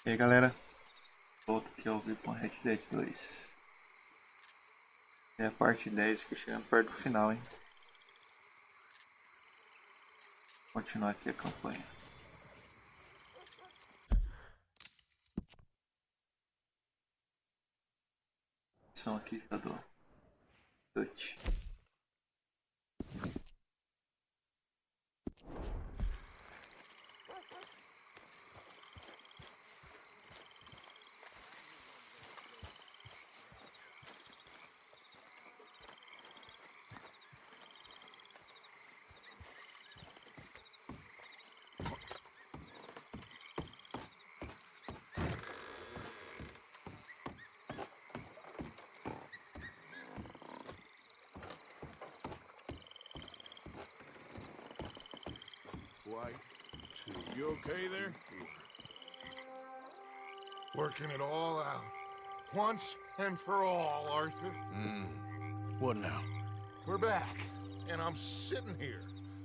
E aí galera, volto aqui ao vivo com Red Dead 2. É a parte 10 que chegando perto do final, hein? Continuar aqui a campanha. São aqui já do Dutch. You okay there? Working it all out. Once and for all, Arthur. What now? We're back, and I'm sitting here,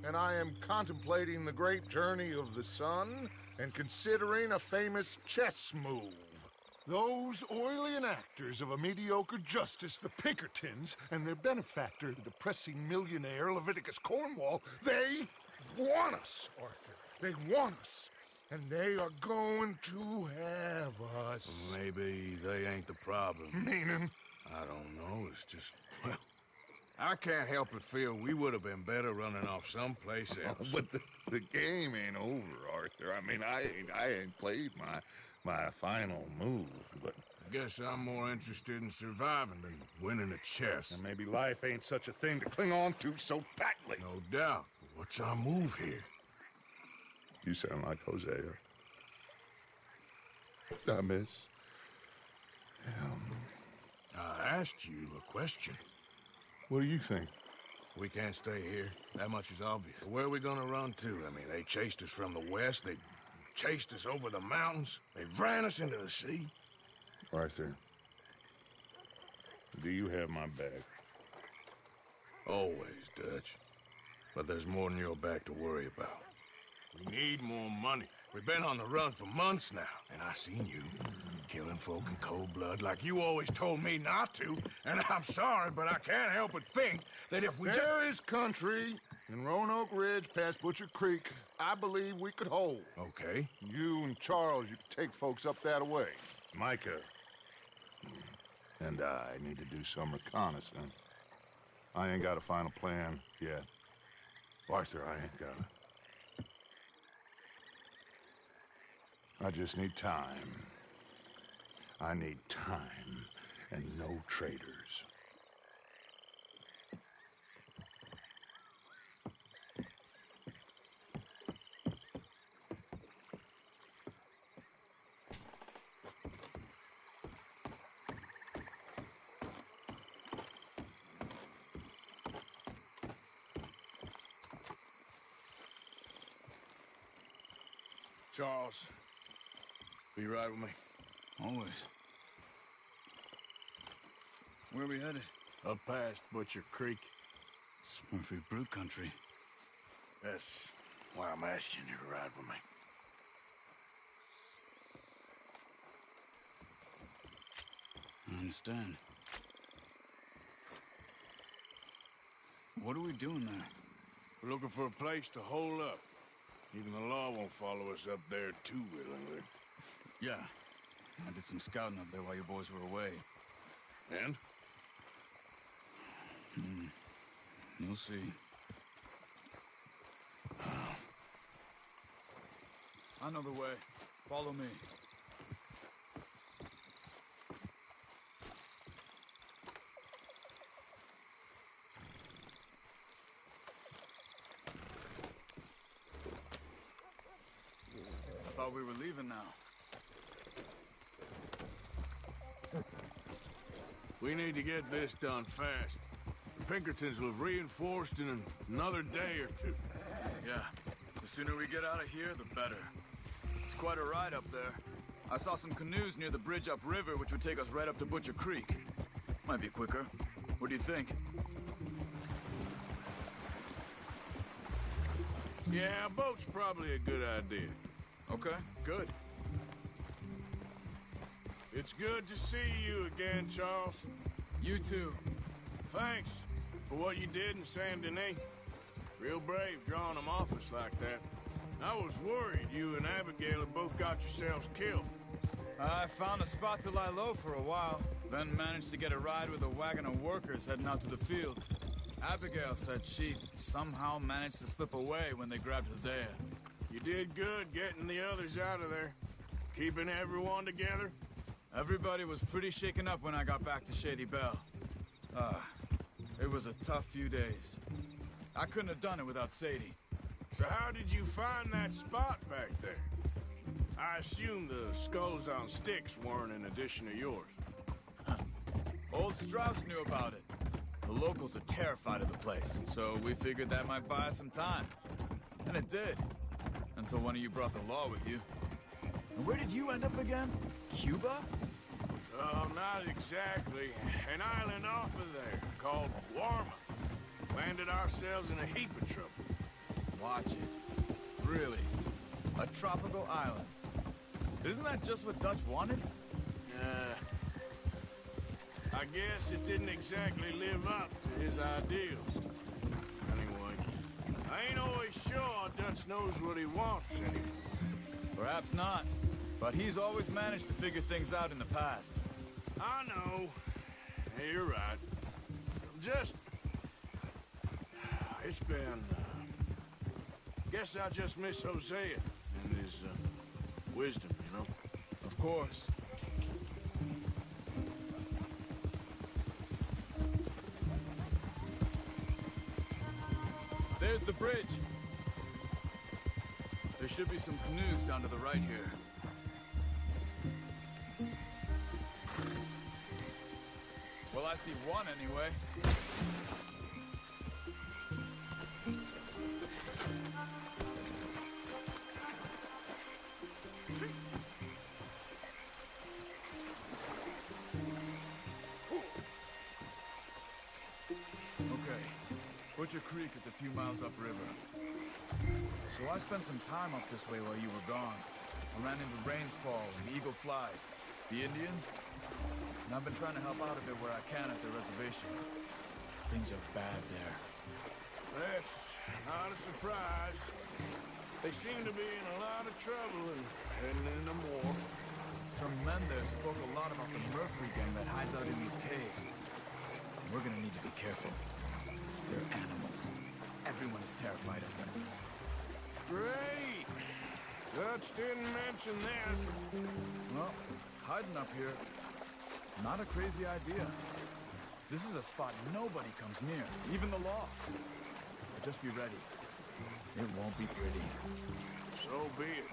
and I am contemplating the great journey of the sun and considering a famous chess move. Those oily enactors of a mediocre justice, the Pinkertons, and their benefactor, the depressing millionaire Leviticus Cornwall, they want us, Arthur. They want us. And they are going to have us. Maybe they ain't the problem. Meaning? I don't know, it's just, well, I can't help but feel we would have been better running off someplace else. But the game ain't over, Arthur. I mean, I ain't played my final move, but... I guess I'm more interested in surviving than winning a chess. And maybe life ain't such a thing to cling on to so tightly. No doubt. But what's our move here? You sound like Hosea. I miss. I asked you a question. What do you think? We can't stay here. That much is obvious. Where are we gonna run to? I mean, they chased us from the west. They chased us over the mountains. They ran us into the sea. Arthur, do you have my back? Always, Dutch. But there's more than your back to worry about. We need more money. We've been on the run for months now, and I seen you killing folk in cold blood like you always told me not to. And I'm sorry, but I can't help but think that if we There is country in Roanoke Ridge past Butcher Creek I believe we could hold. Okay. You and Charles, you could take folks up that way. Micah and I need to do some reconnaissance. I ain't got a final plan yet. Arthur, I ain't got it. I just need time. I need time and no traitors. Charles, be right with me. Always. Where are we headed? Up past Butcher Creek. It's Murphy Brew country. That's why I'm asking you to ride with me. I understand. What are we doing there? We're looking for a place to hole up. Even the law won't follow us up there too willingly. Yeah. I did some scouting up there while your boys were away. And? You'll see. I know the way. Follow me. I thought we were leaving now. We need to get this done fast. The Pinkertons will have reinforced in another day or two. Yeah. The sooner we get out of here, the better. It's quite a ride up there. I saw some canoes near the bridge upriver, which would take us right up to Butcher Creek. Might be quicker. What do you think? Yeah, a boat's probably a good idea. Okay, good. It's good to see you again, Charles. You too. Thanks for what you did in Saint Denis. Real brave drawing them off us like that. I was worried you and Abigail had both got yourselves killed. I found a spot to lie low for a while, then managed to get a ride with a wagon of workers heading out to the fields. Abigail said she somehow managed to slip away when they grabbed Hosea. You did good getting the others out of there. Keeping everyone together. Everybody was pretty shaken up when I got back to Shady Belle. It was a tough few days. I couldn't have done it without Sadie. So how did you find that spot back there? I assume the skulls on sticks weren't an addition of yours. Old Strauss knew about it. The locals are terrified of the place, so we figured that might buy us some time. And it did. Until one of you brought the law with you. And where did you end up again? Cuba? Oh, not exactly. An island off of there called Warma. Landed ourselves in a heap of trouble. Watch it. Really? A tropical island. Isn't that just what Dutch wanted? I guess it didn't exactly live up to his ideals. Anyway, I ain't always sure Dutch knows what he wants anymore. Perhaps not. But he's always managed to figure things out in the past. I know. Hey, you're right. Just... It's been... Guess I just miss Hosea and his wisdom, you know? Of course. There's the bridge. There should be some canoes down to the right here. Well, I see one anyway. Okay, Butcher Creek is a few miles upriver. So I spent some time up this way while you were gone. I ran into Rainsfall and Eagle Flies. The Indians? And I've been trying to help out a bit where I can at the reservation. Things are bad there. That's not a surprise. They seem to be in a lot of trouble and heading into more. Some men there spoke a lot about the Murphy gang that hides out in these caves. And we're gonna need to be careful. They're animals. Everyone is terrified of them. Great! Dutch didn't mention this. Well, hiding up here, not a crazy idea. This is a spot nobody comes near, even the law. But just be ready. It won't be pretty. So be it.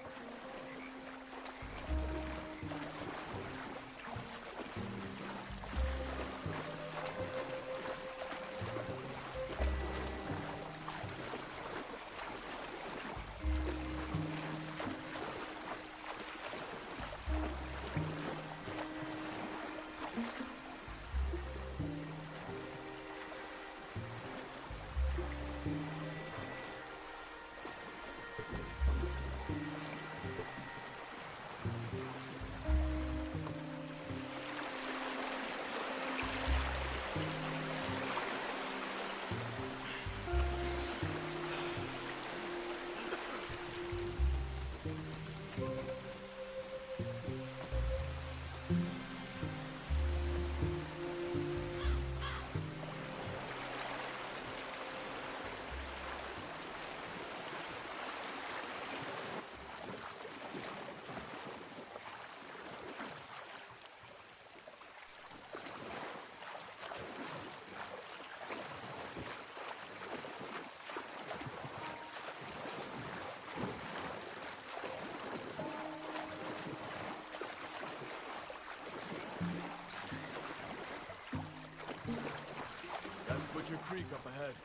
Butcher Creek up ahead.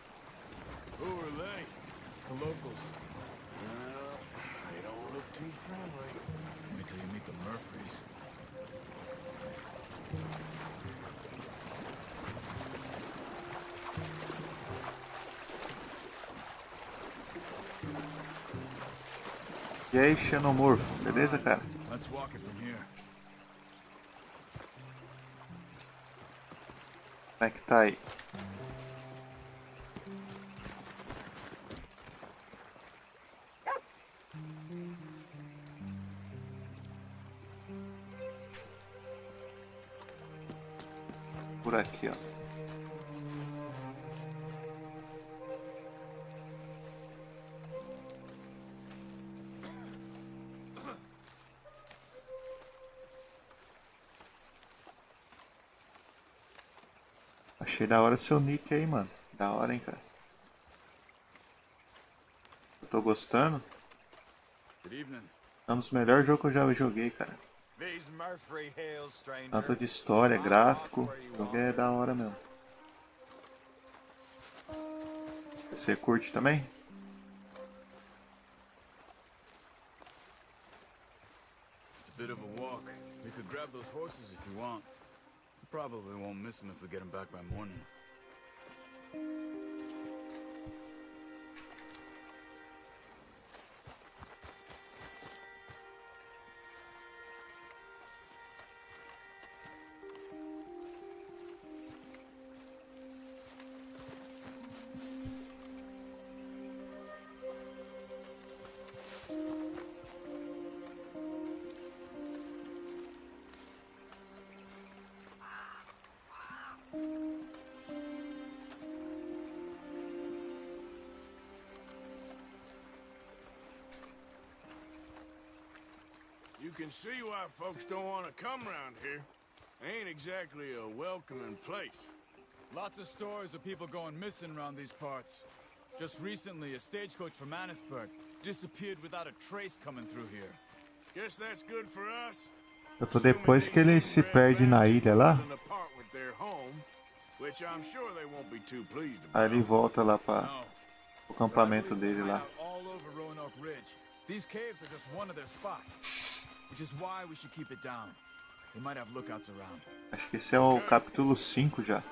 Who are they? The locals. Well, they don't look too friendly. Wait till you meet the Murphys. E aí, xenomorfo, beleza, cara? Let's walk it from here. Como é que tá aí? Por aqui, ó. Achei da hora seu nick aí, mano. Da hora, hein, cara. Eu tô gostando. Good evening. É um dos melhores jogos que eu já joguei, cara. Tanto de história, gráfico. O jogo é da hora mesmo. Você curte também? It's a bit of a walk. We could grab those horses if you want. Probably won't miss them if we get them back by morning. You can see why folks don't want to come around here. Ain't exactly a welcoming place. Lots of stories of people going missing around these parts. Just recently, a stagecoach from Annisburg disappeared without a trace coming through here. Guess that's good for us. Eu tô depois que ele se perde na ilha lá. Which I'm sure they won't be too pleased Aí about. ele volta lá para o acampamento dele lá. All over Roanoke Ridge. These caves are just one of their spots, which is why we should keep it down. They might have lookouts around. Acho que esse é o capítulo 5 já.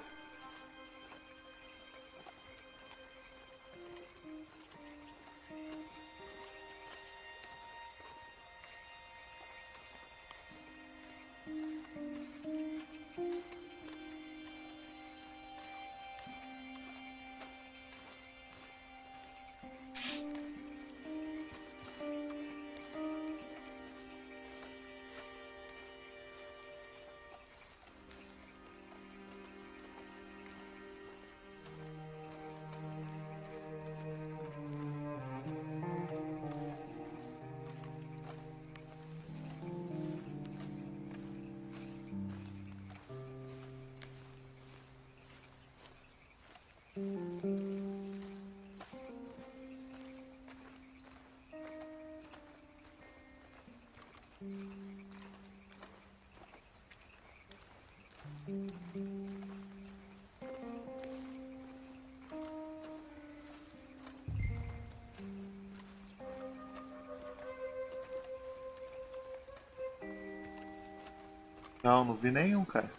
Não, não vi nenhum, cara.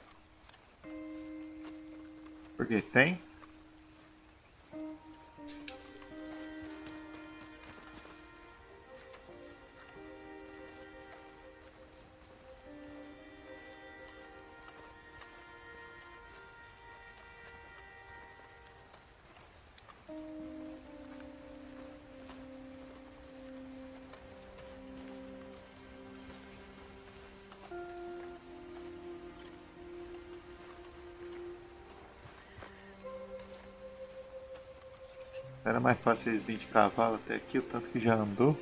Por quê? Tem? Era mais fácil eles virem de cavalo até aqui, o tanto que já andou.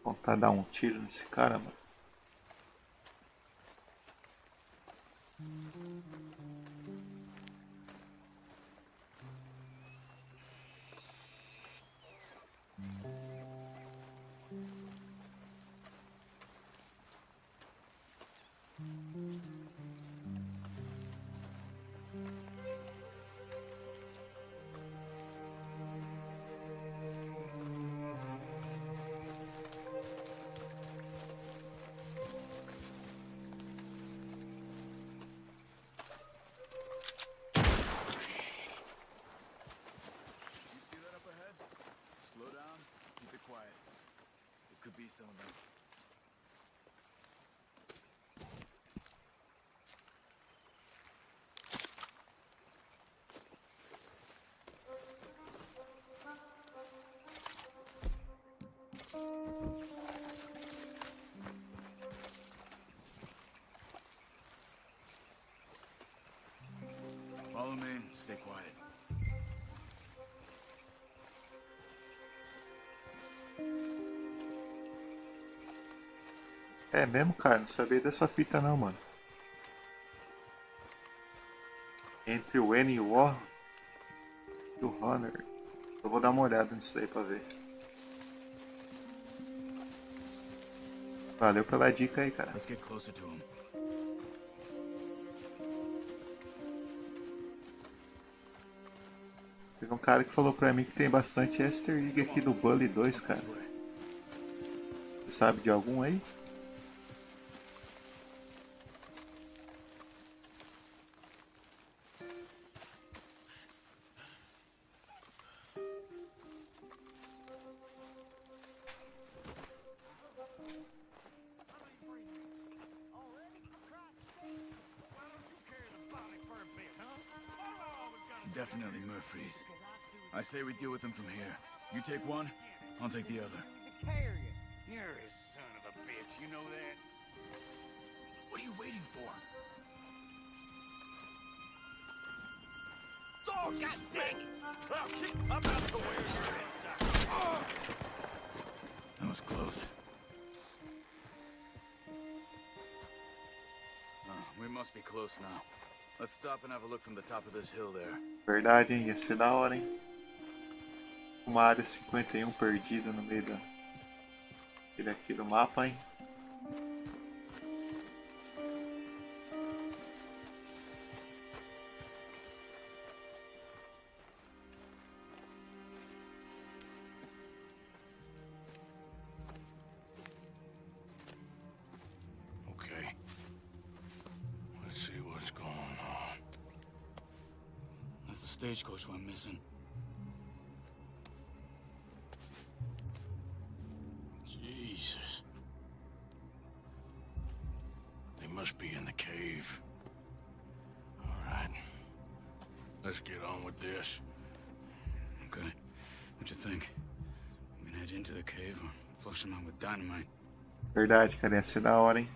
Vontade de dar um tiro nesse cara, mano. Could be some of them. Follow me, stay quiet. É mesmo, cara? Não sabia dessa fita não, mano. Entre o N e o O e o Honor. Eu vou dar uma olhada nisso aí pra ver. Valeu pela dica aí, cara. Let's get closer to him. Teve um cara que falou pra mim que tem bastante easter egg aqui do Bully 2, cara. Você sabe de algum aí? Definitely Murphy's. I say we deal with them from here. You take one, I'll take the other. Carry it. You're a son of a bitch, you know that? What are you waiting for? Oh, God dang it! I'm out the way of your inside. Oh! That was close. We must be close now. Let's stop and have a look from the top of this hill there. Verdade, hein? Ia ser da hora, hein? Uma área 51 perdida no meio da... Ele aqui do mapa, hein? Okay. Let's see what's going on. That's the stagecoach we're missing. Jesus. They must be in the cave. All right. Let's get on with this. Okay. What you think? We can head into the cave or flush them out with dynamite. Verdade, cara. Ia ser da hora, hein?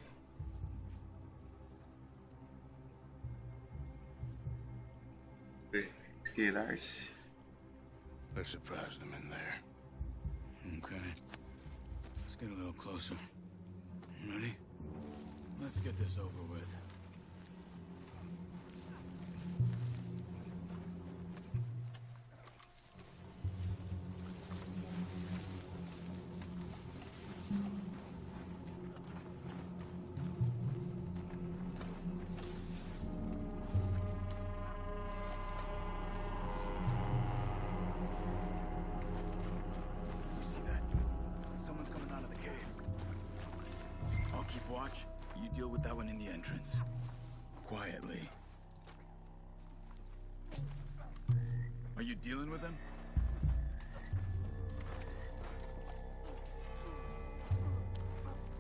Esquilar-se. Let's surprise them in there. Okay. Let's get a little closer. Ready? Let's get this over with. See that? Someone's coming out of the cave. I'll keep watch. You deal with that one in the entrance. Quietly. Are you dealing with him?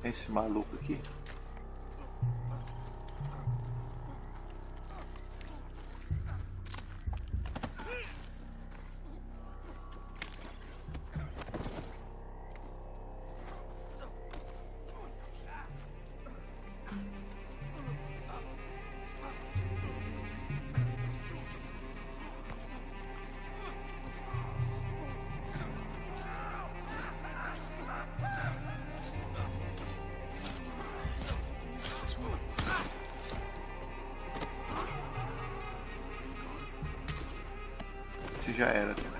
Esse maluco aqui. esse já era também.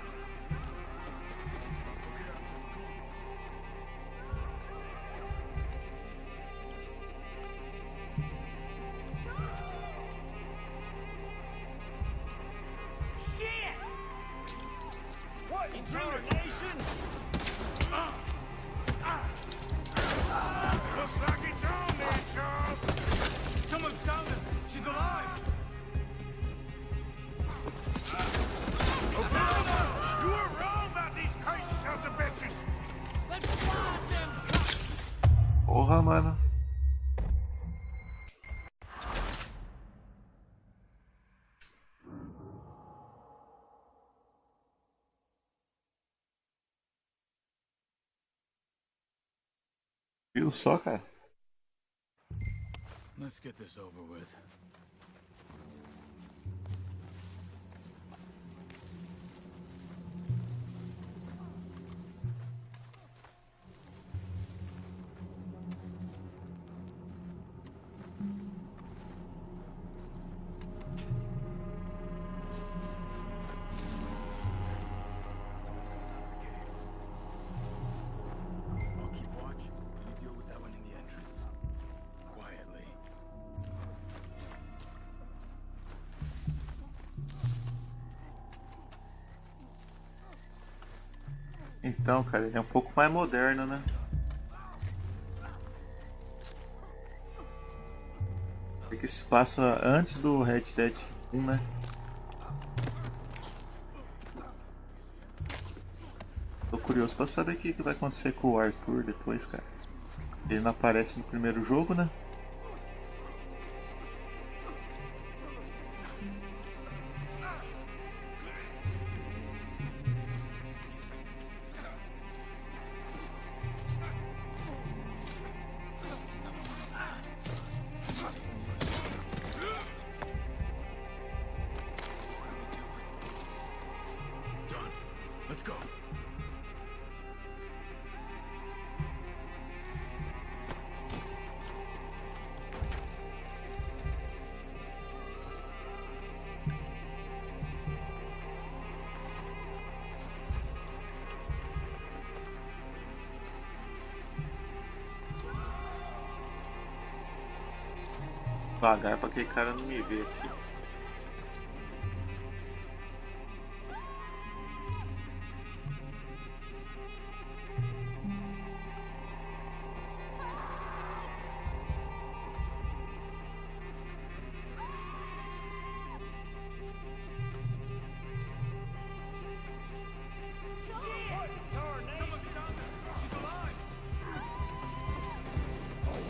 Shit! What, intimidation? Looks like it's on there, Charles. Someone's down there. She's alive. You were wrong about these crazy sons of bitches. Let's find them! Porra, mano. Viu só, cara? Let's get this over with. I'll keep watch. You deal with that one in the entrance. Quietly. Então, cara, ele é um pouco mais moderno, né? É que se passa antes do Red Dead 1, né? Tô curioso pra saber o que vai acontecer com o Arthur depois, cara. Ele não aparece no primeiro jogo, né? Done. Let's go. Devagar pra aquele cara não me ver aqui.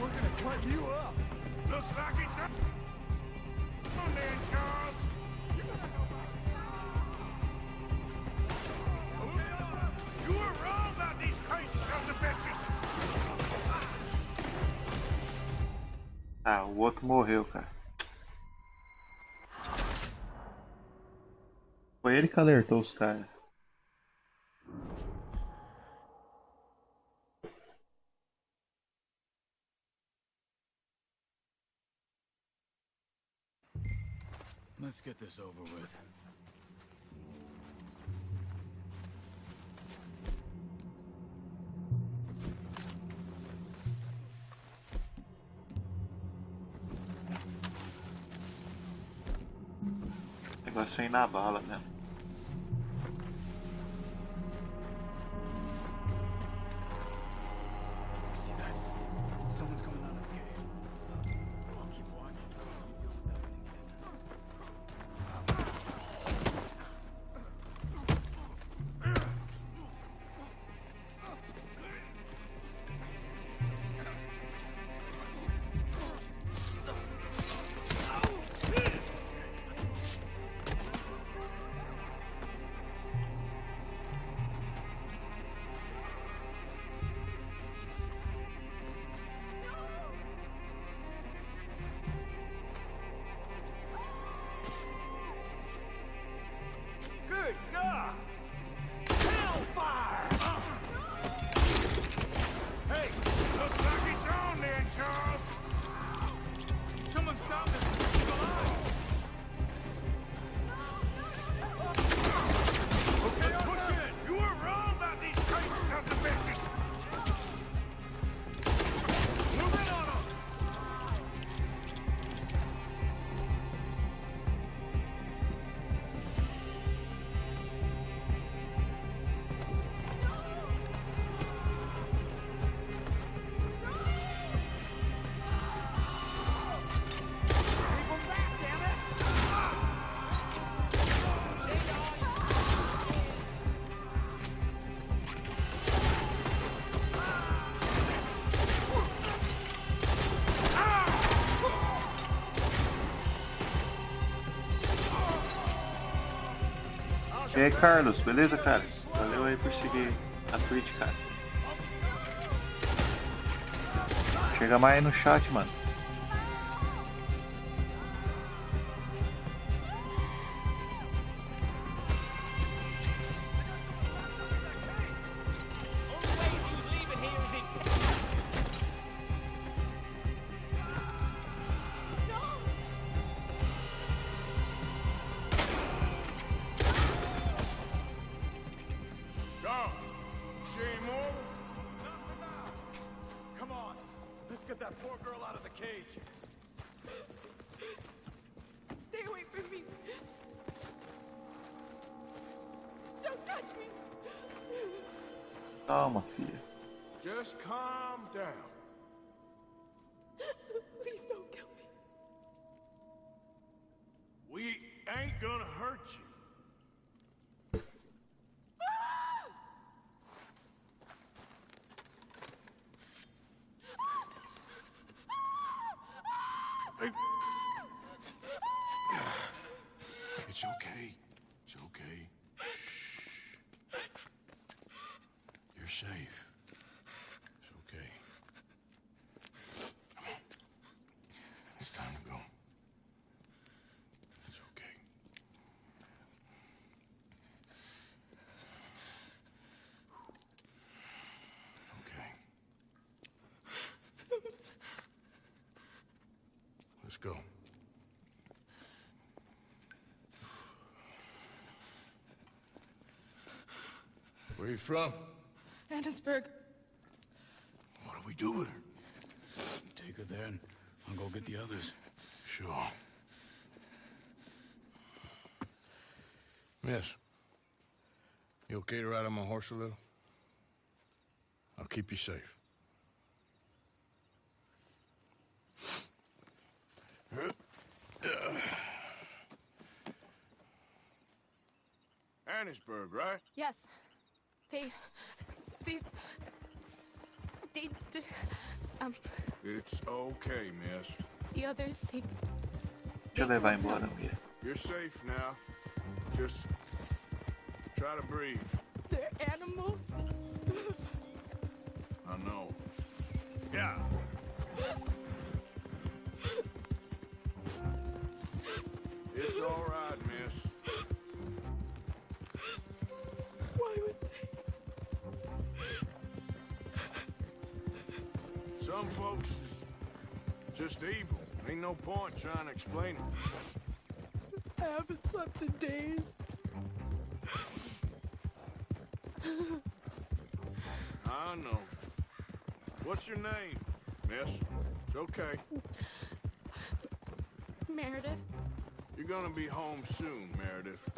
We're gonna cut you up. Looks like it's on there, Charles. You were wrong about these crazy sons of bitches. Ah, o outro morreu, cara. Foi ele que alertou os caras. Let's get this over with. O negócio é ir na bala, né? See that? Someone's coming out of the cave. I'll keep watch. You deal with that one in the entrance. E aí, Carlos, beleza, cara? Valeu aí por seguir a Twitch, cara. Chega mais aí no chat, mano. Calma, filha. Just calm down. Please don't kill me. We ain't gonna hurt you. Hey. It's okay. It's okay. Shh. You're safe. It's okay. Come on. It's time to go. It's okay. Okay. Let's go. Where you from? Annisburg. What do we do with her? Take her there and I'll go get the others. Sure. Miss, you okay to ride on my horse a little? I'll keep you safe. Annisburg, right? Yes. They It's okay, miss. the others, Deixa eu levar embora, mulher. You're safe now. Just try to breathe. they're animals. I know. Yeah. It's all right, miss. Why would they? Some folks is just evil. Ain't no point trying to explain it. I haven't slept in days. I know. What's your name, miss? It's okay. Meredith. You're gonna be home soon, Meredith.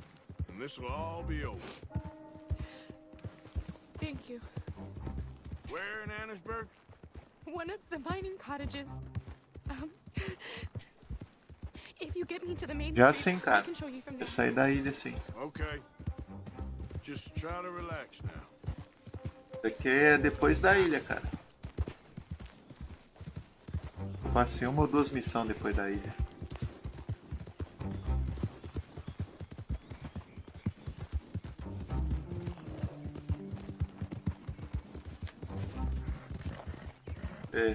And this'll all be over. Thank you. Where in Annisburg? One of the mining cottages. If you get me to the main Já street, sim, I cara. can show you from Eu there. saí da ilha, sim. Okay. Just try to relax now. Isso aqui é depois da ilha, cara. Eu passei uma ou duas missões depois da ilha.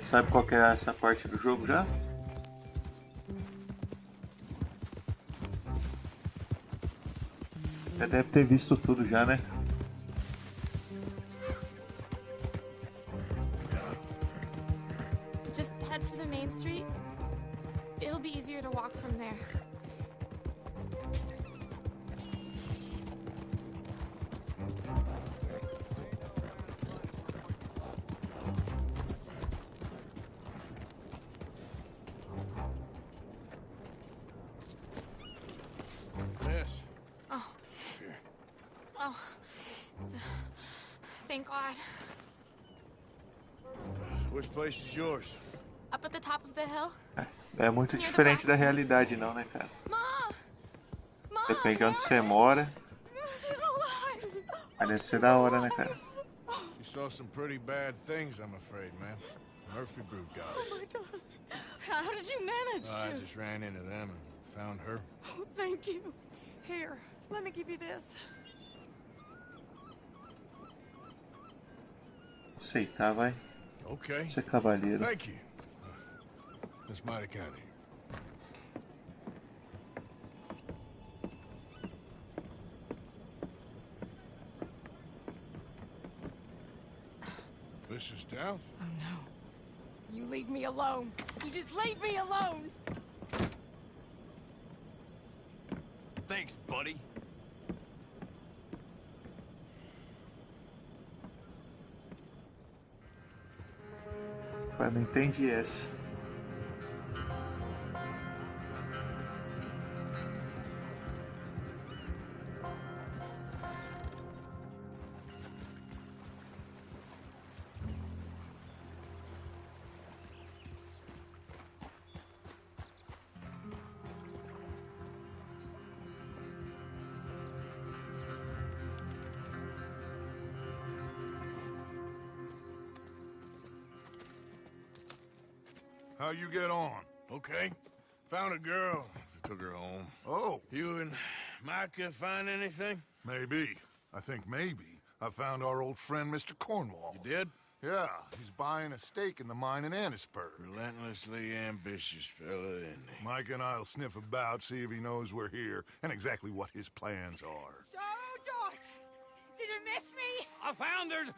Sabe qual que é essa parte do jogo já? Já deve ter visto tudo já, né? Just head for the main street. It'll be easier to walk from there. Miss. Oh. Here. Oh. Thank God. Which place is yours? Up at the top of the hill. É muito diferente da realidade não, né, cara? Mom! Mom! Depende de onde você mora. She's alive! Mas deve ser da hora, né, cara? You saw some pretty bad things, I'm afraid, man. Murphy Brood guys. Oh my God. How did you manage I to? just ran into them and found her. Oh, thank you. Here, let me give you this. Aceitar, vai. Okay. Você é cavalheiro. Thank you. That's mighty kind of you. This is down. Oh no. You leave me alone. You just leave me alone. Thanks, buddy. Mas não entendi essa. How you get on? Okay. Found a girl. Took her home. Oh, You and Micah find anything? maybe. I think maybe. I found our old friend, Mr. Cornwall. You did? Yeah, he's buying a stake in the mine in Annisburg. Relentlessly ambitious fella, isn't he? Mike and I'll sniff about, see if he knows we're here, and exactly what his plans are. So, Dutch, did you miss me? I found her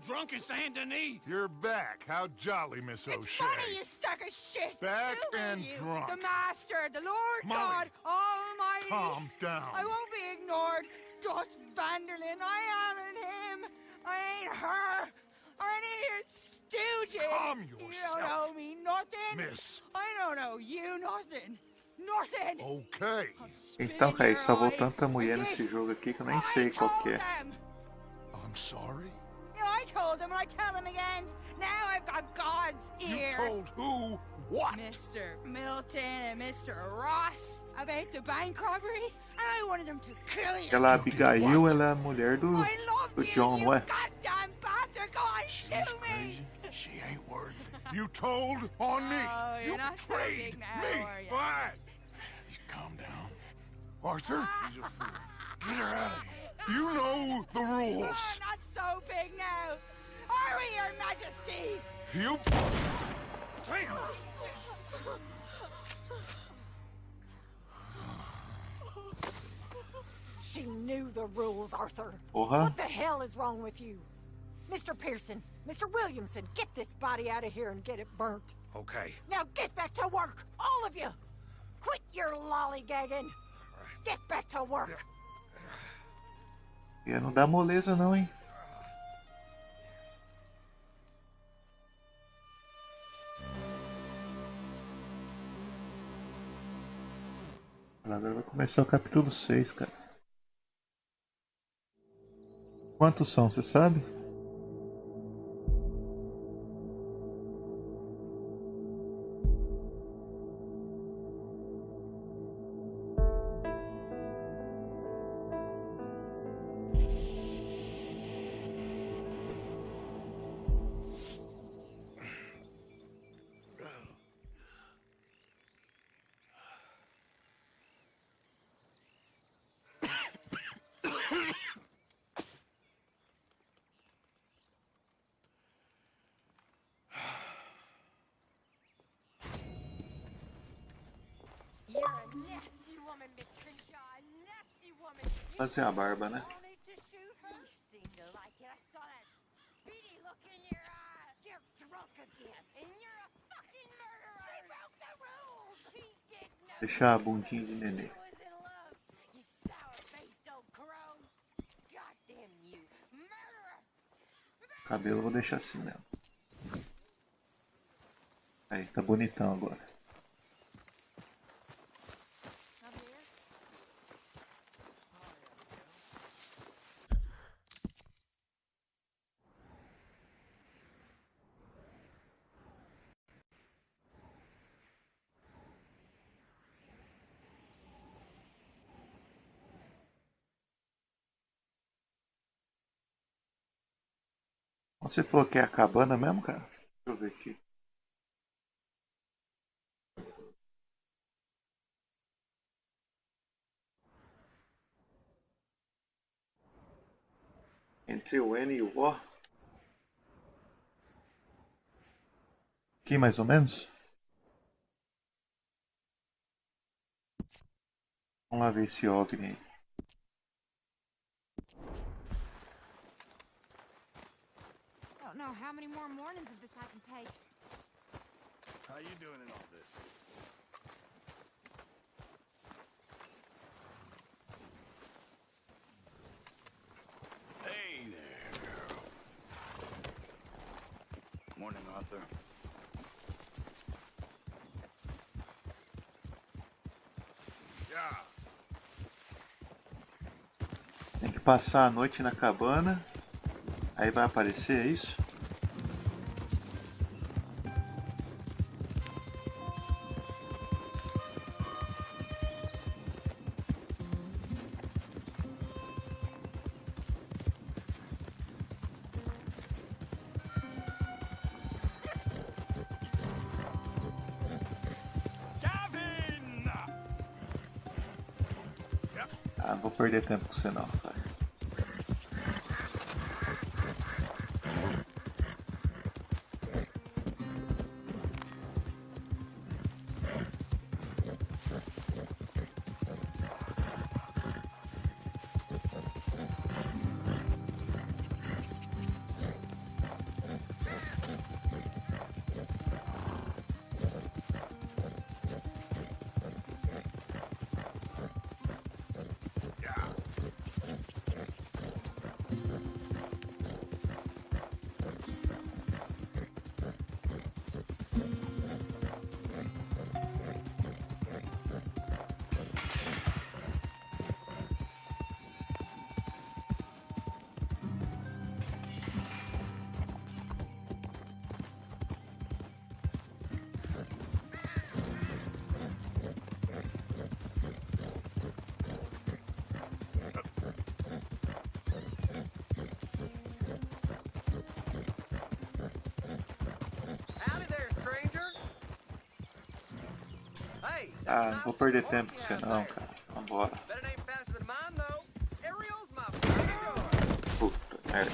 drunk in Saint Denis. You're back. How jolly, Miss It's O'Shea. funny, you sack of shit. Back Who are and you? drunk. The Master, the Lord Molly. God Almighty. Calm down. I won't be ignored. Dutch Van der Linde, I am him. I ain't her. Or any of your stooges. Calm You yourself. don't owe me nothing. Miss. I don't owe you nothing. Nothing. Okay. I'll spit Então, in cara, your salvou eye. tanta mulher I nesse did. jogo aqui que eu nem I sei qual que told é. them. I'm sorry? Yeah, I told them and I tell them again. Now I've got God's ear. You told who what? Mr. Milton and Mr. Ross about the bank robbery, and I wanted them to kill you. Aquela Abigail, ela é a mulher do I love you, John, you ué. goddamn bastard! Go on, She's shoot me! crazy. She ain't worth it. You told on me. Oh, you're You not so betrayed big now, me. are you? What? Just calm down. Arthur, She's a fool. Get her out of here. you know the Oh, rules. not so big now. Are we, Your Majesty? You... She knew the rules, Arthur. Porra. What the hell is wrong with you? Mr. Pearson, Mr. Williamson, get this body out of here and get it burnt. Okay. Now get back to work, all of you! Quit your lollygagging! Get back to work! E não dá moleza não, hein? Agora vai começar o capítulo 6, cara. Quantos são, você sabe? You're a nasty woman, Miss Crenshaw. A nasty woman. Fazer a barba, né? Wanted to shoot her? You seem to like it. I saw that beady look in your eye. You're drunk again. And you're a fucking murderer. She broke the rules. She did no. Deixar a bundinha de nenê. She was in love. You sour-faced old crow. Goddamn you. Murderer. Cabelo eu vou deixar assim mesmo. Aí, tá bonitão agora. Você falou que é a cabana mesmo, cara? Deixa eu ver aqui. Entre o N e o O. Aqui mais ou menos. Vamos lá ver esse OVNI aí. I don't know how many more mornings of this I can take. How you doing in all this? Hey there, girl. Morning, Arthur. Yeah. Tem que passar a noite na cabana. Aí vai aparecer, é isso? Ah, não vou perder tempo com você não, tá? Ah, não vou perder tempo com você não, cara. Vambora. Puta merda.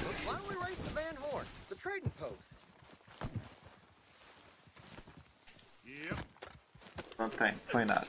Não tem, foi nada.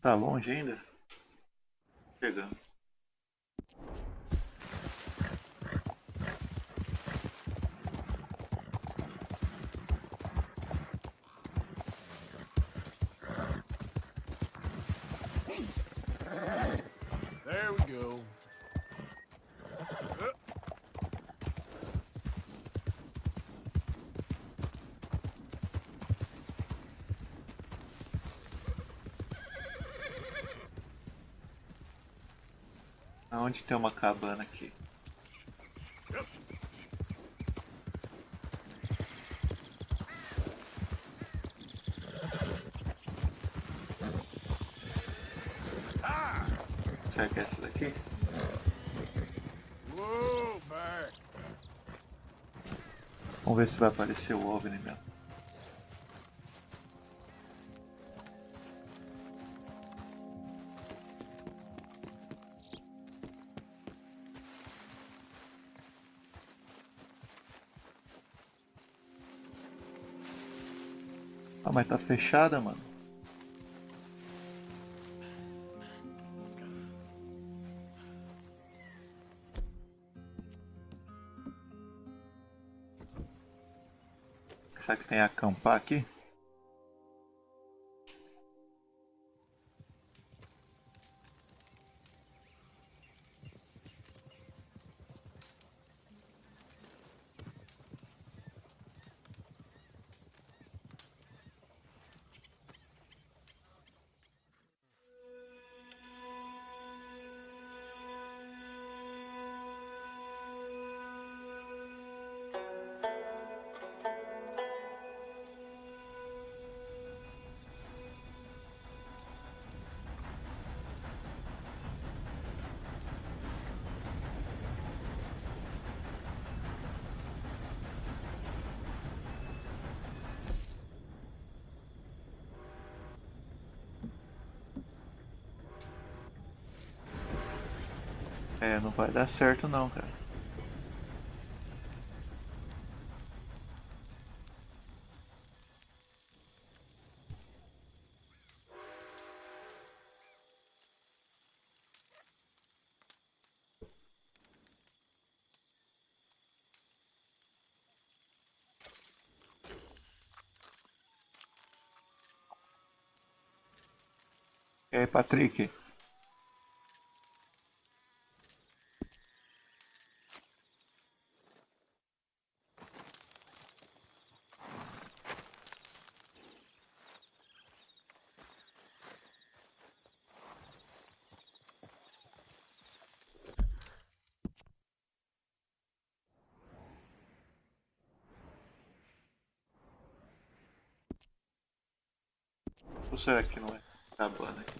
Tá longe ainda? Chegando. There we go. Aonde tem uma cabana aqui? Será que é essa daqui? Vamos ver se vai aparecer o OVNI mesmo. Ah, mas tá fechada, mano. Será que tem a acampar aqui? É, não vai dar certo não, cara. E aí, Patrick? Ou será que não é? Acabando aqui.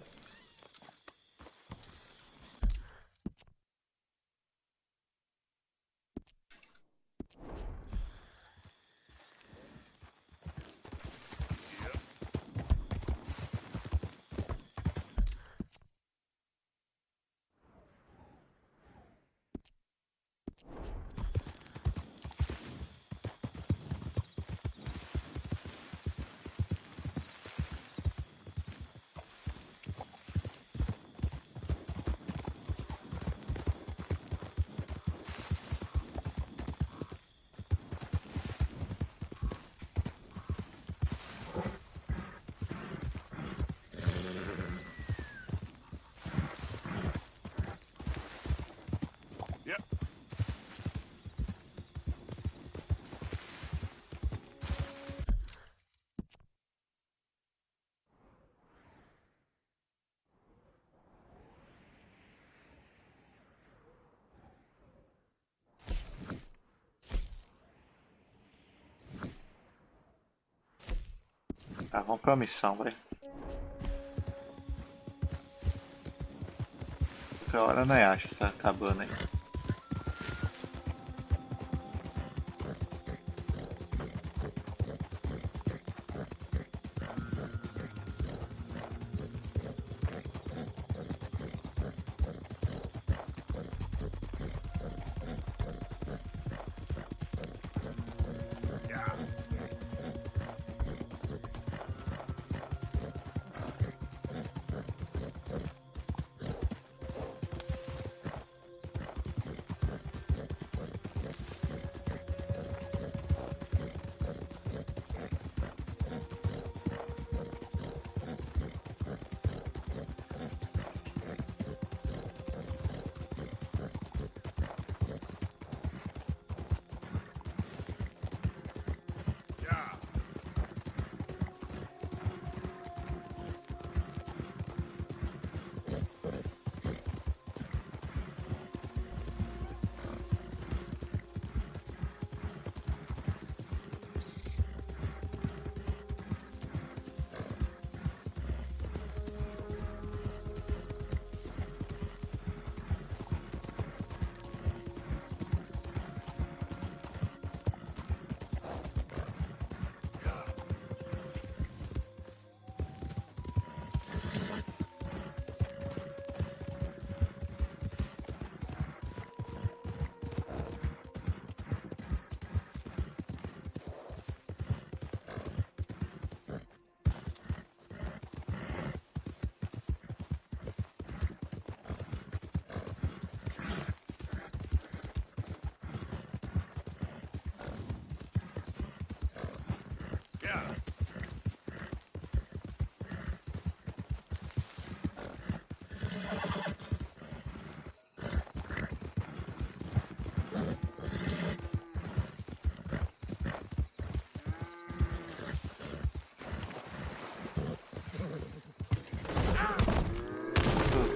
Yep. Tá, vamos pra missão, vai. Outra hora não é, acho, essa cabana aí.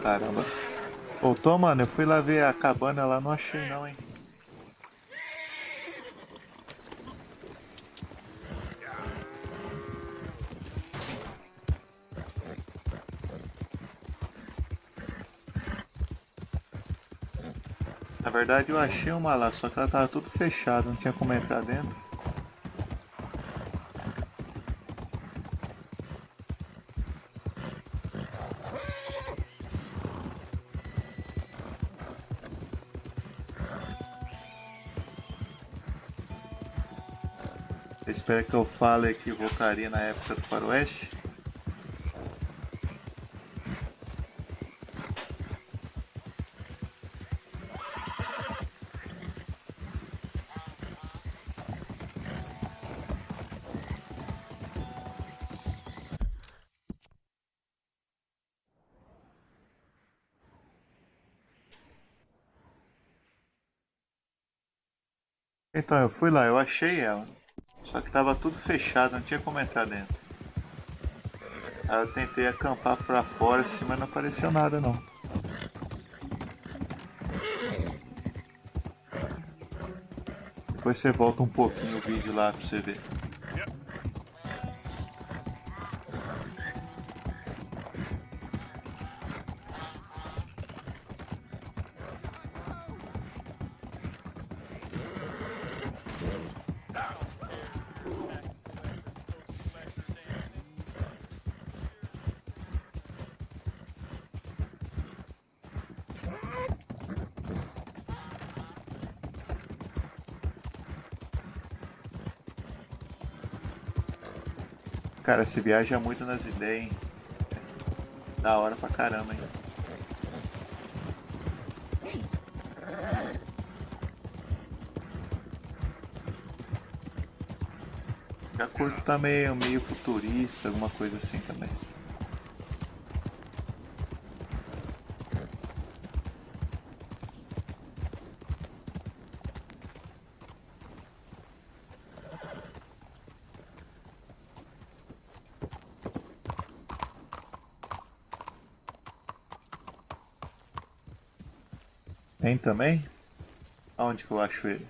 Caramba. Voltou, mano? Eu fui lá ver a cabana lá, não achei não, hein? Na verdade eu achei uma lá, só que ela tava tudo fechada, não tinha como entrar dentro. Espera que eu fale que voltaria na época do faroeste. Então eu fui lá, eu achei ela. Só que tava tudo fechado, não tinha como entrar dentro. Aí eu tentei acampar pra fora assim, mas não apareceu nada não. Depois você volta um pouquinho o vídeo lá pra você ver. Cara, você viaja muito nas ideias, hein? Da hora pra caramba, hein? Já curto também meio futurista, alguma coisa assim também. Tem também? Aonde que eu acho ele?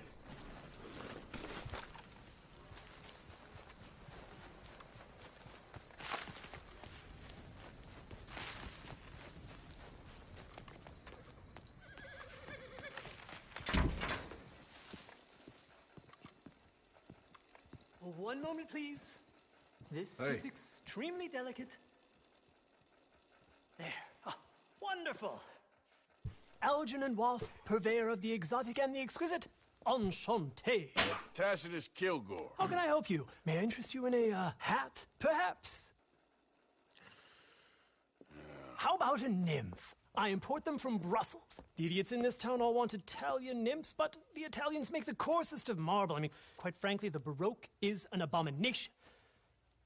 One moment, please. This Hey. is extremely delicate. There. Ah, wonderful. Algernon Wasp, purveyor of the exotic and the exquisite. Enchanté. Tacitus Kilgore. How can I help you? May I interest you in a hat, perhaps? How about a nymph? I import them from Brussels. The idiots in this town all want Italian nymphs, but the Italians make the coarsest of marble. I mean, quite frankly, the Baroque is an abomination.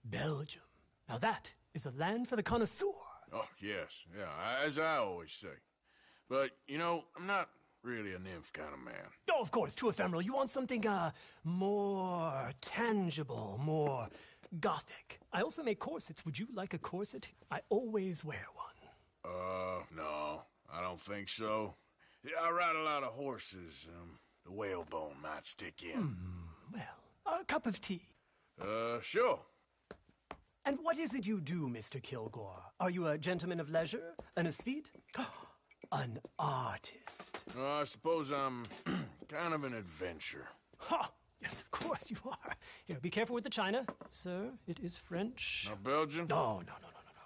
Belgium. Now that is a land for the connoisseur. Oh, yes. Yeah, as I always say. But, you know, I'm not really a nymph kind of man. Oh, of course, too ephemeral. You want something, more tangible, more gothic. I also make corsets. Would you like a corset? I always wear one. No, I don't think so. Yeah, I ride a lot of horses. The whalebone might stick in. Well, a cup of tea. Sure. And what is it you do, Mr. Kilgore? Are you a gentleman of leisure? An aesthete? An artist? I suppose I'm kind of an adventurer. Ha! Yes, of course you are. Here, be careful with the china. Sir, it is French. Not Belgian? No.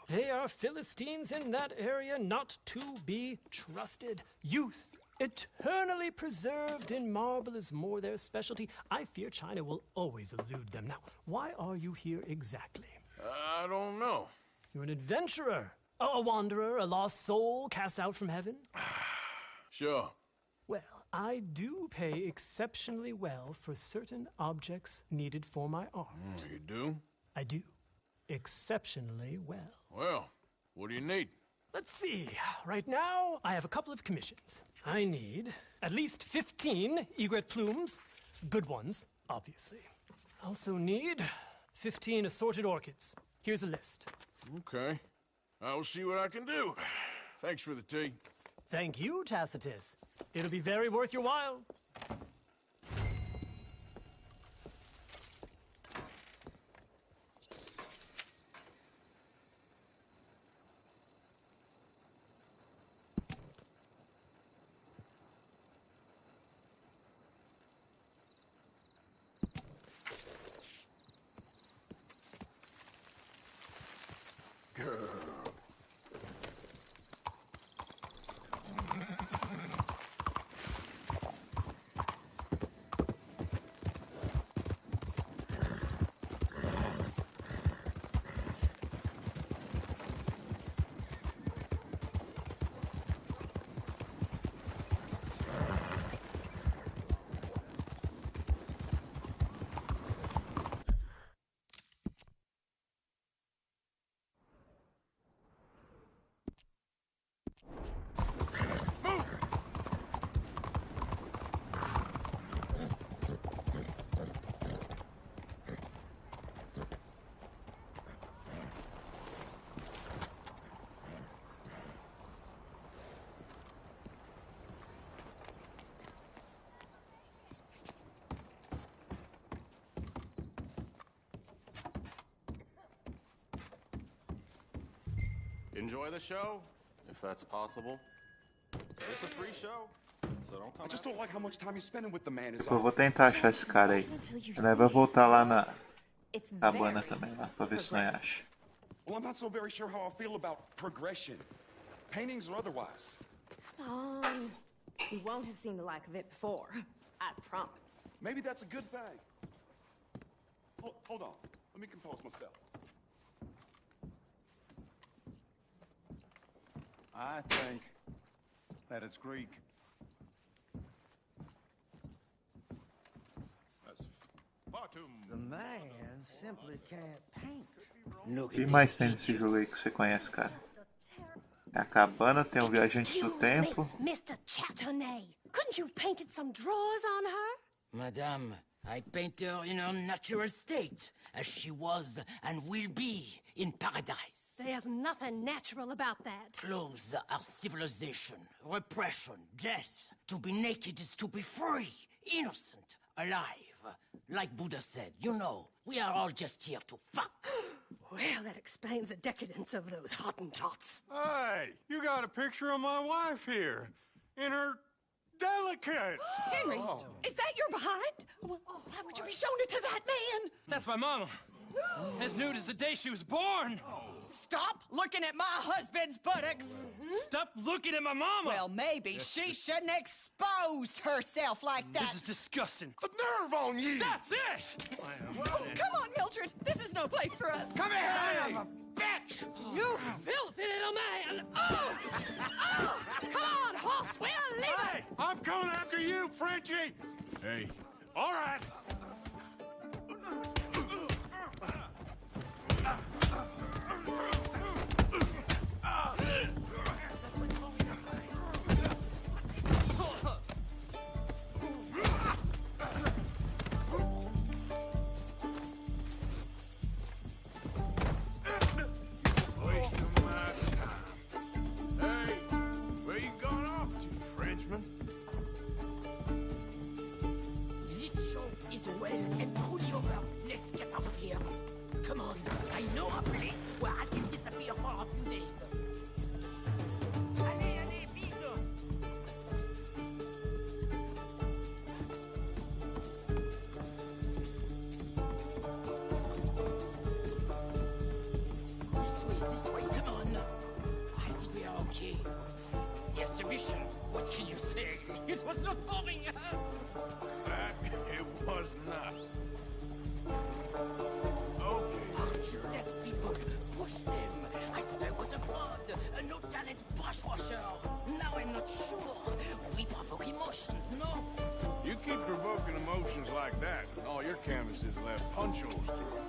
They are Philistines in that area, not to be trusted. Youth, eternally preserved in marble, is more their specialty. I fear China will always elude them. Now, why are you here exactly? I don't know. You're an adventurer, a wanderer, a lost soul cast out from heaven? Sure. Well, I do pay exceptionally well for certain objects needed for my art. You do? I do. Exceptionally well. Well, what do you need? Let's see. Right now, I have a couple of commissions. I need at least 15 egret plumes. Good ones, obviously. I also need 15 assorted orchids. Here's a list. Okay. I will see what I can do. Thanks for the tea. Thank you, Tacitus. It'll be very worth your while. Enjoy the show, if that's possible. It's a free show, so don't come. I just don't like how much time you're spending with the man. Eu vou tentar achar esse cara aí. Ele vai voltar lá na cabana também, lá, pra ver se nós acha. Well, I'm not so very sure how I feel about progression. Paintings or otherwise. You won't have seen the like of it before. I promise. Maybe that's a good thing. Hold on. Let me compose myself. I think that it's Greek. The man simply can't paint. O que mais tem nesse jogo aí que você conhece, cara? É a cabana, tem o viajante do tempo. Mr. Chatterley, couldn't you have painted some drawers on her? Madame, I paint her in her natural state, as she was and will be in paradise. There's nothing natural about that. Clothes are civilization, repression, death. To be naked is to be free, innocent, alive. Like Buddha said, you know, we are all just here to fuck. Well, that explains the decadence of those Hottentots. Hey, you got a picture of my wife here. In her delicate. Henry, is that your behind? Why would you be showing it to that man? That's my mama. As nude as the day she was born. Stop looking at my husband's buttocks. Stop looking at my mama. Well, maybe she shouldn't expose herself like that. This is disgusting. The nerve on you! That's it! Oh, come on, Mildred. This is no place for us. Come here, son of a bitch! You filthy little man! Oh! Oh! Come on, horse, we'll leave it! Hey, I'm coming after you, Frenchie! Hey, All right. where you gone off to, Frenchman? This show is well and truly over. Let's get out of here. Come on, I know a place where I can disappear for a few days. Allez, allez, vite! This way, come on. I think we are okay. The exhibition, what can you say? It was not boring. It was not. Death people, push them. I thought I was a fraud, a no-talent brushwasher. Now I'm not sure. We provoke emotions, no? You keep provoking emotions like that, and all your canvases left punch holes through them.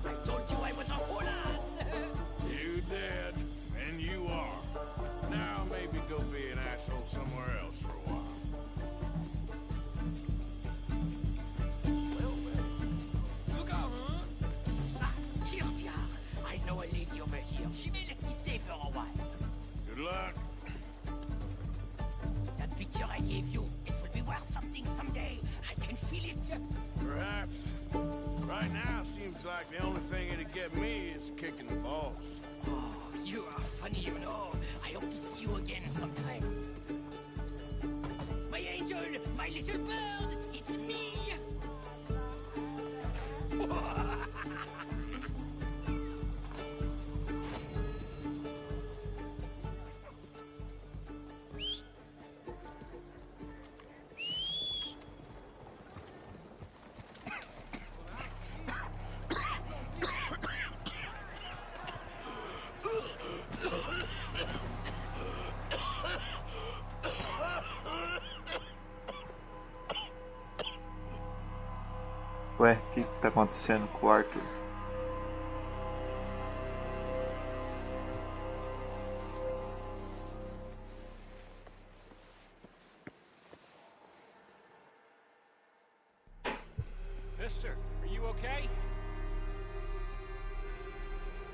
I told you I was a whole ass. You did, and you are. Now maybe go be an asshole somewhere else for a while. Look out, huh? Ah, cheers, dear. I know a lady over here. She may let me stay for a while. Good luck. That picture I gave you, it will be worth something someday. I can feel it. Perhaps. Right now, seems like the only thing it'd get me is kicking the balls. Oh, you are funny, you know. I hope to see you again sometime. My angel, my little bird, it's me. Ué, o que tá acontecendo com o Arthur? Mister, are you okay?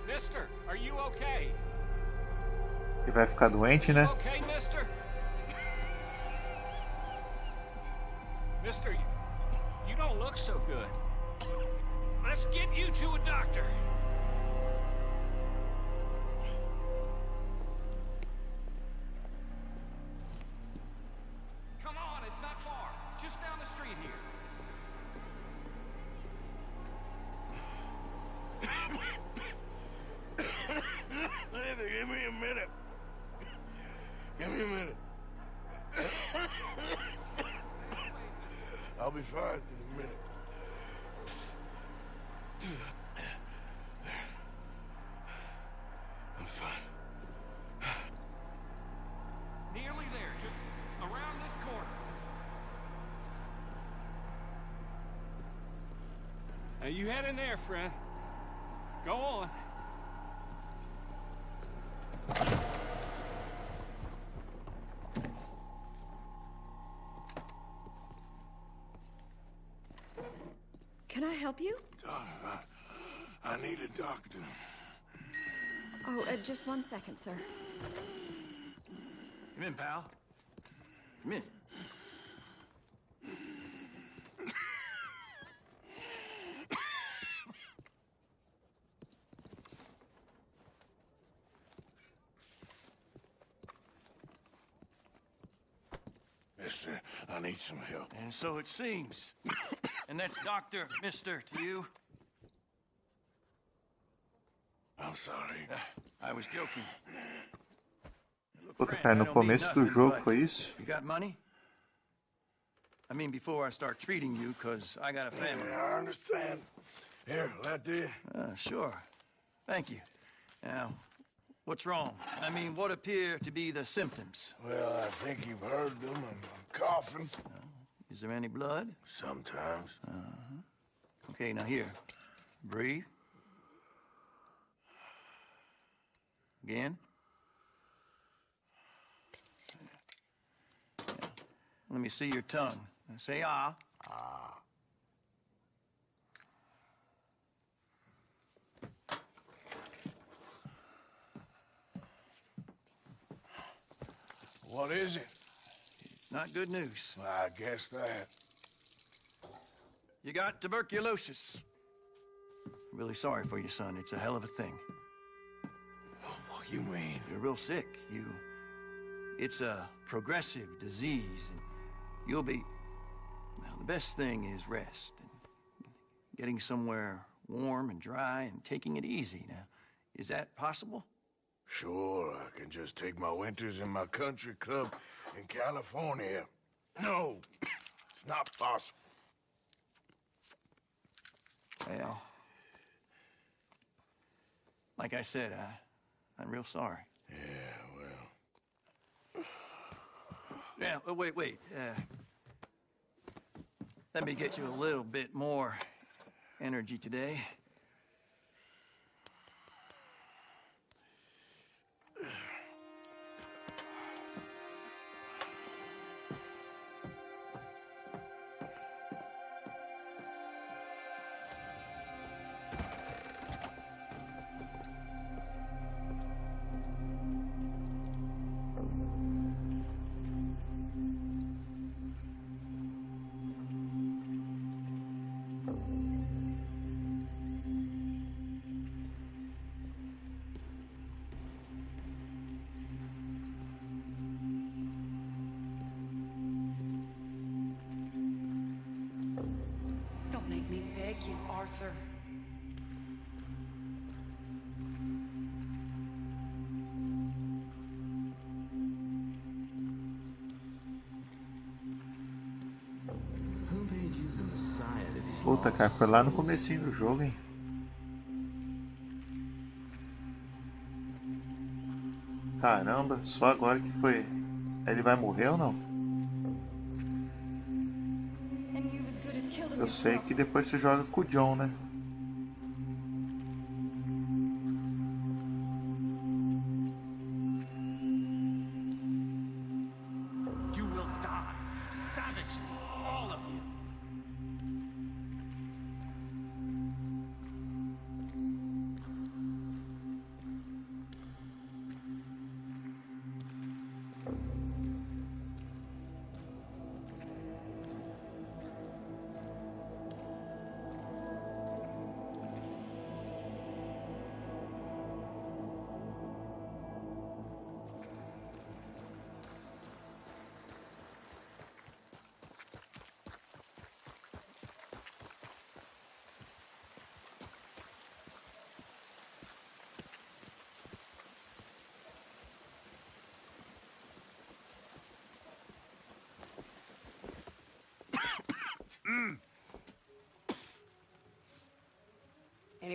Mister, are you okay? Ele vai ficar doente, né? Okay, mister? Mister, you don't look so good. Let's get you to a doctor. Come on, it's not far. Just down the street here. Give me a minute. Give me a minute. I'll be fine in a minute. I'm fine. Nearly there, just around this corner. Now you head in there, friend. Go on. Can I help you? I need a doctor. Oh, just 1 second, sir. Come in, pal. Come in. Mister, I need some help. And so it seems. And that's Dr. Mister to you? I'm sorry. I was joking. Puta, cara, no começo do jogo foi isso? You got money? I mean, before I start treating you, because I got a family. I understand. Here, that do? Sure. Thank you. Now, what's wrong? I mean, what appear to be the symptoms? Well, I think you've heard them. I'm coughing. Is there any blood? Sometimes. Okay, now here. Breathe. Again. Let me see your tongue. Now say ah. Ah. What is it? It's not good news. I guess that. You got tuberculosis. Really sorry for you, son. It's a hell of a thing. What you mean? You're real sick. It's a progressive disease, and you'll be... Well, the best thing is rest, and getting somewhere warm and dry, and taking it easy. Now, is that possible? Sure, I can just take my winters in my country club in California. No, it's not possible. Well, like I said, I'm real sorry. Yeah, well... Yeah, wait. Let me get you a little bit more energy today. Don't make me beg you, Arthur. Puta, cara, foi lá no comecinho do jogo, hein? Caramba, só agora que foi. Ele vai morrer ou não? Eu sei que depois você joga com o John, né? You will die savagely, all of you.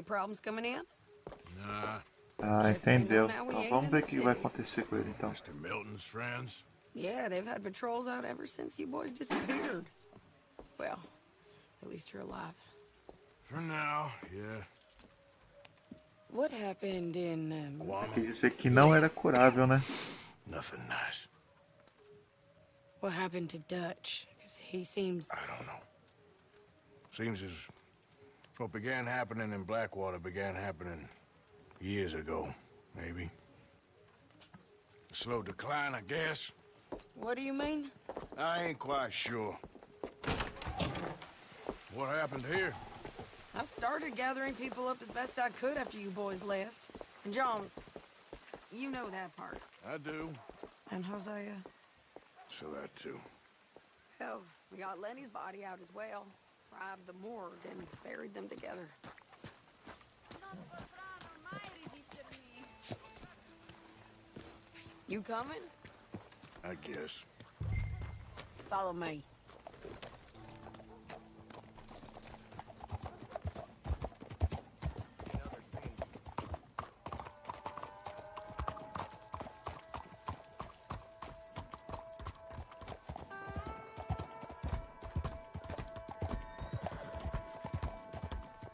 Any problems coming in? Nah. Ah, entendeu. Então vamos ver o que vai acontecer com ele então. Mr. Milton's friends? Yeah, they've had patrols out ever since you boys disappeared. Well, at least you're alive. For now, yeah. What happened in... Quer dizer que não era curável, né? Nothing nice. What happened to Dutch? Because he seems... I don't know. Seems as what began happening in Blackwater began happening years ago, maybe. A slow decline, I guess. What do you mean? I ain't quite sure. What happened here? I started gathering people up as best I could after you boys left. And John, you know that part. I do. And Hosea? So that too. Hell, we got Lenny's body out as well. Robbed the morgue and buried them together. You coming? I guess. Follow me.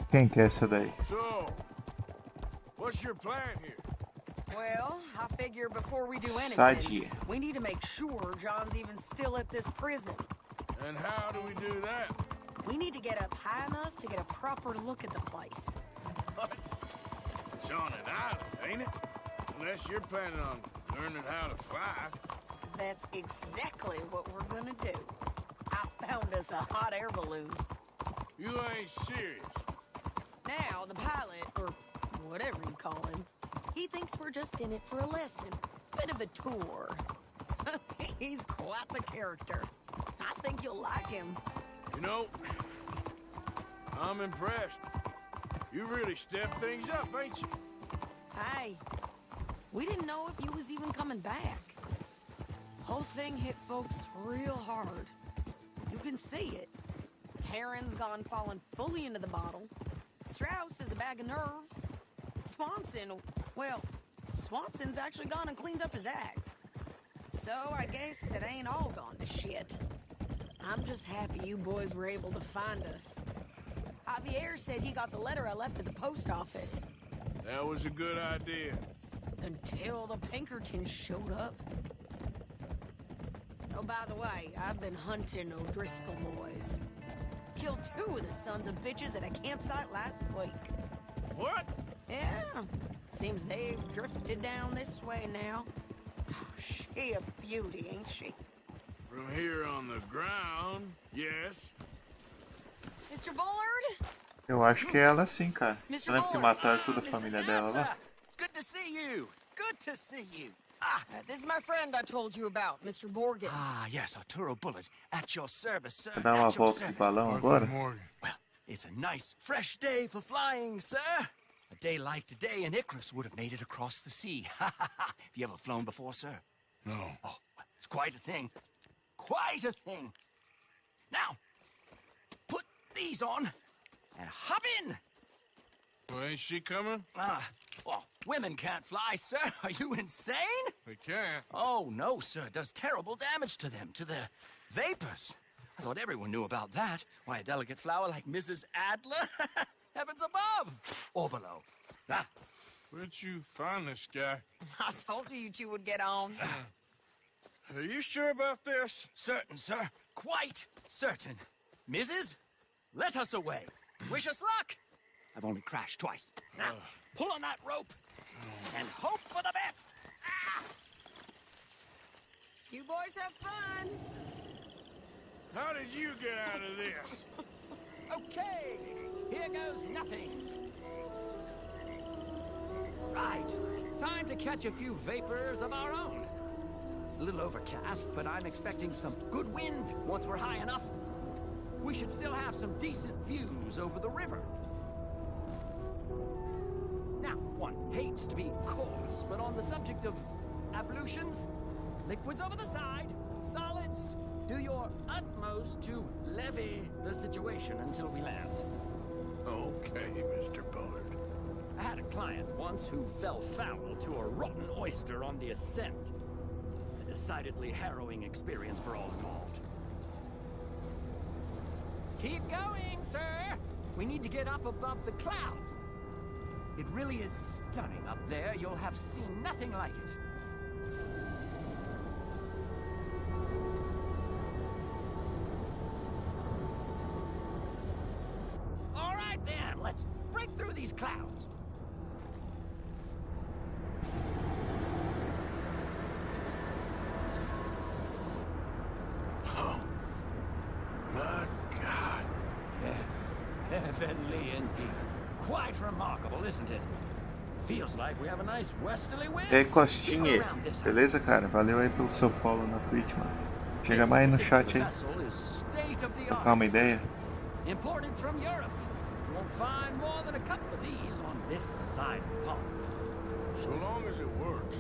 Quem que é essa daí? So, what's your plan here? Well, I figure before we do Sadia. anything, we need to make sure John's even still at this prison. And how do we do that? We need to get up high enough to get a proper look at the place. What? It's on an island, ain't it? Unless you're planning on learning how to fly. That's exactly what we're gonna do. I found us a hot air balloon. You ain't serious. Now, the pilot, or whatever you call him, he thinks we're just in it for a lesson. Bit of a tour. He's quite the character. I think you'll like him. You know, I'm impressed. You really stepped things up, ain't you? Hey, we didn't know if you was even coming back. Whole thing hit folks real hard. You can see it. Karen's gone falling fully into the bottle. Strauss is a bag of nerves. Swanson's actually gone and cleaned up his act. So I guess it ain't all gone to shit. I'm just happy you boys were able to find us. Javier said he got the letter I left at the post office. That was a good idea. Until the Pinkertons showed up. Oh, by the way, I've been hunting O'Driscoll boys. Killed 2 of the sons of bitches at a campsite last week. What? Yeah. Seems they've drifted down this way now. She a beauty, ain't she? From here on the ground, yes. Mr. Bullard? Eu acho que é ela sim, cara. Você lembra que mataram toda a família dela lá? It's good to see you. Good to see you. This is my friend I told you about, Mr. Morgan. Ah, yes, Arturo Bullitt. At your service, sir. Vai dar uma At your volta de service. balão agora? Well, it's a nice, fresh day for flying, sir. A day like today, and Icarus would have made it across the sea. Have you ever flown before, sir? No. Oh, it's quite a thing. Quite a thing. Now, put these on and hop in. Well, ain't she coming? Well, women can't fly, sir. Are you insane? They can't. Oh, no, sir. It does terrible damage to them, to their vapors. I thought everyone knew about that. Why, a delicate flower like Mrs. Adler? Heavens above or below. Where'd you find this guy? I told you 2 would get on. Are you sure about this? Certain, sir. Quite certain. Mrs., let us away. Wish us luck. I've only crashed twice. Now, pull on that rope and hope for the best. You boys have fun. How did you get out of this? Okay, here goes nothing. Right, time to catch a few vapors of our own. It's a little overcast, but I'm expecting some good wind once we're high enough. We should still have some decent views over the river. Now, one hates to be coarse, but on the subject of ablutions, liquids over the side, solids, do your utmost to levy the situation until we land. Okay, Mr. Bullard. I had a client once who fell foul to a rotten oyster on the ascent. A decidedly harrowing experience for all involved. Keep going, sir! We need to get up above the clouds. It really is stunning up there. You'll have seen nothing like it. All right then, let's break through these clouds. Oh, my God. Yes, heavenly indeed. Quite remarkable, isn't it? Feels like we have a nice westerly wind. E aí, Costinha, beleza, cara? Valeu aí pelo seu follow na Twitch, mano. Chega mais aí no chat aí. Trocar uma ideia. Imported from Europe. You won't find more than a couple of these on this side of the pond. So long as it works.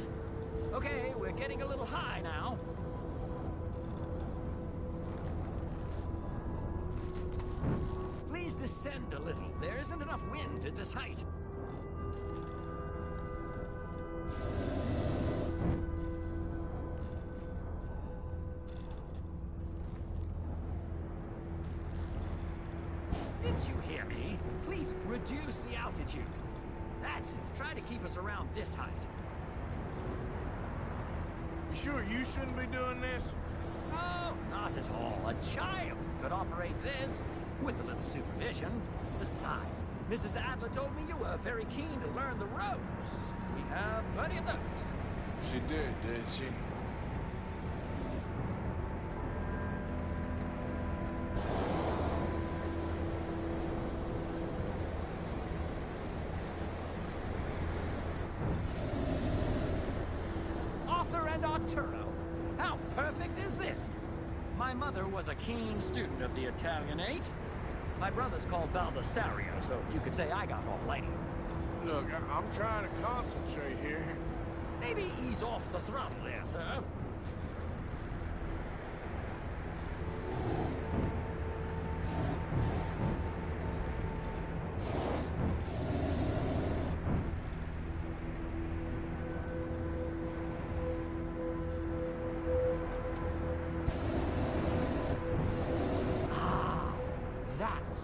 Okay, we're getting a little high now. Please descend a little. There isn't enough wind at this height. Didn't you hear me? Please reduce the altitude. That's it. Try to keep us around this height. You sure you shouldn't be doing this? No, not at all. A child could operate this with a little supervision. Besides, Mrs. Adler told me you were very keen to learn the ropes. We have plenty of those. She did she? Arthur and Arturo. How perfect is this? My mother was a keen student of the Italianate. My brother's called Baldessario, so you could say I got off lightly. Look, I'm trying to concentrate here. Maybe ease off the throttle there, sir.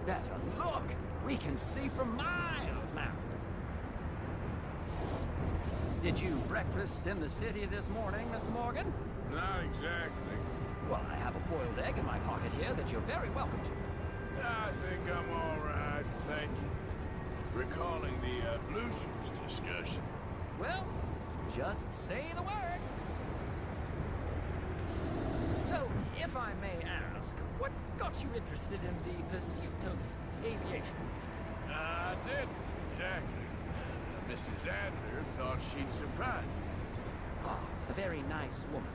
Better. Look! We can see for miles now. Did you breakfast in the city this morning, Mr. Morgan? Not exactly. Well, I have a boiled egg in my pocket here that you're very welcome to. I think I'm all right, thank you. Recalling the ablutions discussion. Well, just say the word. So, if I may ask, what got you interested in the pursuit of aviation? I didn't, exactly. Mrs. Adler thought she'd surprise me. Ah, a very nice woman.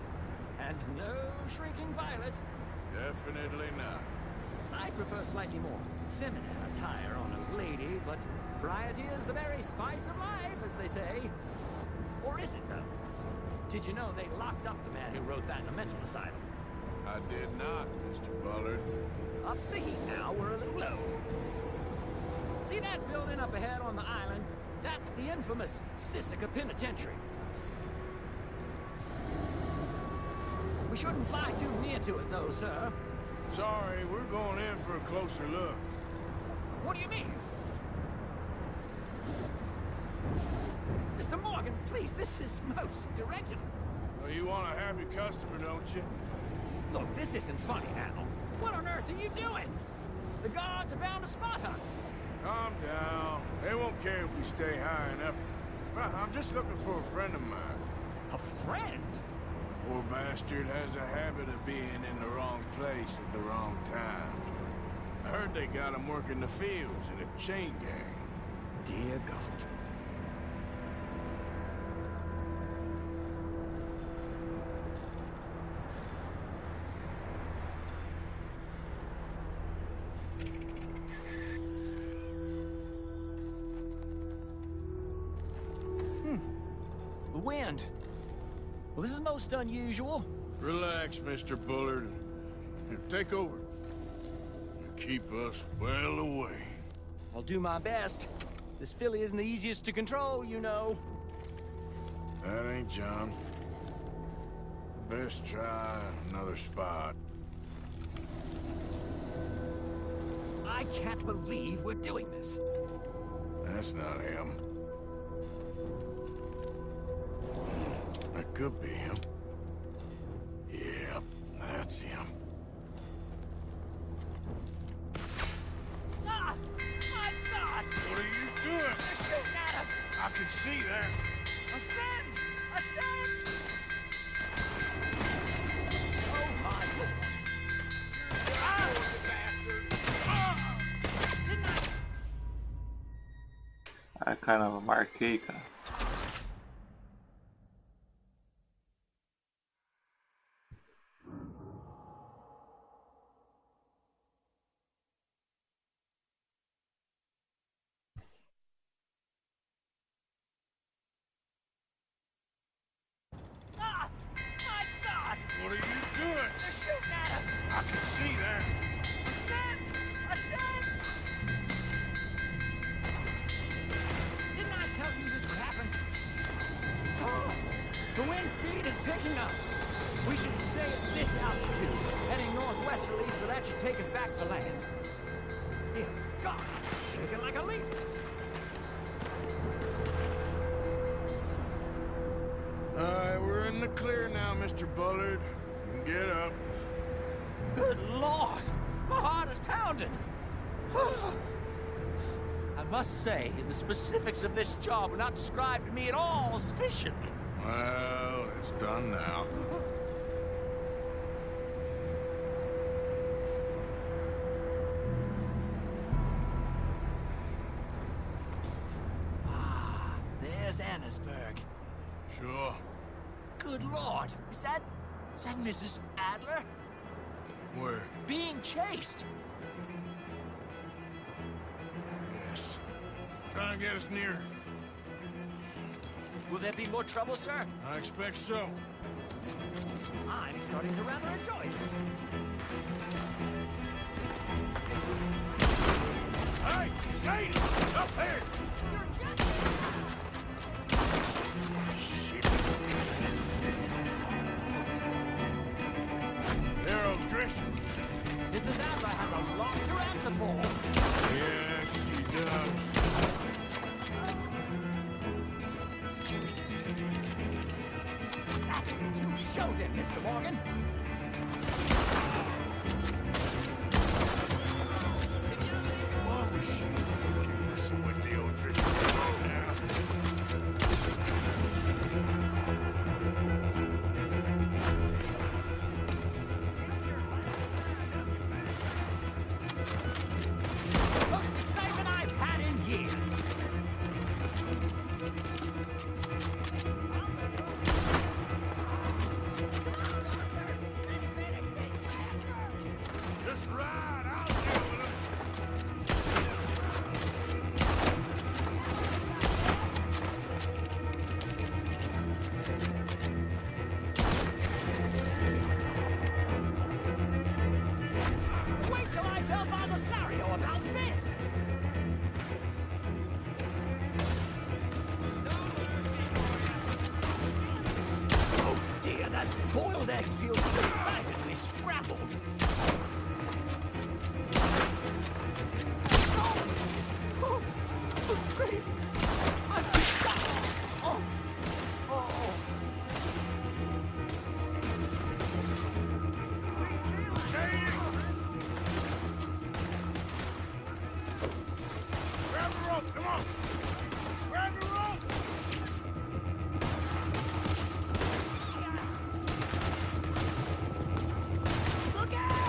And no shrinking violet. Definitely not. I prefer slightly more feminine attire on a lady, but variety is the very spice of life, as they say. Or is it, though? Did you know they locked up the man who wrote that in a mental asylum? I did not, Mr. Bullard. Up the heat now, we're a little low. See that building up ahead on the island? That's the infamous Sisika Penitentiary. We shouldn't fly too near to it, though, sir. Sorry, we're going in for a closer look. What do you mean? Mr. Morgan, please, this is most irregular. Well, you want a happy customer, don't you? Look, this isn't funny, Al. What on earth are you doing? The guards are bound to spot us. Calm down. They won't care if we stay high enough. I'm just looking for a friend of mine. A friend? Poor bastard has a habit of being in the wrong place at the wrong time. I heard they got him working the fields in a chain gang. Dear God. Wind. Well, this is most unusual. Relax, Mr. Bullard. Here, take over. Keep us well away. I'll do my best. This filly isn't the easiest to control, you know. That ain't John. Best try another spot. I can't believe we're doing this. That's not him. That could be him. Yep, that's him. Ah! My God! What are you doing? They're shooting at us! I can see that. Ascend! Ascend! Oh, my Lord! Ah! Ah! Didn't I... I kind of marquei, cara. Ah! My God! What are you doing? They're shooting at us! I can see that. Ascend! Ascend! Didn't I tell you this would happen? Oh, the wind speed is picking up. We should stay at this altitude, heading northwesterly, so that should take us back to land. Dear God, I'm shaking like a leaf. Alright, we're in the clear now, Mr. Bullard. You can get up. Good Lord, my heart is pounding. I must say, the specifics of this job were not described to me at all sufficiently. Well, it's done now. Ah, there's Annesburg. Sure. Good Lord, is that Mrs. Adler? Where? Being chased. Yes. Try and get us near. Will there be more trouble, sir? I expect so. I'm starting to rather enjoy this. Hey, Sadie! Up here! Shit. They're O'Driscoll's. Mrs. Adler has a lot to answer for. Yes, she does. You show them, Mr. Morgan. What was she thinking, messing with the O'Driscolls right now? Most excitement I've had in years. Just ride, I'll deal with them. Wait till I tell Baldessario about this! Oh dear, that boiled egg feels decidedly scrambled. Oh, great. Oh, oh. Sadie! Grab the rope, come on! Grab the rope! Look out!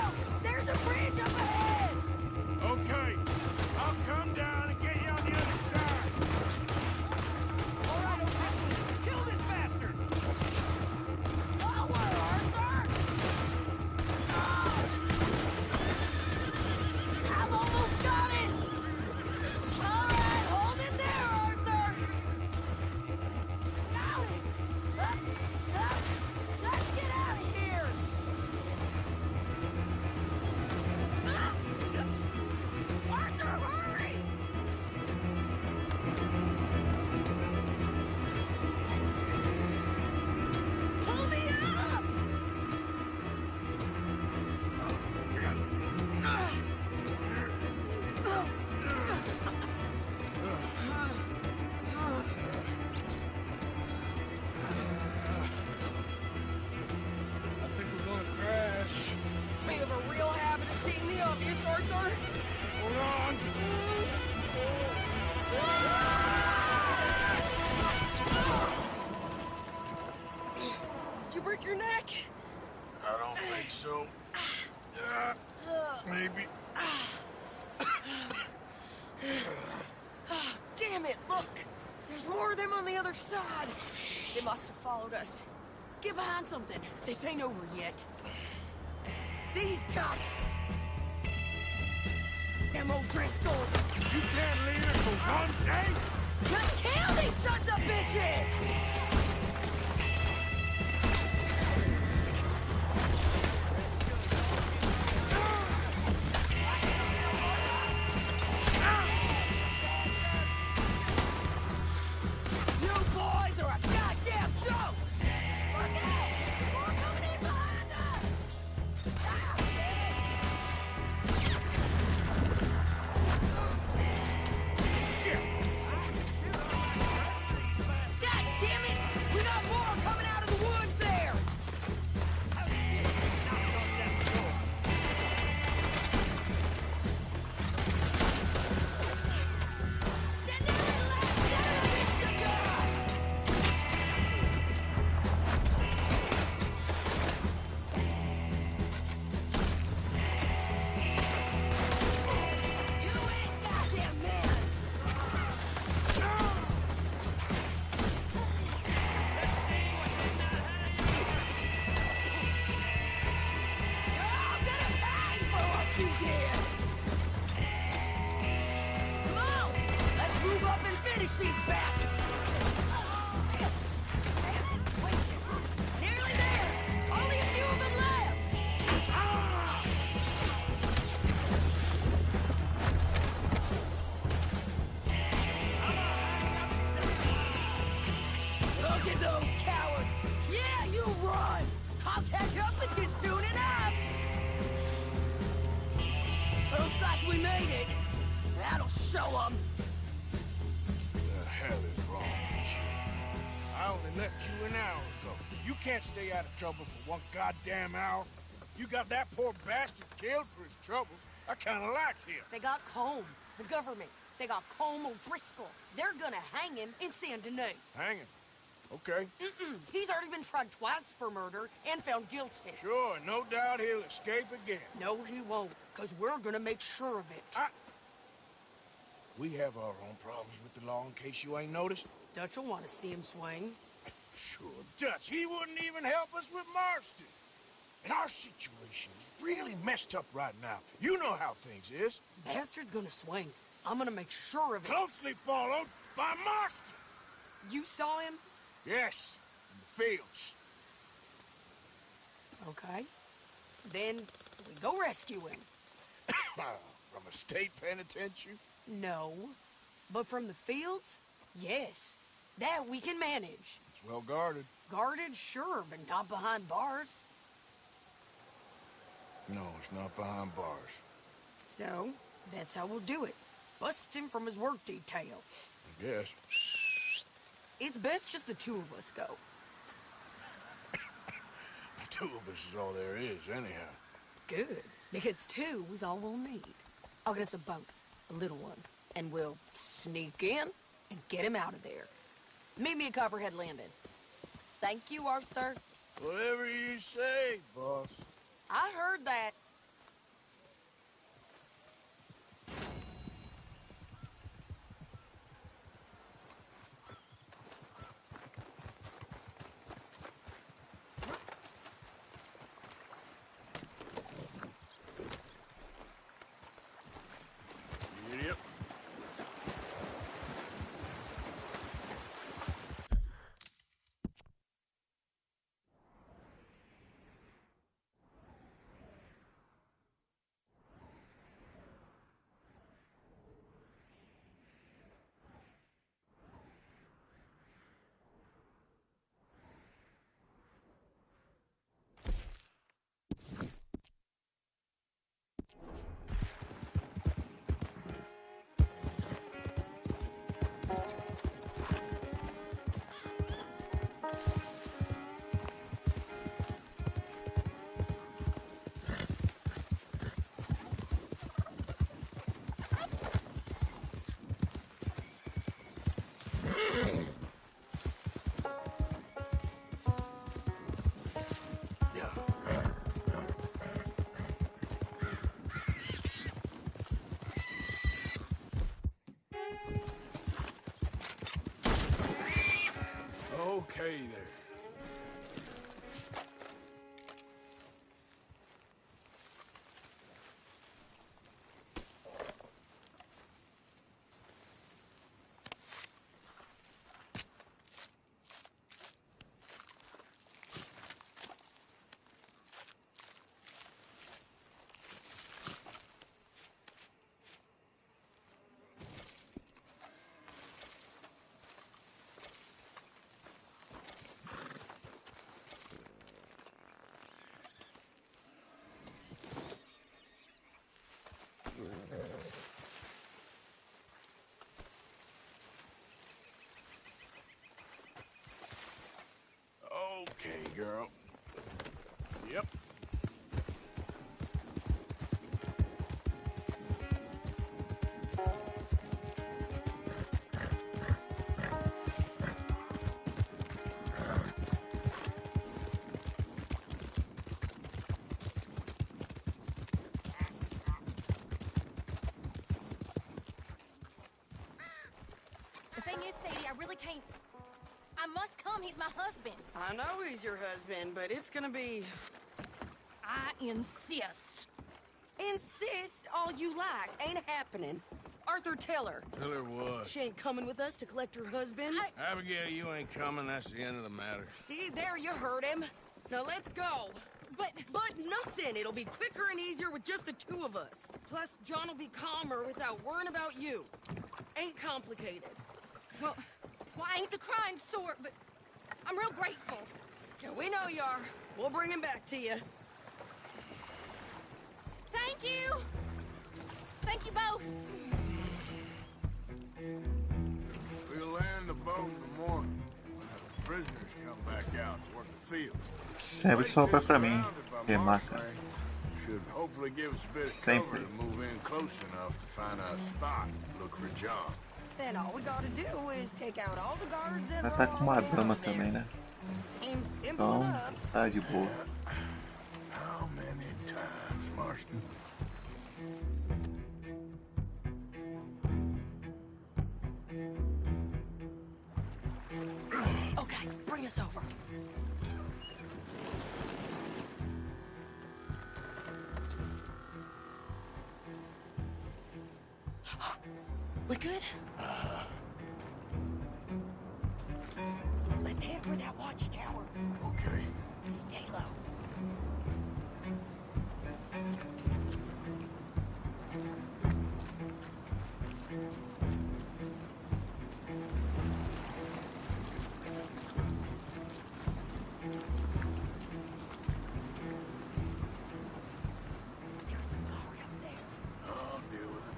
so. Maybe. Damn it, look! There's more of them on the other side. They must have followed us. Get behind something. This ain't over yet. These cops! Them O'Driscolls! You can't leave it for one day? Just kill these sons of bitches! Stay out of trouble for one goddamn hour. You got that poor bastard killed for his troubles. I kind of liked him. They got Combe, the government. They got Combe O'Driscoll. They're gonna hang him in Saint Denis. Hang him? Okay. He's already been tried twice for murder and found guilty. Sure, no doubt he'll escape again. No, he won't, because we're gonna make sure of it. We have our own problems with the law, in case you ain't noticed. Dutch will want to see him swing. Sure, Dutch. He wouldn't even help us with Marston. And our situation is really messed up right now. You know how things is. Bastard's gonna swing. I'm gonna make sure of it. Closely followed by Marston. You saw him? Yes, in the fields. Okay. Then we go rescue him. From a state penitentiary? No. But from the fields? Yes. That we can manage. It's well guarded. Guarded, sure, but not behind bars. No, it's not behind bars. So, that's how we'll do it. Bust him from his work detail. I guess. It's best just the two of us go. The two of us is all there is, anyhow. Good, because two is all we'll need. I'll get us a boat, a little one, and we'll sneak in and get him out of there. Meet me at Copperhead Landing. Thank you, Arthur. Whatever you say, boss. I heard that. Yep. Hey there. Okay, girl. Yep. The thing is, Sadie, I really can't. I must come. He's my husband. I know he's your husband, but it's gonna be... I insist. Insist all you like. Ain't happening. Arthur, tell her. Tell her what? She ain't coming with us to collect her husband. Abigail, you ain't coming. That's the end of the matter. See, there you heard him. Now let's go. But nothing. It'll be quicker and easier with just the two of us. Plus, John will be calmer without worrying about you. Ain't complicated. Well, I ain't the crying sort, but I'm real grateful. Yeah, we know you are. We'll bring him back to you. Thank you. Thank you both. We'll land the boat in the morning. The prisoners come back out to work the fields. Sempre sobra pra mim, remaca. Should hopefully give us a bit of Sempre. cover to move in close enough to find a spot to look for John. Then all we gotta do is take out all the guards and Ela tá com uma dama também, né? Seems simple Então, enough. tá de boa. How many times, Marston? Okay, bring us over. We good? Let's head for that watchtower. Okay. Stay low. I'll deal with him.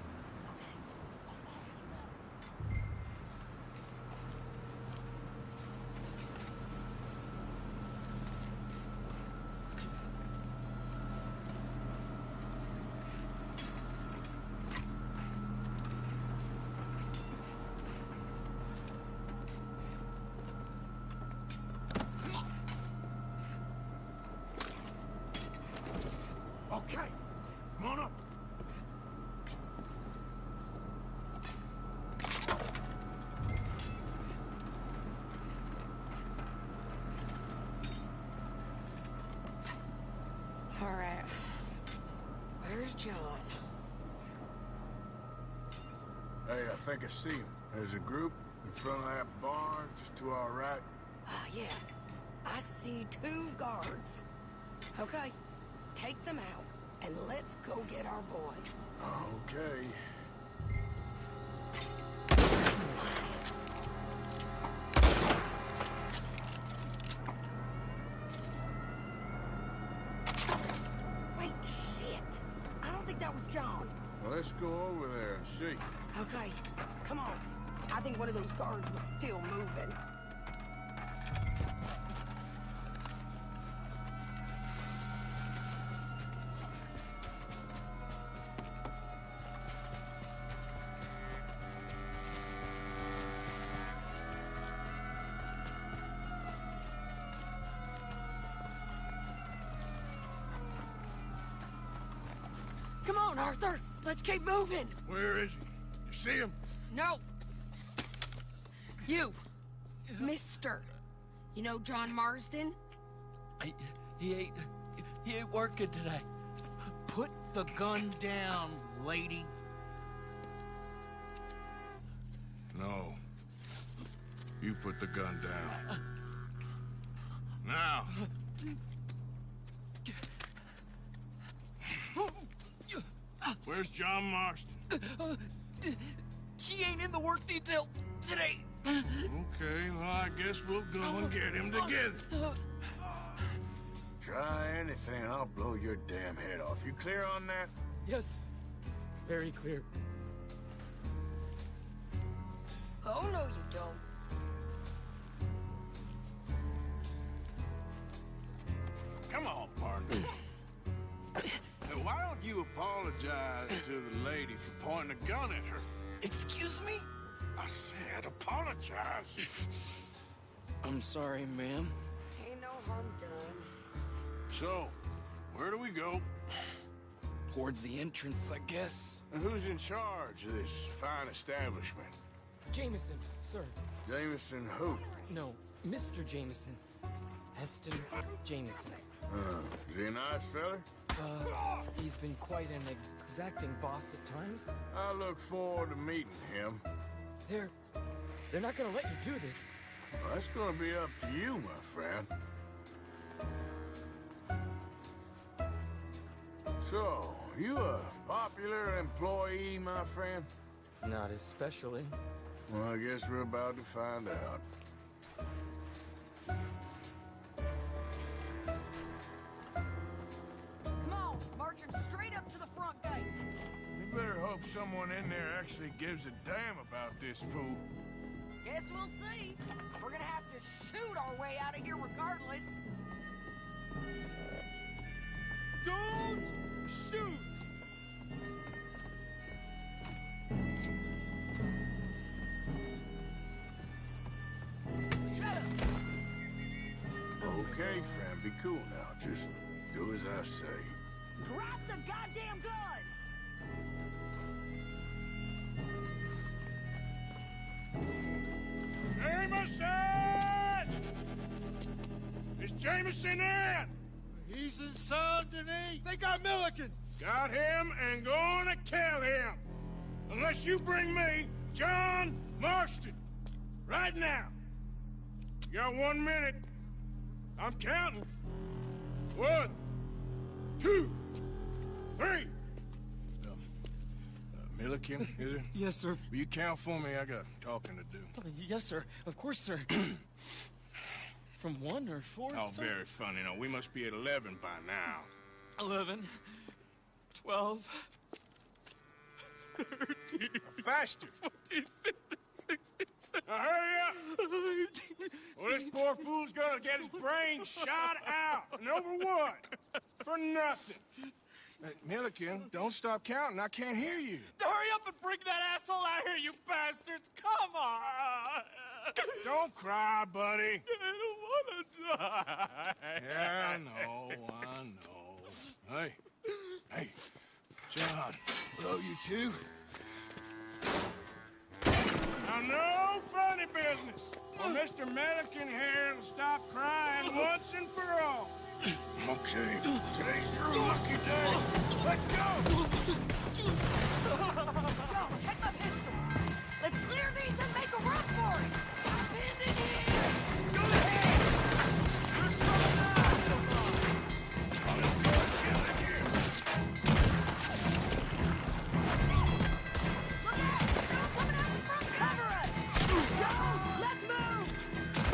Okay, come on up. All right. Where's John? Hey, I think I see him. There's a group in front of that barn, just to our right. Ah, yeah. I see 2 guards. Okay, take them out, and let's go get our boy. Okay. Wait, shit! I don't think that was John. Well, let's go over there and see. Okay, come on. I think one of those guards was still moving. Come on, Arthur. Let's keep moving. Where is he? You see him? No. You, Mister. You know John Marston? He ain't working today. Put the gun down, lady. No. You put the gun down. Now. Where's John Marston? He ain't in the work detail today. Okay, well, I guess we'll go and get him together. Try anything, I'll blow your damn head off. You clear on that? Yes. Very clear. Oh, no, you don't. Come on, partner. Now, why don't you apologize to the lady for pointing a gun at her? Excuse me? I said apologize. I'm sorry, ma'am. Ain't no harm done. So, where do we go? Towards the entrance, I guess. And who's in charge of this fine establishment? Jameson, sir. Jameson who? No, Mr. Jameson. Heston Jameson. Is he a nice fella? He's been quite an exacting boss at times. I look forward to meeting him. They're not gonna let you do this. Well, that's gonna be up to you, my friend. So, you a popular employee, my friend? Not especially. Well, I guess we're about to find out. Come on, march him straight up to the front gate. You better hope someone in there actually gives a damn about this fool. Guess we'll see. We're gonna have to shoot our way out of here regardless. Don't shoot! Shut up! Okay, fam, be cool now. Just do as I say. Drop the goddamn guns! Jameson! Is Jameson in? He's in Saint Denis. They got Milliken. Got him and gonna kill him. Unless you bring me John Marston. Right now. You got 1 minute. I'm counting. 1, 2, 3. Milliken, is it? Yes, sir. Will you count for me? I got talking to do. Yes, sir. Of course, sir. From 1 or 4? Oh, sir? very funny. No, we must be at 11 by now. 11, 12, 13, faster. 14, 15, 16, 17. Now hurry up! Well, this poor fool's gonna get his brains shot out. And over what? For nothing. Milliken, don't stop counting. I can't hear you. Hurry up and bring that asshole out here, you bastards! Come on! Don't cry, buddy. I don't want to die. Yeah, I know. Hey, John. Hello, you two. Now, no funny business. Well, Mr. Milliken here will stop crying once and for all. Okay, today's your lucky day. Let's go! John, take my pistol. Let's clear these and make a run for it. Hop in here. Go ahead. You're coming Look out! Someone coming out the front. Cover us. Go! Let's move.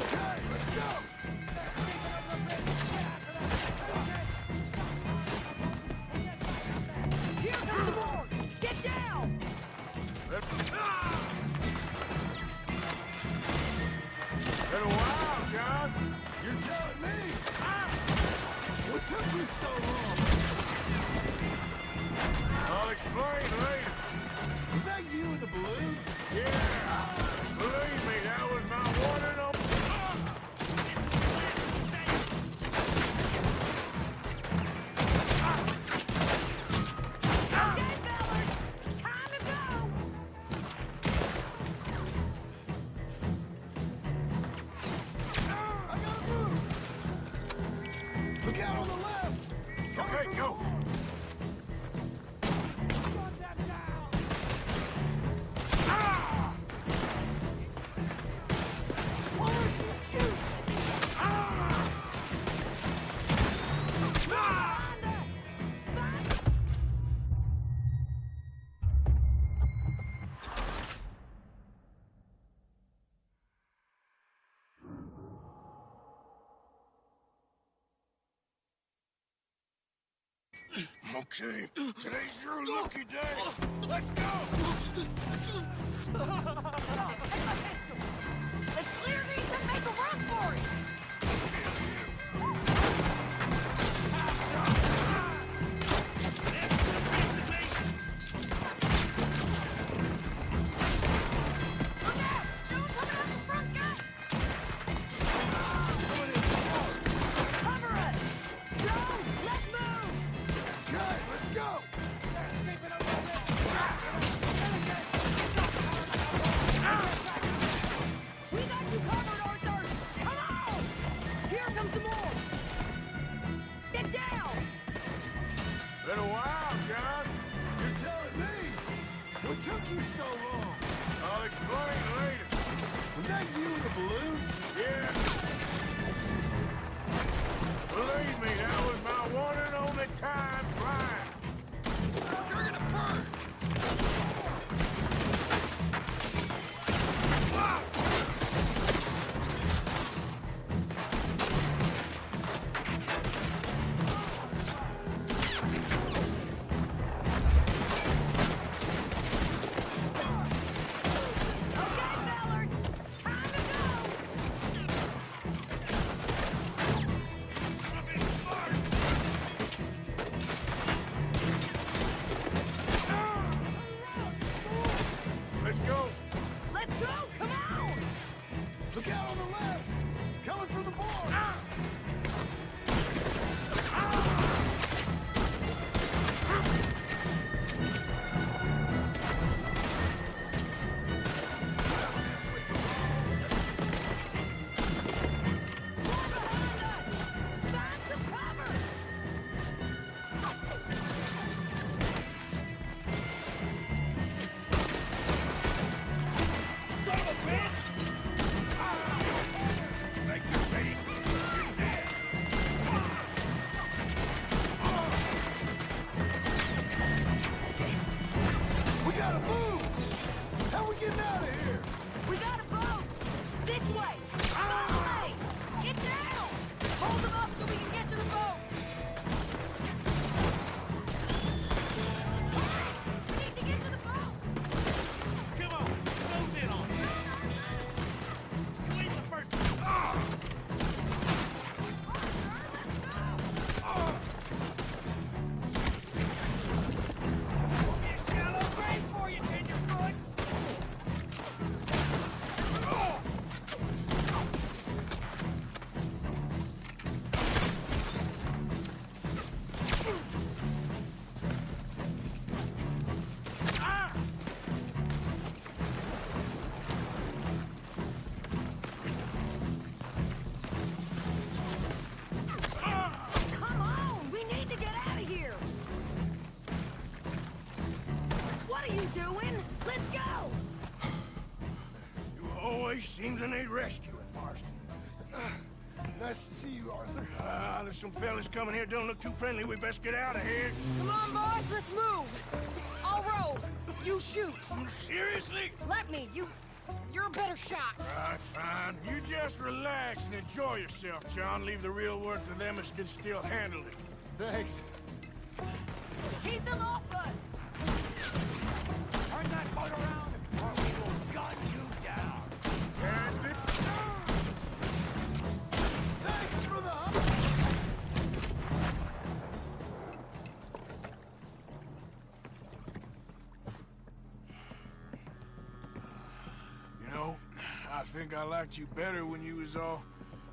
Okay, let's go. Here comes the more. Get down. Been a while, John. You're telling me. What took you so long? I'll explain later. Was that you in the balloon? Yeah. Believe me, that was my one and only. Okay, fellas. Time to go. I got right, go! Okay, today's your lucky day. Let's go! Let's clear these and make a run for it! Look out! Someone coming out the front gate! Cover us! Joe, let's move! Okay, let's go! We got you covered, Arthur! Come on! Here comes some more! Get down! Been a while, John. You're telling me. What took you so long? I'll explain later. Was that you in the balloon? Yeah. Believe me, that was my one and only time flying. You're gonna burn! Okay, fellers! Time to go! Let's go. Let's go! Come on! Look out on the left! Coming from the board! More behind us! Find some cover! Make your face. You're dead. We gotta move! How we getting out of here? We got a boat! This way! Way! Get down! Hold them up so we can get to the boat! We need to get to the boat! Come on, close in on it. You ain't the first one. Be a shallow grave for you, tenderfoot. Come on! We need to get out of here! What are you doing? Let's go! You always seem to need rescuing, Marston. Nice to see you, Arthur. There's some fellas coming here. Don't look too friendly. We best get out of here. Come on, boys, let's move! I'll roll. You shoot. Seriously? Let me. You're a better shot. Right, fine. You just relax and enjoy yourself, John. Leave the real work to them as can still handle it. Thanks. Keep them off us! Turn that boat around, or we will gun you down. And it... Thanks for the You know, I think I liked you better when you was all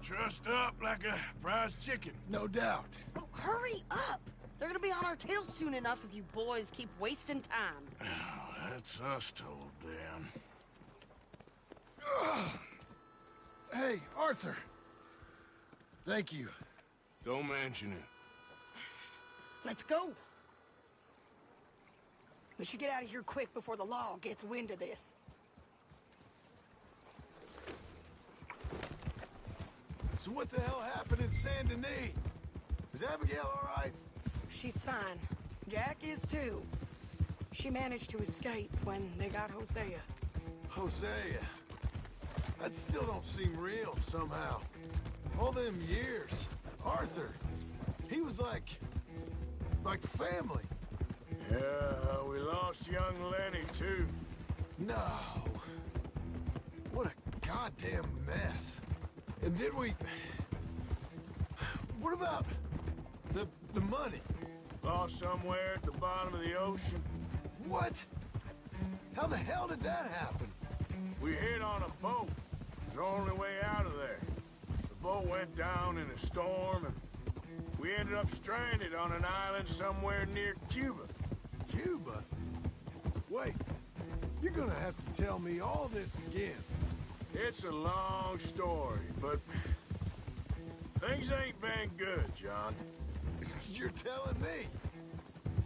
trussed up like a prize chicken. No doubt. Oh, hurry up! They're gonna be on our tails soon enough if you boys keep wasting time. Oh, that's us told them. Hey, Arthur. Thank you. Don't mention it. Let's go. We should get out of here quick before the law gets wind of this. So what the hell happened in Saint Denis? Is Abigail all right? She's fine. Jack is too. She managed to escape when they got Hosea. Hosea. That still don't seem real, somehow. All them years. Arthur. He was like family. Yeah, we lost young Lenny, too. No. What a goddamn mess. And then what about the money? Lost somewhere at the bottom of the ocean. What? How the hell did that happen? We hit on a boat. It was the only way out of there. The boat went down in a storm, and we ended up stranded on an island somewhere near Cuba. Cuba? Wait, you're gonna have to tell me all this again. It's a long story, but things ain't been good, John. You're telling me?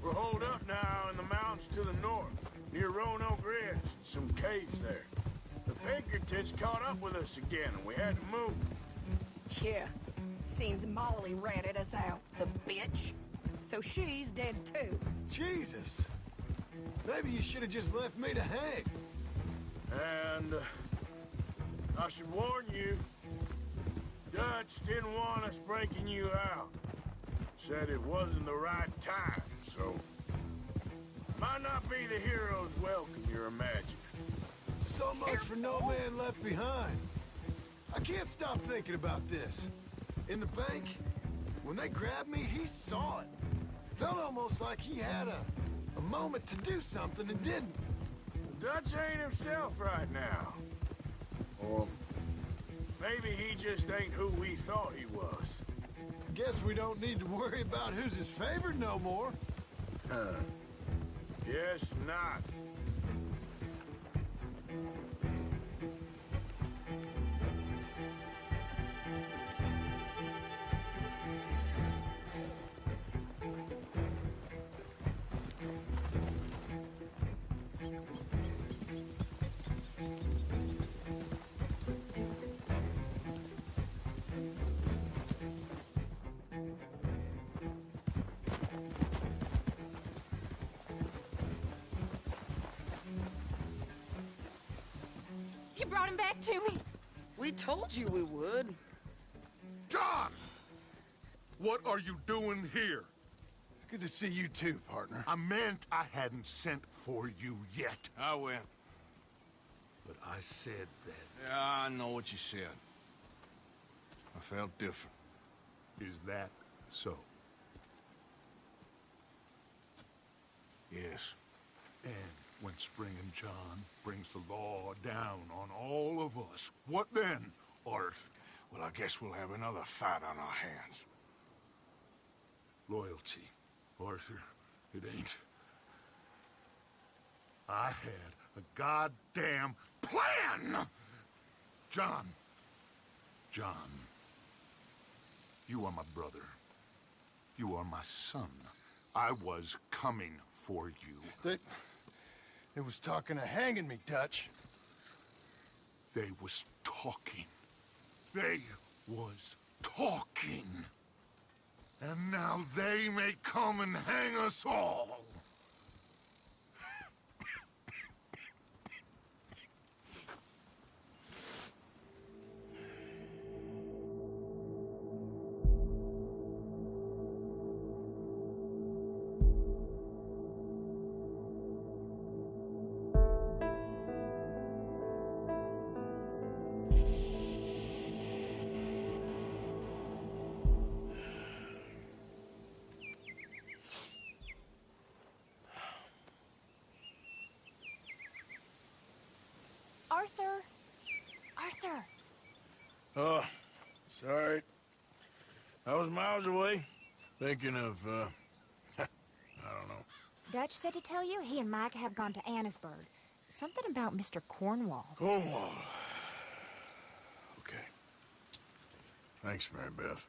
We're holed up now in the mountains to the north, near Roanoke Ridge, and some caves there. The Pinkertons caught up with us again, and we had to move. Yeah, seems Molly ratted us out, the bitch. So she's dead too. Jesus. Maybe you should have just left me to hang. And I should warn you, Dutch didn't want us breaking you out. Said it wasn't the right time, so might not be the hero's welcome you're imagining. So much for no man left behind. I can't stop thinking about this. In the bank, when they grabbed me, he saw it. Felt almost like he had a moment to do something and didn't. Dutch ain't himself right now. Or maybe he just ain't who we thought he was. Guess we don't need to worry about who's his favorite no more. Yes, not. You brought him back to me. We told you we would. John! What are you doing here? It's good to see you too, partner. I meant I hadn't sent for you yet. I went. But I said that. Yeah, I know what you said. I felt different. Is that so? Yes. And when Spring and John brings the law down on all of us, what then, Arth? Well, I guess we'll have another fight on our hands. Loyalty, Arthur, it ain't. I had a goddamn plan! John, you are my brother. You are my son. I was coming for you. They was talking of hanging me, Dutch. They was talking. They was talking. And now they may come and hang us all. Arthur! Oh, sorry. I was miles away, thinking of, I don't know. Dutch said to tell you he and Mike have gone to Annisburg. Something about Mr. Cornwall. Cornwall. Okay. Thanks, Mary Beth.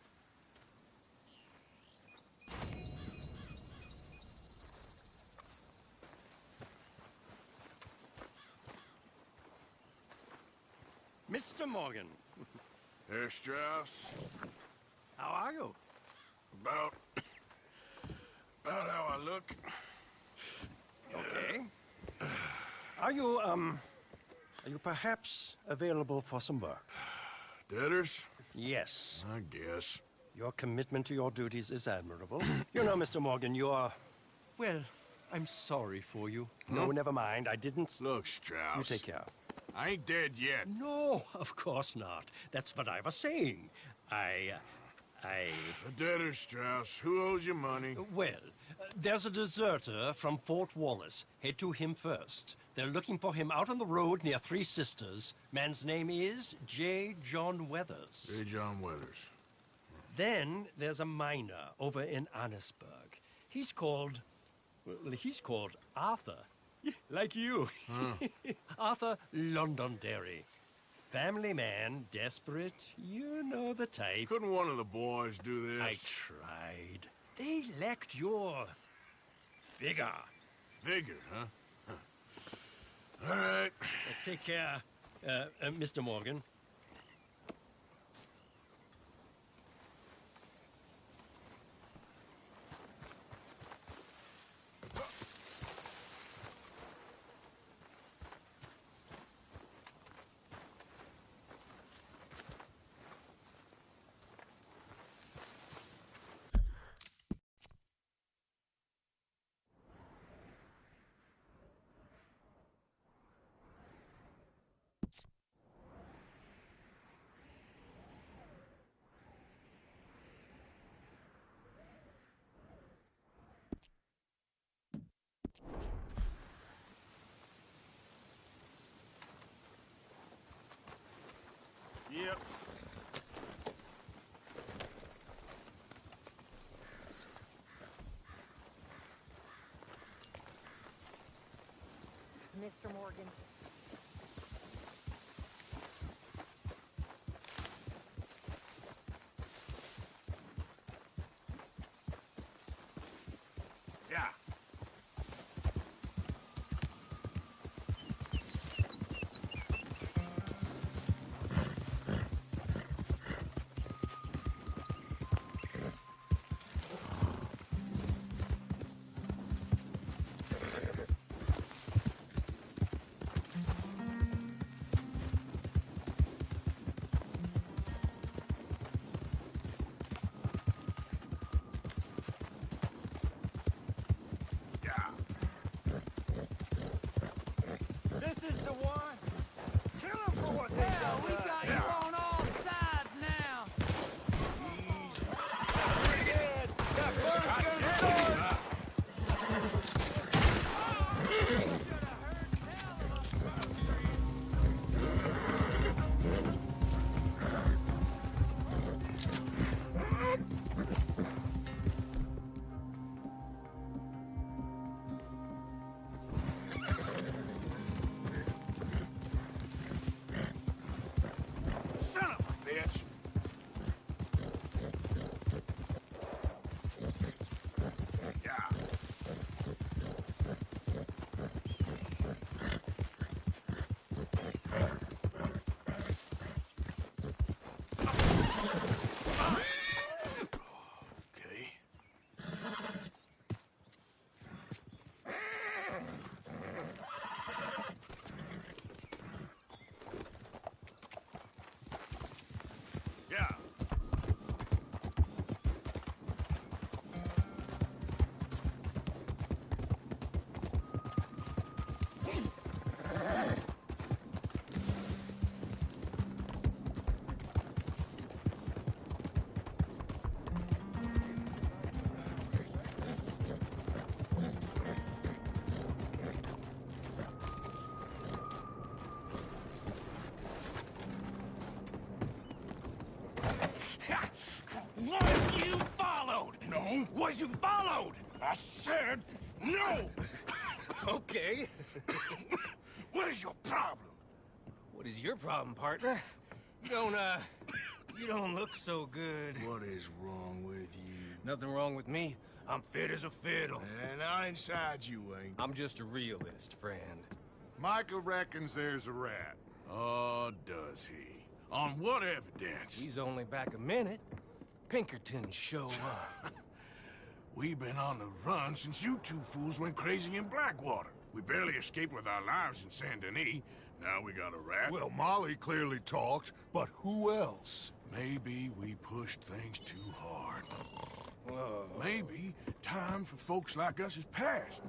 Mr. Morgan. Herr Strauss. How are you? About how I look. Okay. Are you perhaps available for some work? Debtors? Yes. I guess. Your commitment to your duties is admirable. You know, Mr. Morgan, you are... Well, I'm sorry for you. No, never mind. I didn't... Look, Strauss. You take care. I ain't dead yet. No, of course not. That's what I was saying. The debtor, Strauss. Who owes you money? Well, there's a deserter from Fort Wallace. Head to him first. They're looking for him out on the road near Three Sisters. Man's name is J. John Weathers. J. John Weathers. Then there's a miner over in Annesburg. He's called Arthur. Like you. Arthur Londonderry. Family man, desperate, you know the type. Couldn't one of the boys do this? I tried. They lacked your... vigor. Vigor, huh? All right. Take care, Mr. Morgan. Yep. Mr. Morgan. Yeah. This is the one. Kill him for what they done. We got you on all sides now. Dead. That bird's gonna Son of a bitch! Yeah. Okay. Yeah. Was you followed? No. Was you followed? I said no! Okay. What is your problem? What is your problem, partner? You don't look so good. What is wrong with you? Nothing wrong with me. I'm fit as a fiddle. And I inside you ain't. I'm just a realist, friend. Micah reckons there's a rat. Oh, does he? On what evidence? He's only back a minute. Pinkerton show up. We've been on the run since you two fools went crazy in Blackwater. We barely escaped with our lives in Saint Denis. Now we got a rat. Well, Molly clearly talked, but who else? Maybe we pushed things too hard. Whoa. Maybe time for folks like us is past.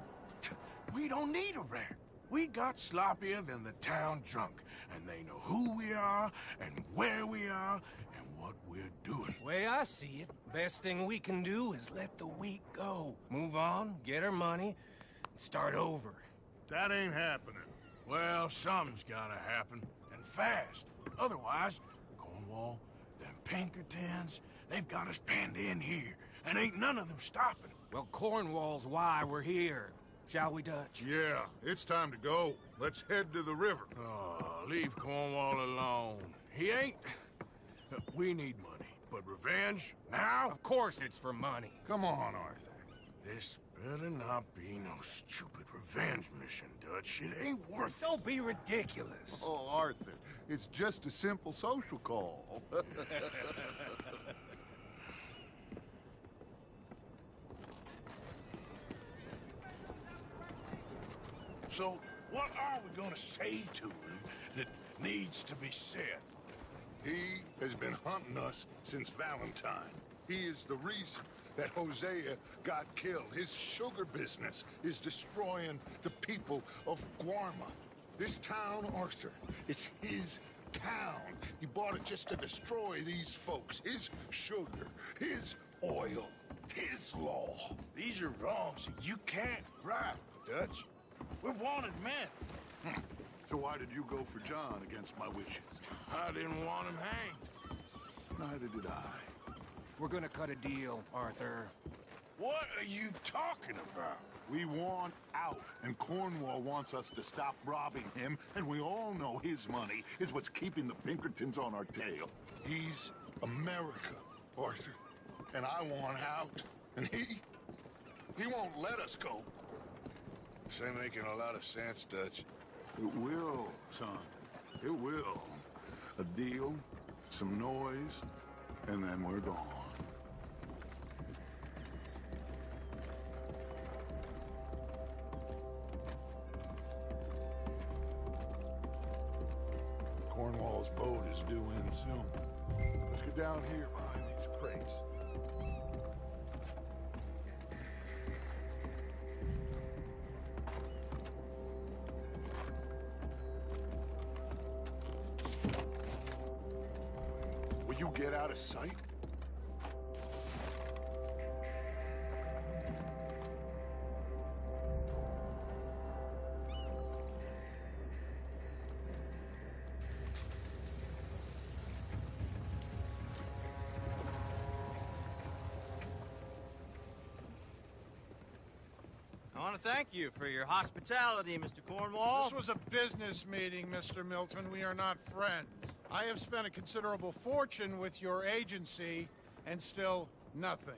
We don't need a rat. We got sloppier than the town drunk, and they know who we are, and where we are, and what we're doing. Way I see it, best thing we can do is let the week go. Move on, get our money, and start over. That ain't happening. Well, something's gotta happen, and fast. Otherwise, Cornwall, them Pinkertons, they've got us penned in here, and ain't none of them stopping. Well, Cornwall's why we're here. Shall we, Dutch? Yeah, it's time to go. Let's head to the river. Oh, leave Cornwall alone. He ain't... We need money, but revenge, now? Of course it's for money. Come on, Arthur. This better not be no stupid revenge mission, Dutch. It ain't worth it. Don't be ridiculous. Oh, Arthur, it's just a simple social call. So, what are we gonna say to him that needs to be said? He has been hunting us since Valentine. He is the reason that Hosea got killed. His sugar business is destroying the people of Guarma. This town, Arthur, it's his town. He bought it just to destroy these folks. His sugar, his oil, his law. These are wrongs that you can't right, Dutch. We're wanted men. So why did you go for John against my wishes? I didn't want him hanged. Neither did I. We're gonna cut a deal, Arthur. What are you talking about? We want out, and Cornwall wants us to stop robbing him, and we all know his money is what's keeping the Pinkertons on our tail. He's America, Arthur, and I want out, and he won't let us go. This ain't making a lot of sense, Dutch. It will, son. It will. A deal, some noise, and then we're gone. Cornwall's boat is due in soon. Let's get down here behind these crates. Will you get out of sight? I want to thank you for your hospitality, Mr. Cornwall. This was a business meeting, Mr. Milton. We are not friends. I have spent a considerable fortune with your agency, and still nothing.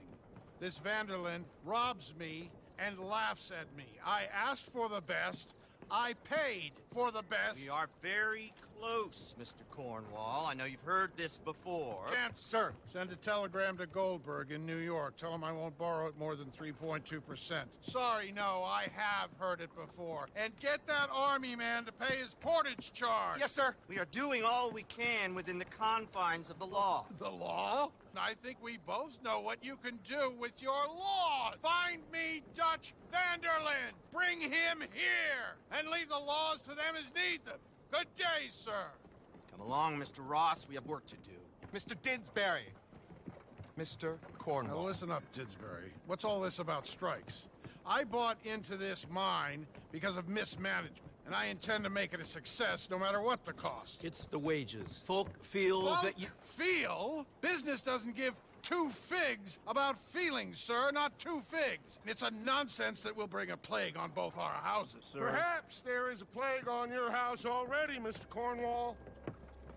This Van der Linde robs me and laughs at me. I asked for the best. I paid for the best. We are very close, Mr. Cornwall. I know you've heard this before. Can't, sir. Send a telegram to Goldberg in New York. Tell him I won't borrow it more than 3.2%. Sorry, no, I have heard it before. And get that army man to pay his portage charge. Yes, sir. We are doing all we can within the confines of the law. The law? I think we both know what you can do with your law. Find me Dutch Van der Linde. Bring him here. And leave the laws to them as need them. Good day, sir. Come along, Mr. Ross. We have work to do. Mr. Didsbury. Mr. Cornwall. Now listen up, Didsbury. What's all this about strikes? I bought into this mine because of mismanagement, and I intend to make it a success no matter what the cost. It's the wages. Folk feel that you... Feel? Business doesn't give two figs about feelings, sir, not two figs. It's a nonsense that will bring a plague on both our houses, sir. Perhaps there is a plague on your house already, Mr. Cornwall.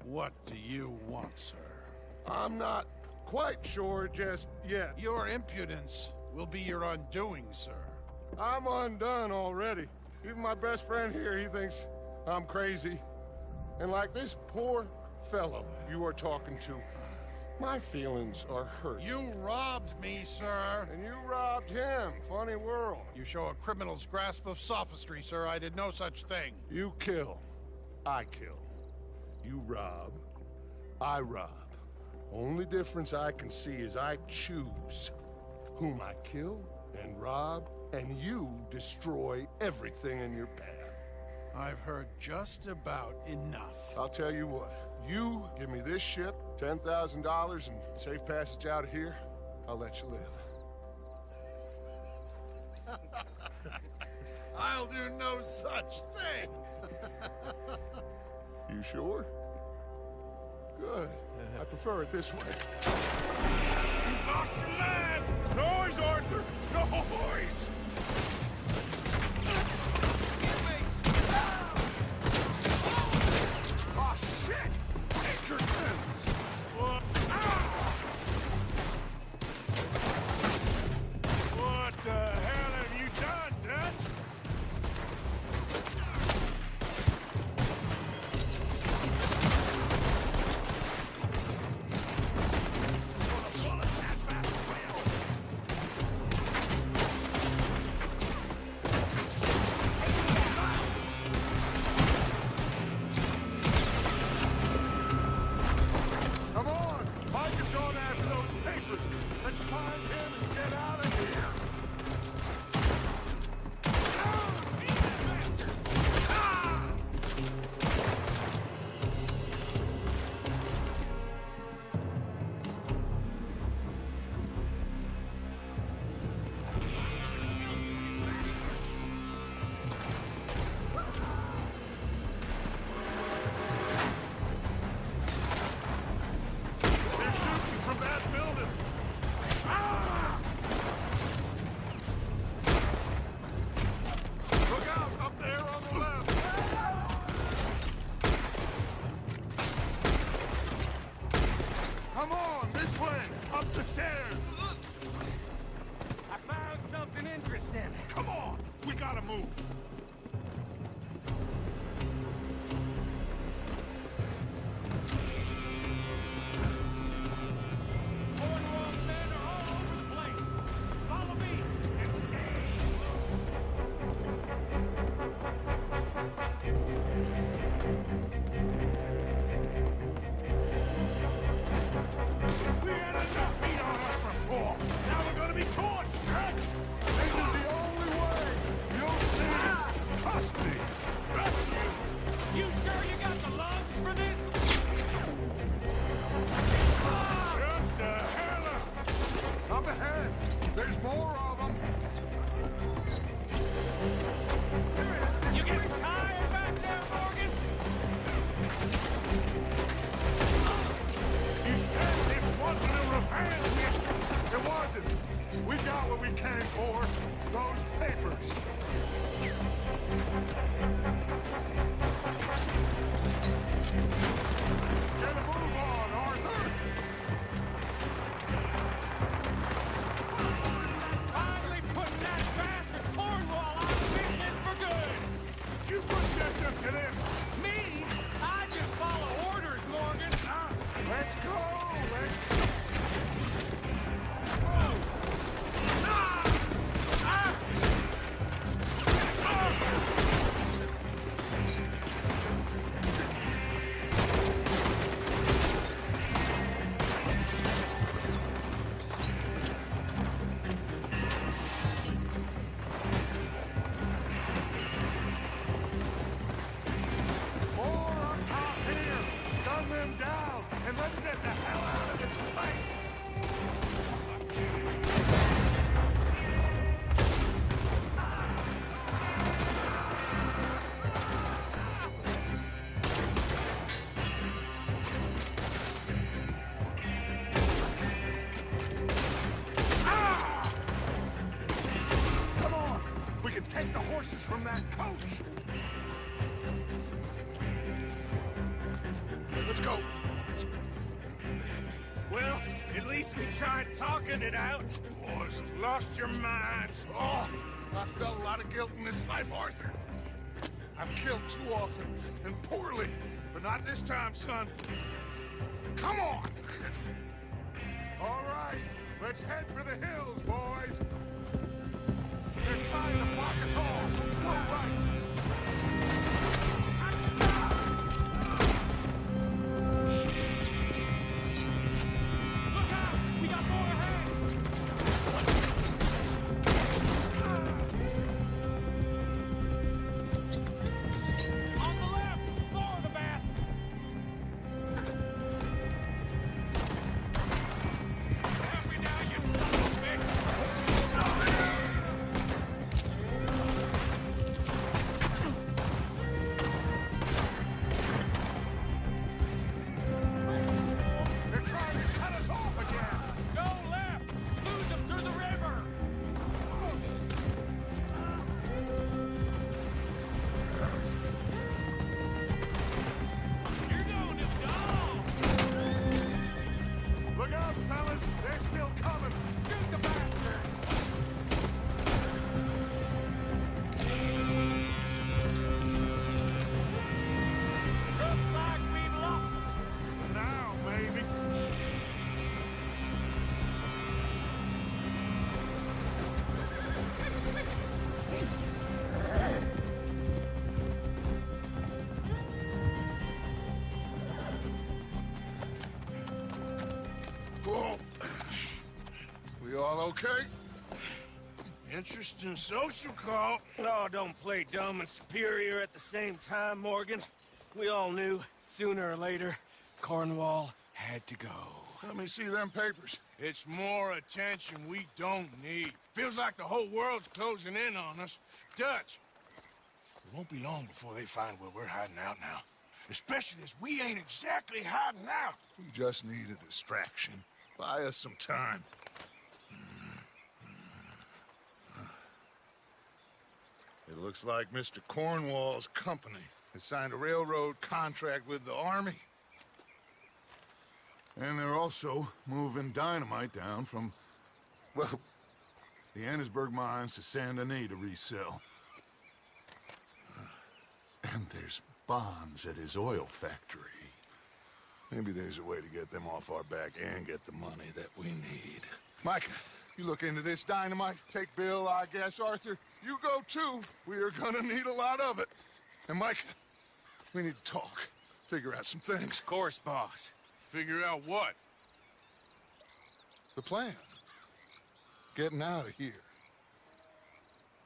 What do you want, sir? I'm not quite sure just yet. Your impudence will be your undoing, sir. I'm undone already. Even my best friend here, he thinks I'm crazy. And like this poor fellow you are talking to, my feelings are hurt. You robbed me, sir. And you robbed him. Funny world. You show a criminal's grasp of sophistry, sir. I did no such thing. You kill. I kill. You rob. I rob. Only difference I can see is I choose whom I kill and rob, and you destroy everything in your path. I've heard just about enough. I'll tell you what. You give me this ship, $10,000, and safe passage out of here, I'll let you live. I'll do no such thing. You sure? Good. I prefer it this way. You've lost your man! Noise, Arthur! Noise! Oh, shit! Pinkertons! What the hell have you done, Dutch? From that coach. Let's go. Well, at least we tried talking it out. Boys have lost your minds. Oh, I felt a lot of guilt in this life, Arthur. I've killed too often and poorly. but not this time, son. Come on! All right, let's head for the hills, boys. They're trying to block us off. Go right. Look out! We got more ahead! On the left! More of the bastards! Help me now, you son of a bitch! They're trying to cut us off again. Go left! Lose them through the river! You're going to die! Look out, fellas. They're still coming. Shoot the bastard! Looks like we've lost them. Now, maybe. Whoa. We all okay? Interesting social call. Oh, don't play dumb and superior at the same time, Morgan. We all knew, sooner or later, Cornwall had to go. Let me see them papers. It's more attention we don't need. Feels like the whole world's closing in on us. Dutch, it won't be long before they find where we're hiding out now. Especially as we ain't exactly hiding out. We just need a distraction. Buy us some time. It looks like Mr. Cornwall's company has signed a railroad contract with the army. And they're also moving dynamite down from, well, the Annesburg mines to Saint Denis to resell. And there's bonds at his oil factory. Maybe there's a way to get them off our back and get the money that we need. Mike, you look into this dynamite. Take Bill, I guess. Arthur, you go too. We are gonna need a lot of it. And Mike, we need to talk. Figure out some things. Of course, boss. Figure out what? The plan. Getting out of here.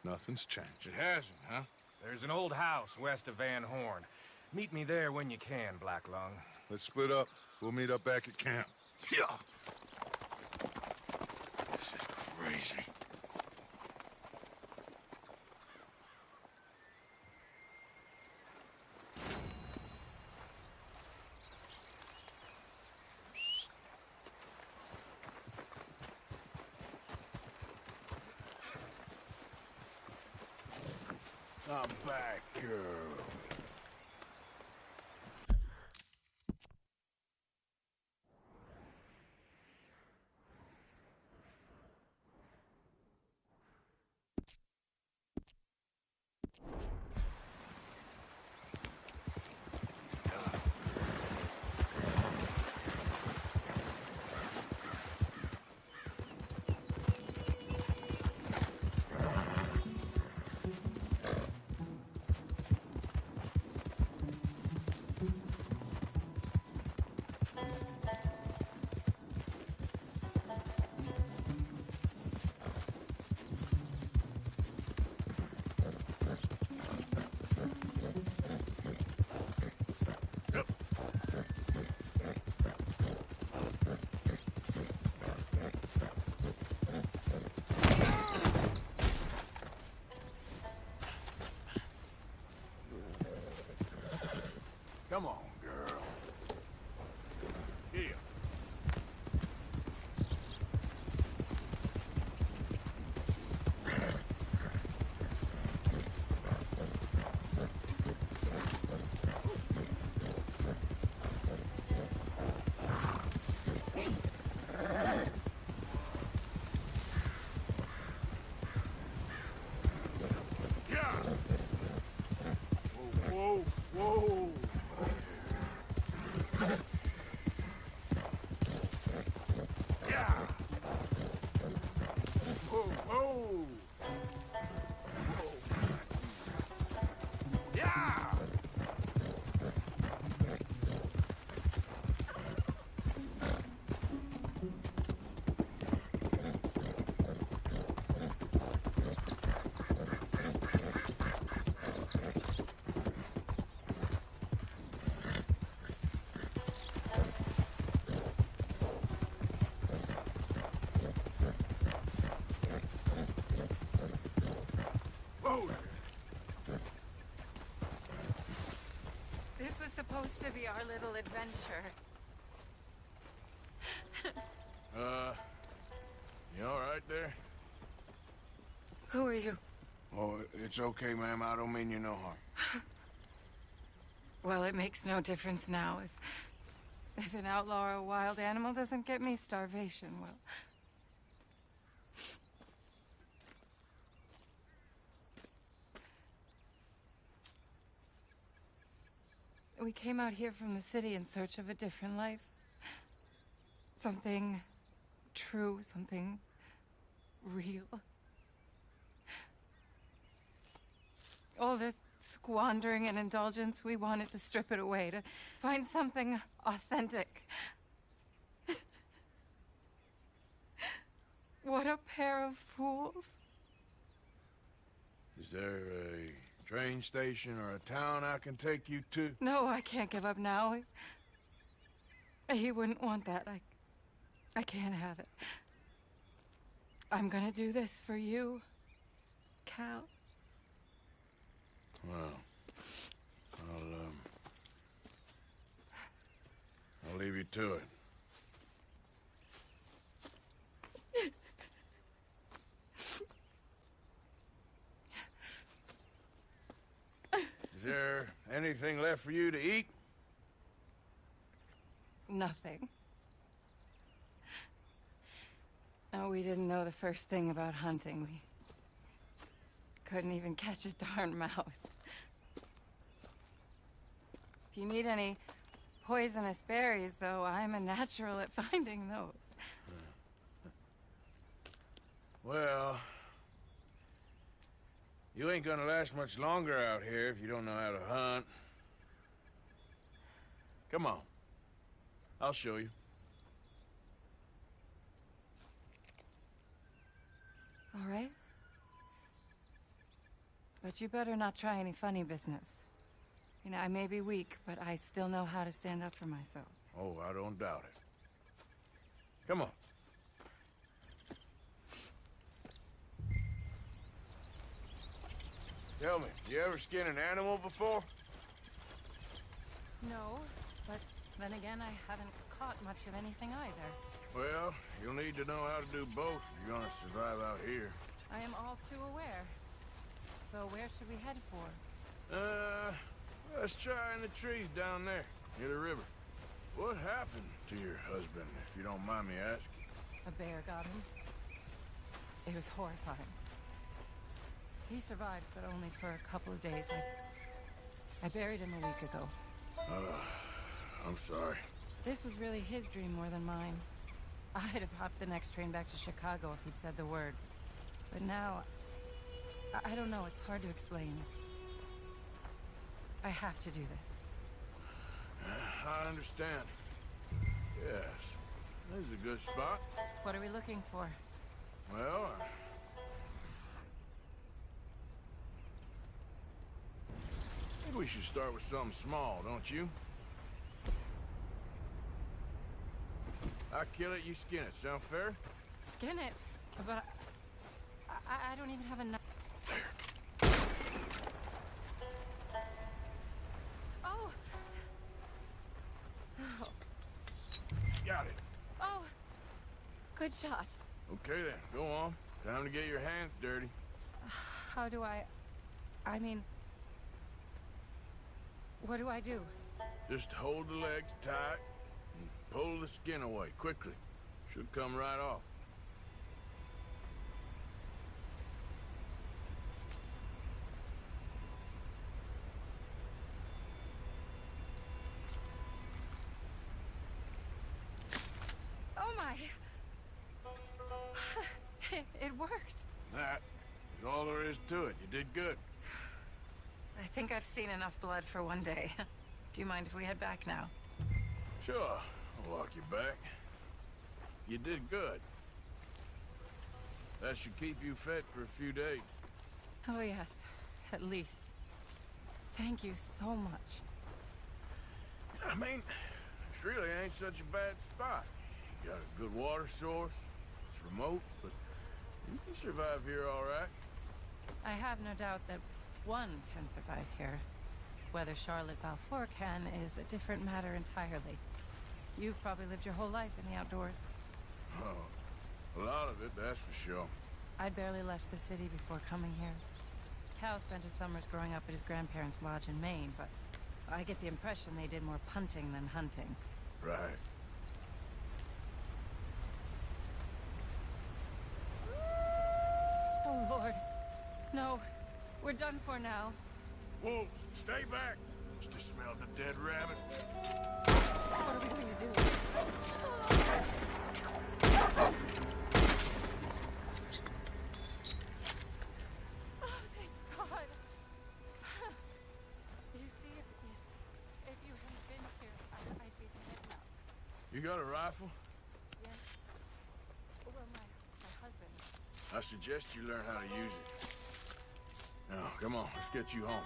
Nothing's changed. It hasn't, huh? There's an old house west of Van Horn. Meet me there when you can, Black Lung. Let's split up. We'll meet up back at camp. Yeah. This is crazy. I'm back, girl. Come on, girl. Here. Yeah. Whoa, whoa, whoa. Oh! This was supposed to be our little adventure. You all right there? Who are you? Oh, it's okay, ma'am. I don't mean you no harm. Well, it makes no difference now. If an outlaw or a wild animal doesn't get me, starvation will. We came out here from the city in search of a different life. Something true, something real. All this squandering and indulgence, we wanted to strip it away, to find something authentic. What a pair of fools. Is there a train station or a town I can take you to? No, I can't give up now. He wouldn't want that. I can't have it. I'm gonna do this for you, Cal. Well, I'll leave you to it. Is there anything left for you to eat? Nothing. No, we didn't know the first thing about hunting. We couldn't even catch a darn mouse. If you need any poisonous berries, though, I'm a natural at finding those. Well, you ain't gonna last much longer out here if you don't know how to hunt. Come on. I'll show you. All right. But you better not try any funny business. You know, I may be weak, but I still know how to stand up for myself. Oh, I don't doubt it. Come on. Tell me, you ever skin an animal before? No, but then again, I haven't caught much of anything either. Well, you'll need to know how to do both if you're gonna survive out here. I am all too aware. So where should we head for? Let's try in the trees down there, near the river. What happened to your husband, if you don't mind me asking? A bear got him. It was horrifying. He survived, but only for a couple of days. I buried him a week ago. I'm sorry. This was really his dream more than mine. I'd have hopped the next train back to Chicago if he'd said the word. But now, I don't know, it's hard to explain. I have to do this. I understand. Yes, this is a good spot. What are we looking for? Well, I think we should start with something small, don't you? I kill it, you skin it. Sound fair? Skin it? But I don't even have a knife. Oh! Oh. Got it. Oh! Good shot. Okay then, go on. Time to get your hands dirty. How do I mean... What do I do? Just hold the legs tight and pull the skin away quickly. Should come right off. Oh my! It worked. That is all there is to it. You did good. I think I've seen enough blood for one day. Do you mind if we head back now? Sure, I'll walk you back. You did good. That should keep you fed for a few days. Oh yes, at least. Thank you so much. I mean, this really ain't such a bad spot. You got a good water source. It's remote, but you can survive here all right. I have no doubt that one can survive here. Whether Charlotte Balfour can is a different matter entirely. You've probably lived your whole life in the outdoors. Oh, a lot of it, that's for sure. I barely left the city before coming here. Cal spent his summers growing up at his grandparents' lodge in Maine, but I get the impression they did more punting than hunting. Right. Oh, Lord. No. We're done for now. Wolves, stay back. Just smelled the dead rabbit. What are we going to do? Oh, thank God. You see, if you hadn't been here, I'd be dead now. You got a rifle? Yes. Well, my husband. I suggest you learn how to use it. Now, come on, let's get you home.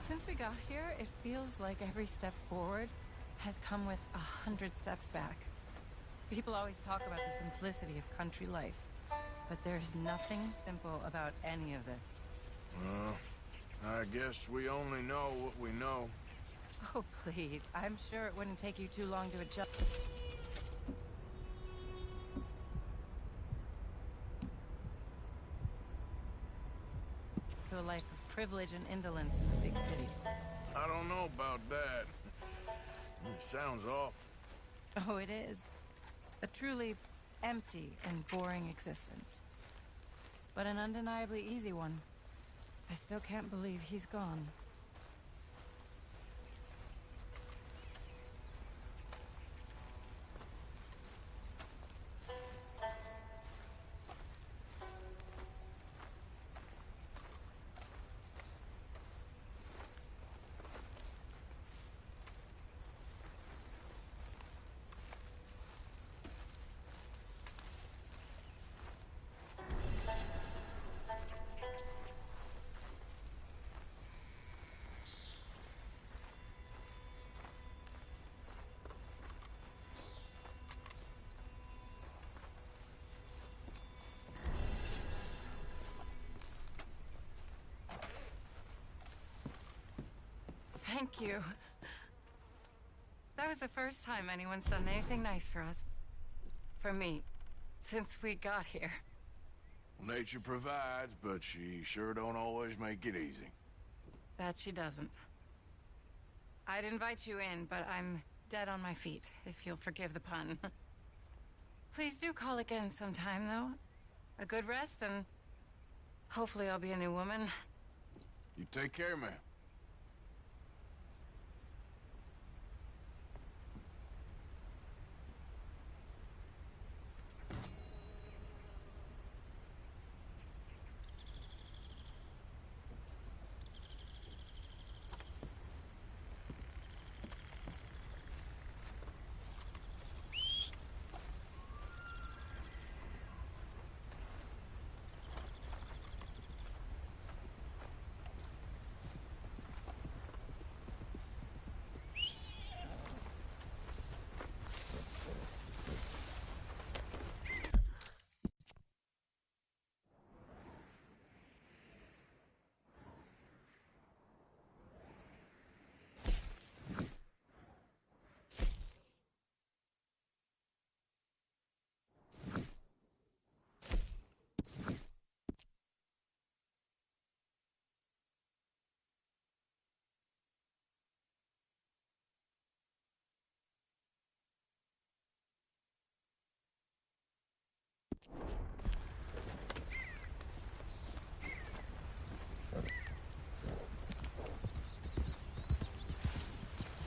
Since we got here, it feels like every step forward has come with 100 steps back. People always talk about the simplicity of country life, but there's nothing simple about any of this. Well, I guess we only know what we know. Oh, please. I'm sure it wouldn't take you too long to adjust to a life of privilege and indolence in the big city. I don't know about that. It sounds awful. Oh, it is. A truly empty and boring existence. But an undeniably easy one. I still can't believe he's gone. Thank you. That was the first time anyone's done anything nice for us. For me. Since we got here. Well, nature provides, but she sure don't always make it easy. That she doesn't. I'd invite you in, but I'm dead on my feet, if you'll forgive the pun. Please do call again sometime, though. A good rest, and hopefully I'll be a new woman. You take care, man.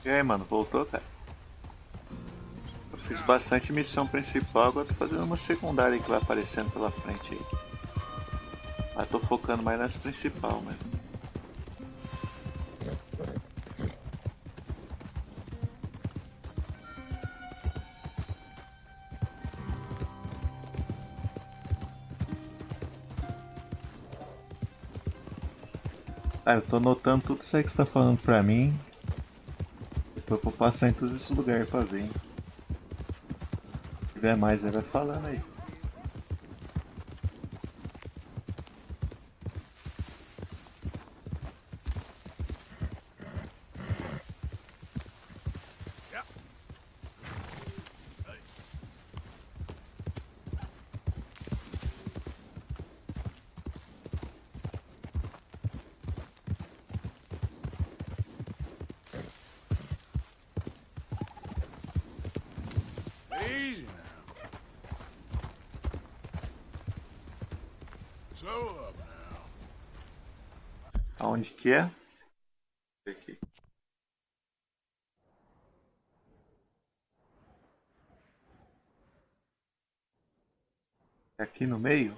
E aí, mano, voltou, cara? Eu fiz bastante missão principal, agora tô fazendo uma secundária que vai aparecendo pela frente aí. Mas tô focando mais nas principais, mesmo. Ah, eu tô notando tudo isso aí que você tá falando pra mim. Depois eu vou passar em todos esses lugares pra ver, hein? Se tiver mais, aí vai falando aí. Easy now. Slow up now. Aonde que é? Aqui. É aqui no meio?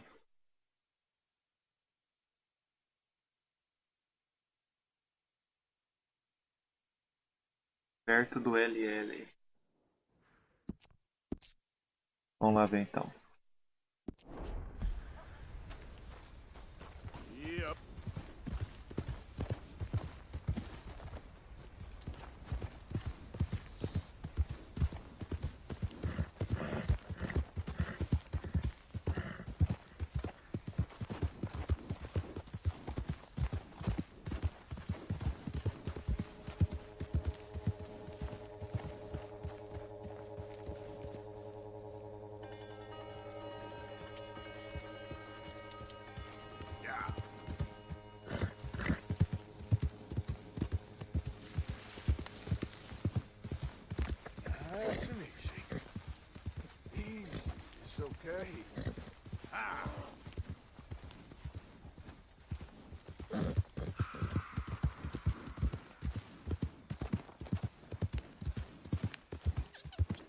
Perto do LL. Vamos lá ver então. Yep. Nice and easy. Easy. It's okay. Ah.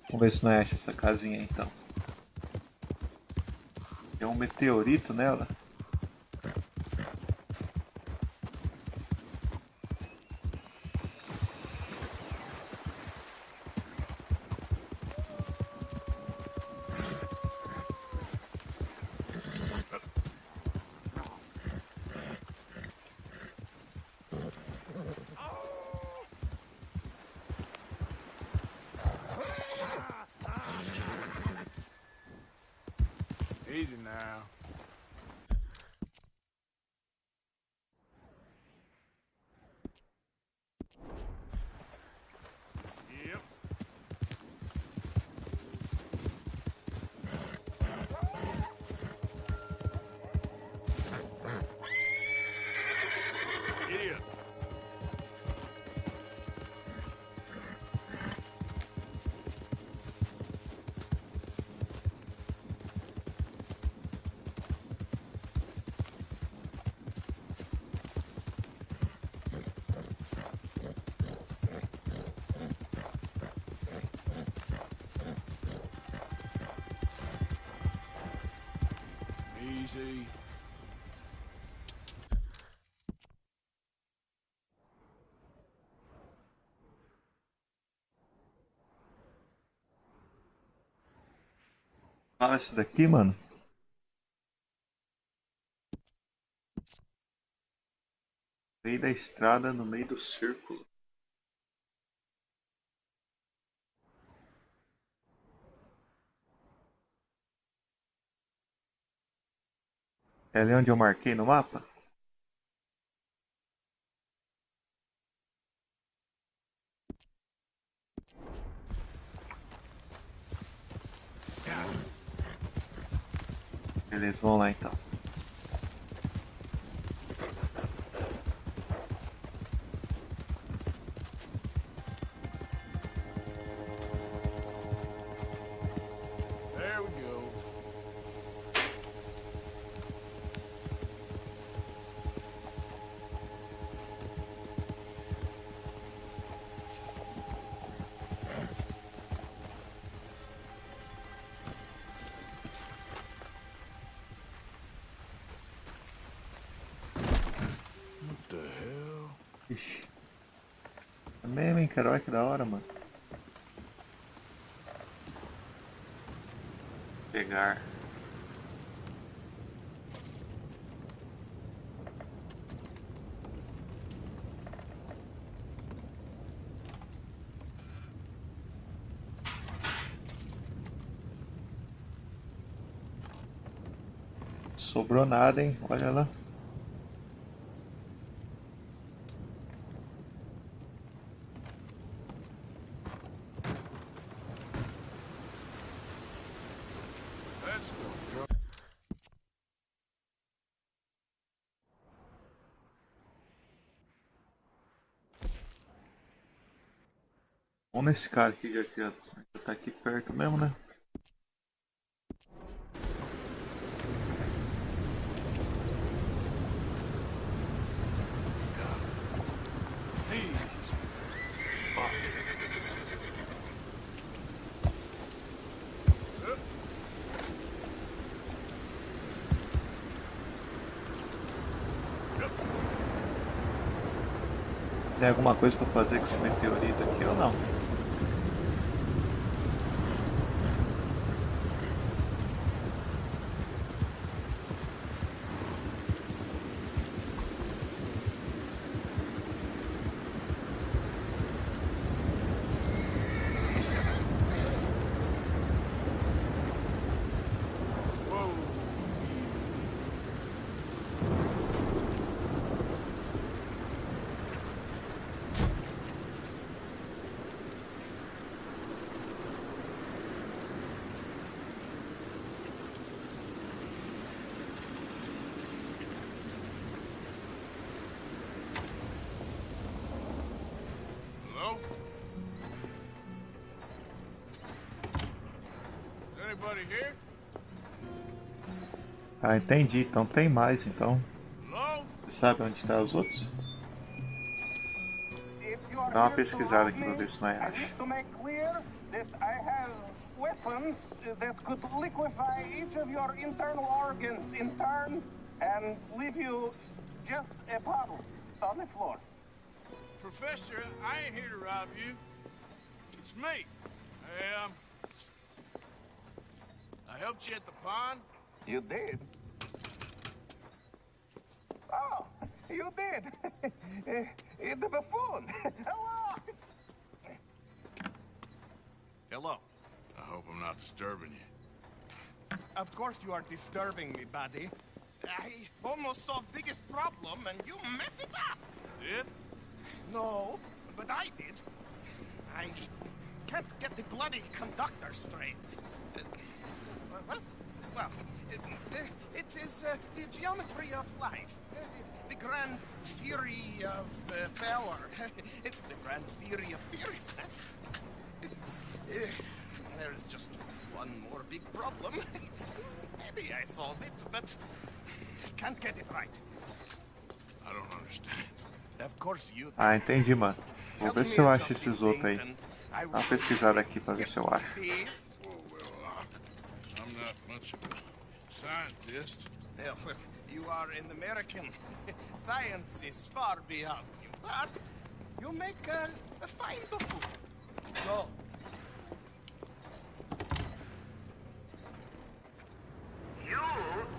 Vamos ver se não acha essa casinha aí, então. Tem um meteorito nela. Easy now. Yep. Idiot. Easy. Ah, esse daqui, mano. No meio da estrada, no meio do círculo. É ali onde eu marquei no mapa? Beleza, vamos lá então. There we go. What the hell? Ixi. É mesmo, hein, cara? Olha que da hora, mano. Pegar. Sobrou nada, hein? Olha lá. Vamos nesse cara aqui, já que já tá aqui perto mesmo, né? Tem alguma coisa pra fazer com esse meteorito aqui ou não? Ah, entendi. Então tem mais, então. Você sabe onde estão os outros? Dá uma pesquisada aqui pra ver se nós acha. Weapons that could liquefy each of your internal organs in turn and leave you just a puddle on the floor. Professor, I ain't here to rob you. It's me. I helped you at the pond. You did? Oh, you did. The buffoon. Hello. Hello. I hope I'm not disturbing you. Of course you are disturbing me, buddy. I almost solved biggest problem and you mess it up. Did? No, but I did. I can't get the bloody conductor straight. What? Well, it is the geometry of life. The grand theory of power. It's the grand theory of theories. There is just one more big problem. Maybe I solve it, but can't get it right. I don't understand. Of course you. Ah, entendi, mano. Vou ver se eu acho esses outros aí. Dá uma pesquisada aqui pra ver se eu acho. I'm not much of a scientist. Well, you are an American. Science is far beyond you, but you make a fine buffoon. Go. You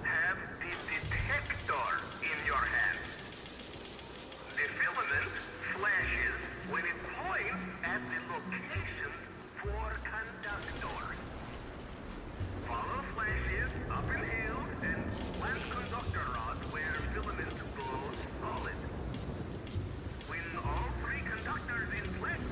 have the detector in your hand. The filament flashes when it points at the location for conductors. Follow flashes up in hills and plant conductor rods where filament glows solid. When all three conductors in place,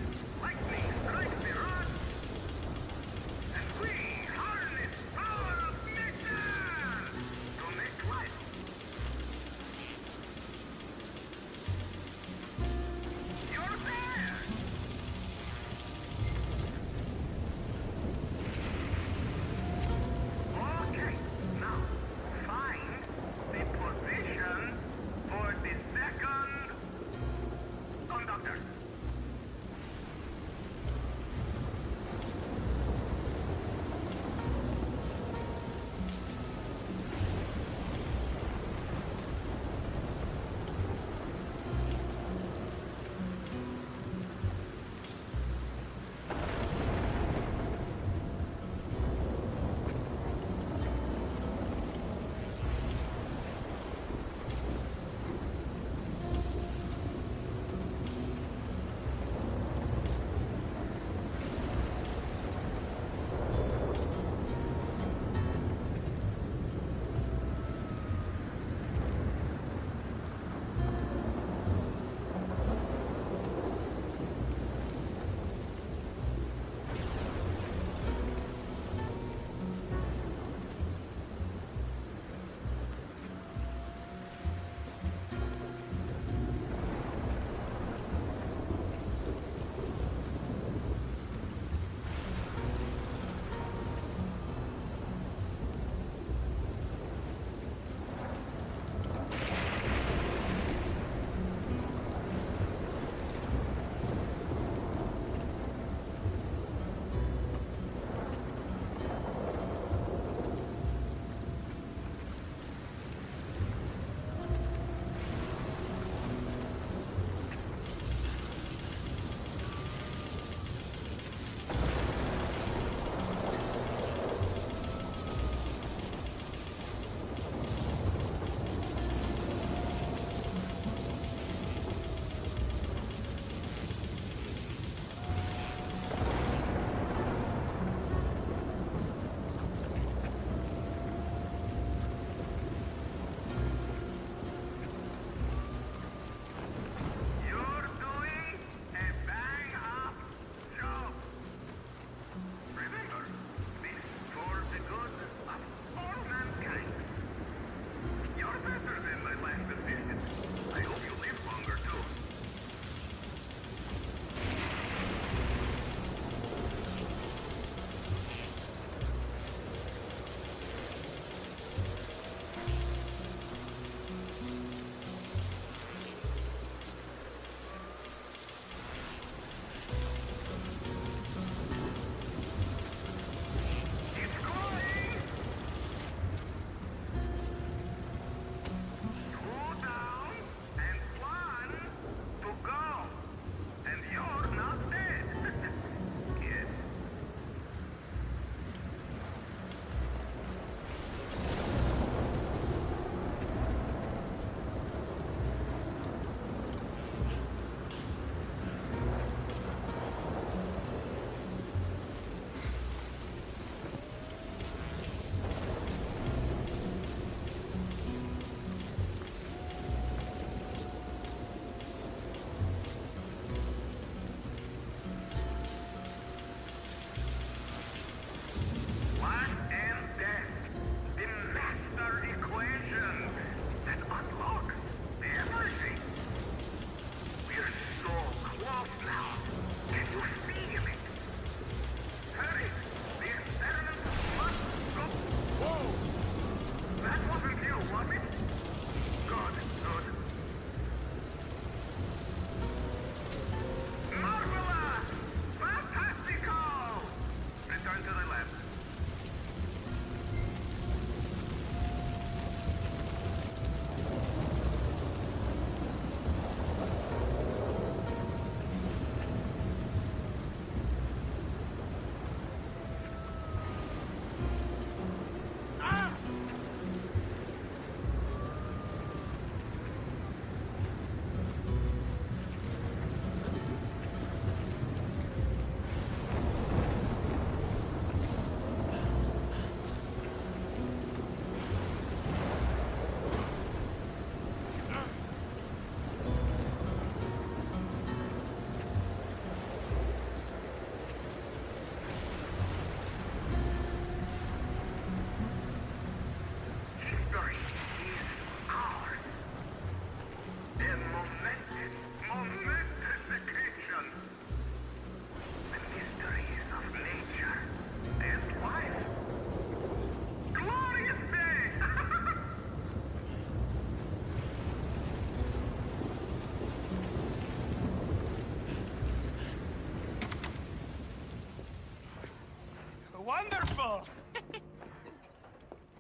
all.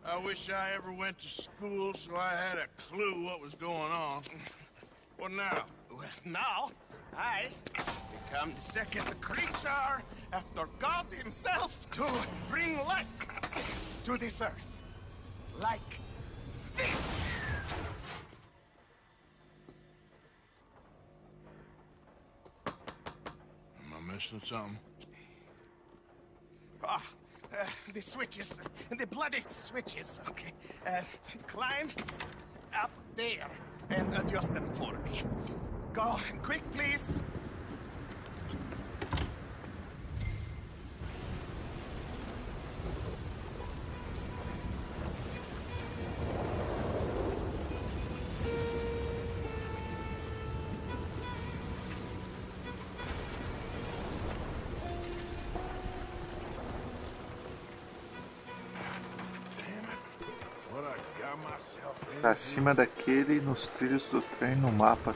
I wish I ever went to school so I had a clue what was going on. What now? Well, now, I become the second creature after God himself to bring life to this earth. Like this. Am I missing something? The switches. The bloody switches. Okay. Climb up there and adjust them for me. Go quick, please. Pra cima daquele, nos trilhos do trem, no mapa.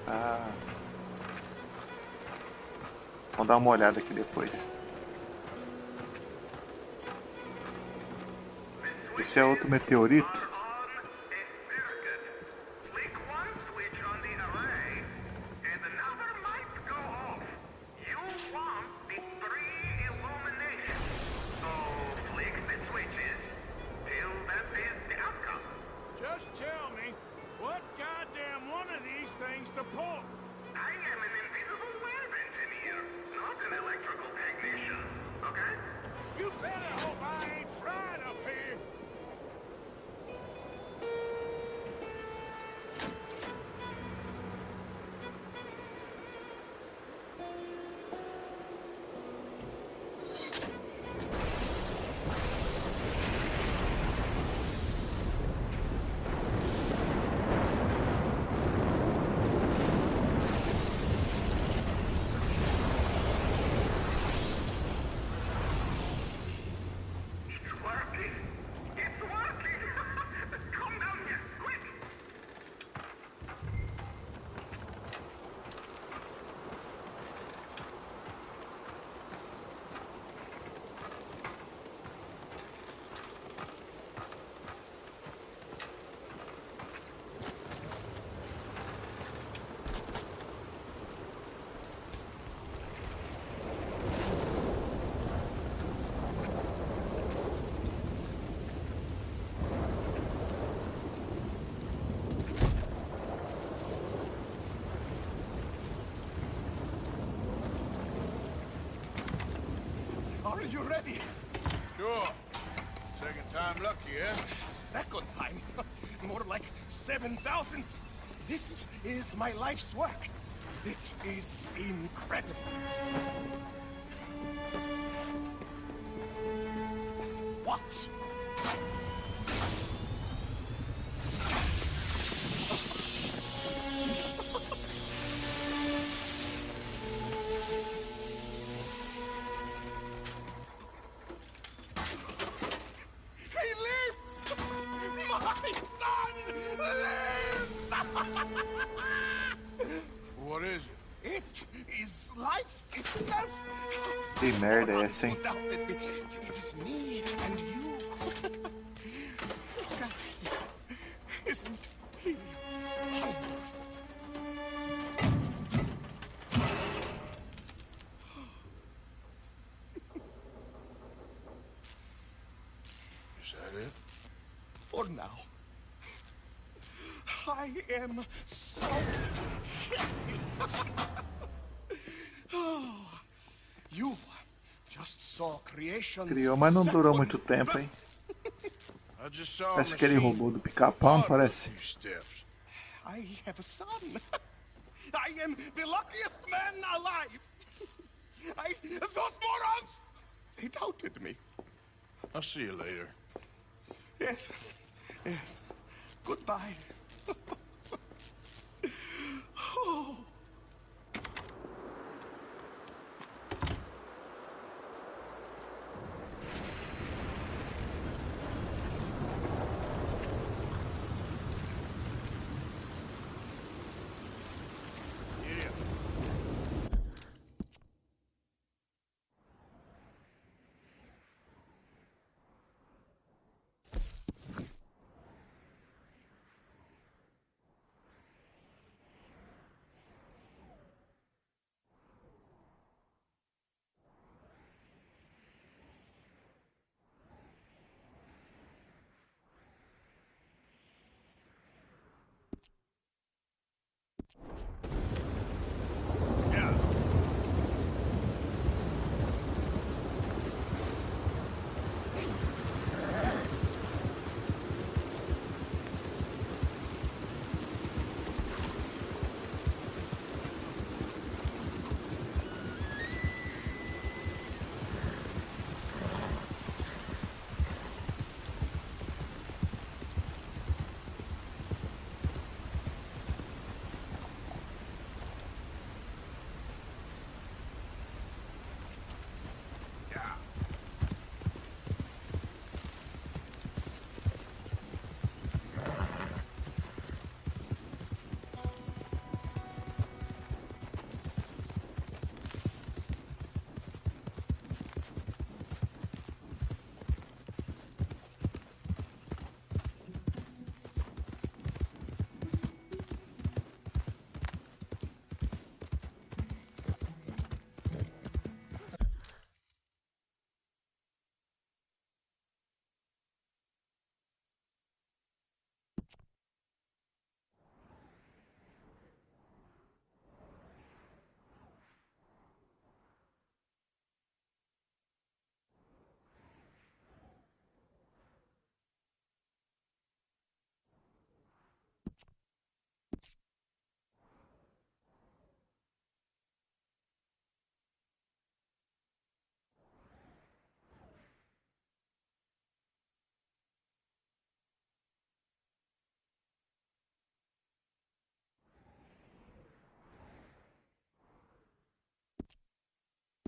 Ah. Vamos dar uma olhada aqui depois. Esse é outro meteorito. Just tell me, what goddamn one of these things to pull? I am an invisible web engineer, not an electrical technician, okay? You better hope I ain't fried up here. Are you ready? Sure. Second time lucky, eh? Second time? More like 7,000. This is my life's work. It is incredible. Watch. What is it? It is life itself. Que merda é essa, hein? It is me and you. God, isn't he wonderful? Is that it? For now. I am so happy. Oh, you just saw creation. Criou, mas não durou muito tempo, hein? Parece aquele robô do pica-pau, não parece? I have a son. I am the luckiest man alive. Those morons, they doubted me. I'll see you later. Yes, yes. Goodbye. Oh.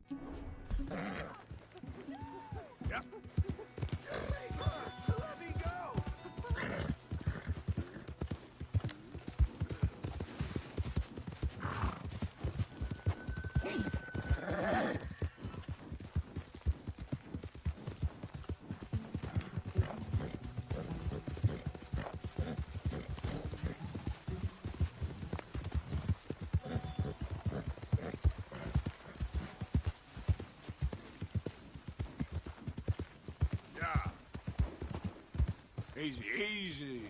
Yep. Let me go! Easy, easy.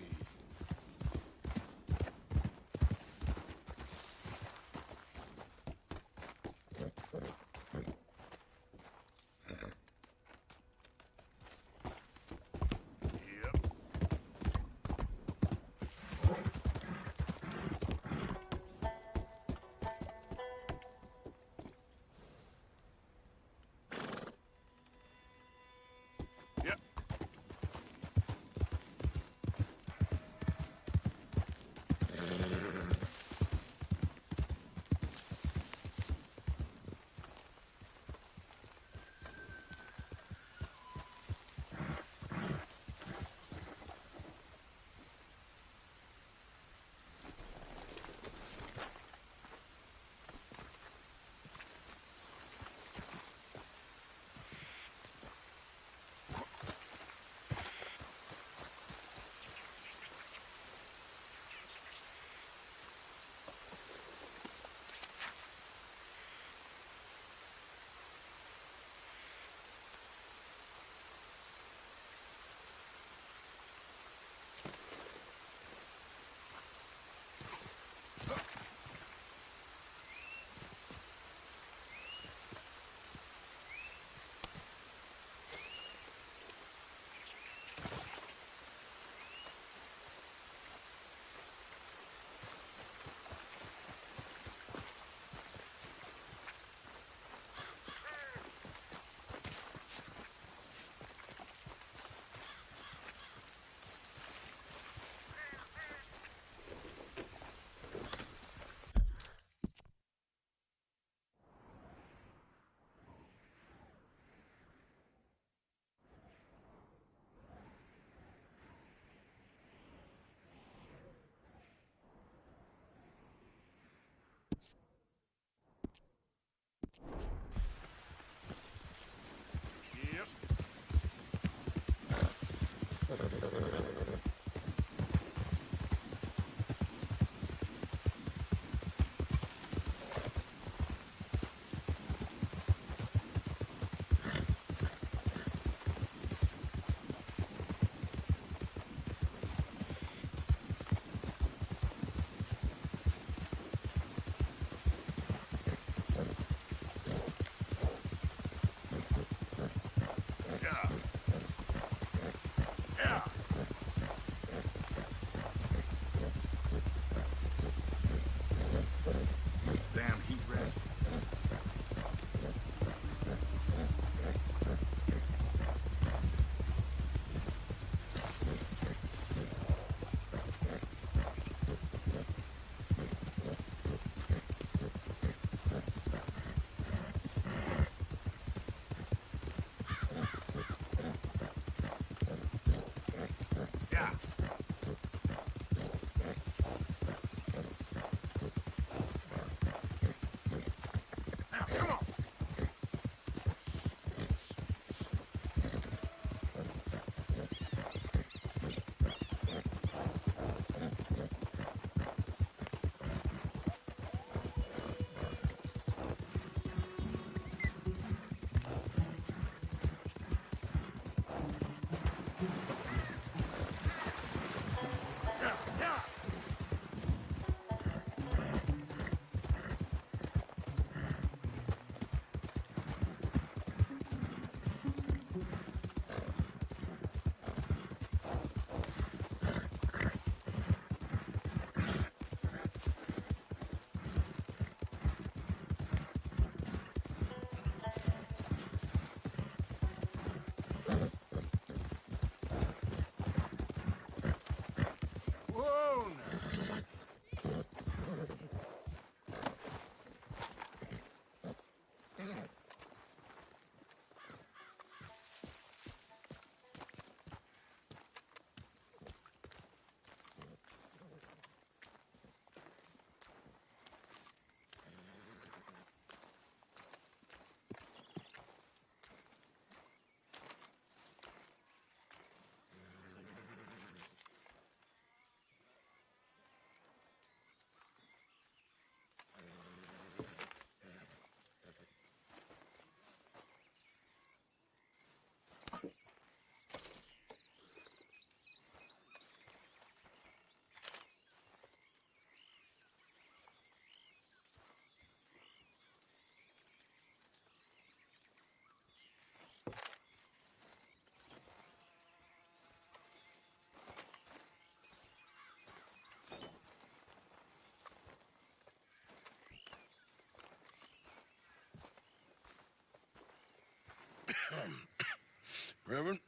Reverend?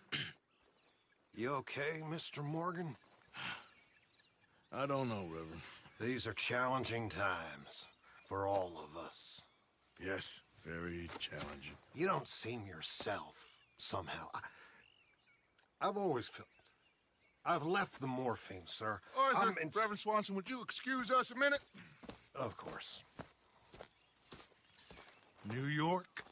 You okay, Mr. Morgan? I don't know, Reverend. These are challenging times for all of us. Yes, very challenging. You don't seem yourself, somehow. I've always felt... I've left the morphine, sir. Arthur, Reverend Swanson, would you excuse us a minute? Of course. New York.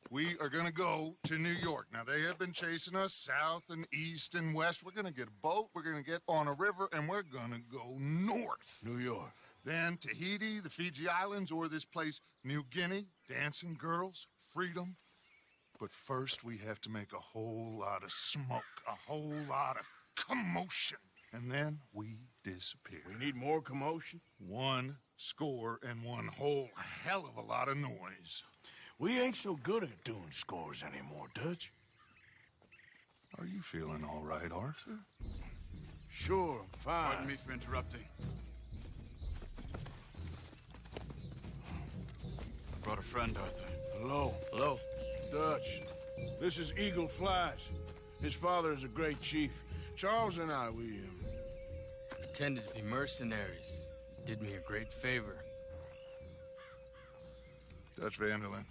We are going to go to New York. Now, they have been chasing us south and east and west. We're going to get a boat, we're going to get on a river, and we're going to go north. New York. Then Tahiti, the Fiji Islands, or this place, New Guinea, dancing girls, freedom. But first, we have to make a whole lot of smoke, a whole lot of commotion. And then we disappear. We need more commotion? 1 score and 1 whole hell of a lot of noise. We ain't so good at doing scores anymore, Dutch. Are you feeling all right, Arthur? Sure, I'm fine. Pardon me for interrupting. I brought a friend, Arthur. Hello. Hello. Dutch, this is Eagle Flies. His father is a great chief. Charles and I, we pretended to be mercenaries. Did me a great favor. Dutch Van der Linde,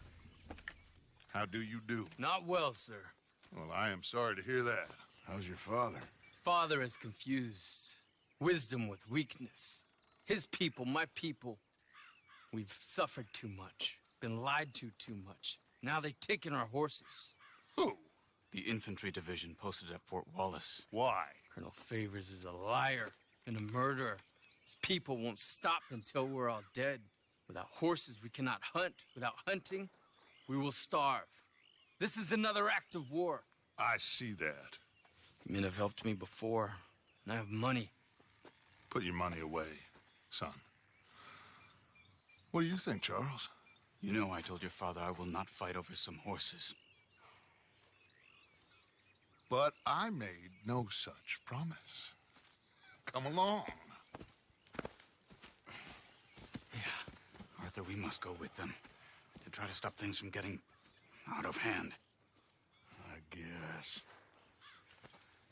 how do you do? Not well, sir. Well, I am sorry to hear that. How's your father? Father has confused wisdom with weakness. His people, my people, we've suffered too much, been lied to too much. Now they've taken our horses. Who? The infantry division posted at Fort Wallace. Why? Colonel Favors is a liar and a murderer. His people won't stop until we're all dead. Without horses, we cannot hunt. Without hunting, we will starve. This is another act of war. I see that. You men have helped me before, and I have money. Put your money away, son. What do you think, Charles? You know I told your father I will not fight over some horses. But I made no such promise. Come along. Yeah, Arthur, we must go with them to try to stop things from getting out of hand. I guess.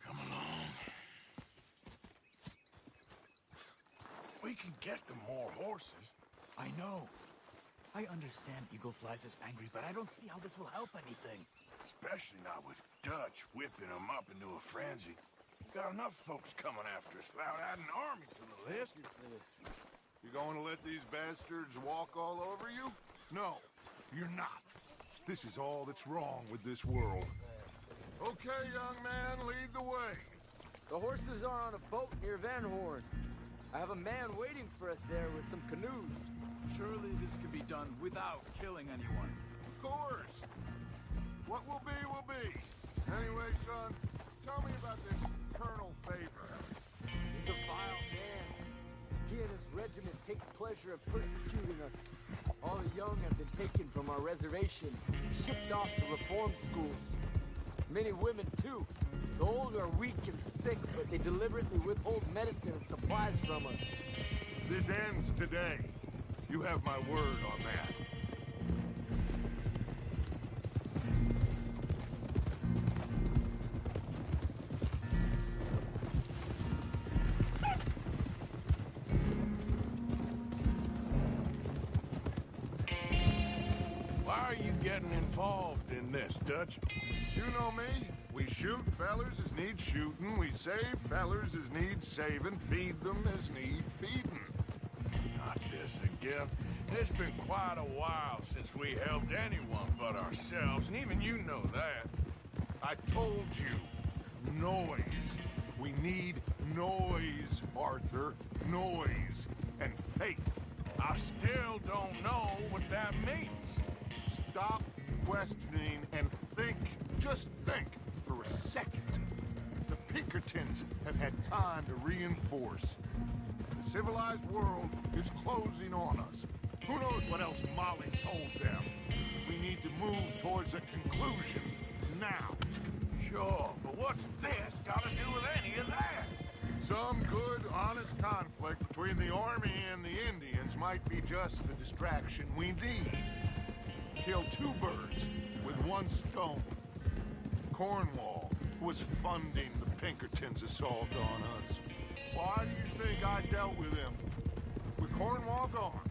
Come along. We can get them more horses. I know. I understand Eagle Flies is angry, but I don't see how this will help anything. Especially not with Dutch whipping them up into a frenzy. We've got enough folks coming after us without adding an army to the list. You going to let these bastards walk all over you? No, you're not. This is all that's wrong with this world. Okay, young man, lead the way. The horses are on a boat near Van Horn. I have a man waiting for us there with some canoes. Surely this could be done without killing anyone. Of course. What will be, will be. Anyway, son, tell me about this Colonel Favor. He's a vile man. He and his regiment take pleasure in persecuting us. All the young have been taken from our reservation, shipped off to reform schools. Many women, too. The old are weak and sick, but they deliberately withhold medicine and supplies from us. This ends today. You have my word on that. Why are you getting involved in this, Dutch? You know me. We shoot fellers as need shooting. We save fellers as need saving. Feed them as need feeding. Not this again. It's been quite a while since we helped anyone but ourselves, and even you know that. I told you. Noise. We need noise, Arthur. Noise and faith. I still don't know what that means. Stop questioning and think. Just think for a second. The Pinkertons have had time to reinforce. The civilized world is closing on us. Who knows what else Molly told them? We need to move towards a conclusion now. Sure, but what's this got to do with any of that? Some good, honest conflict between the army and the Indians might be just the distraction we need. Kill 2 birds with 1 stone. Cornwall, who was funding the Pinkertons' assault on us. Why do you think I dealt with him? With Cornwall gone,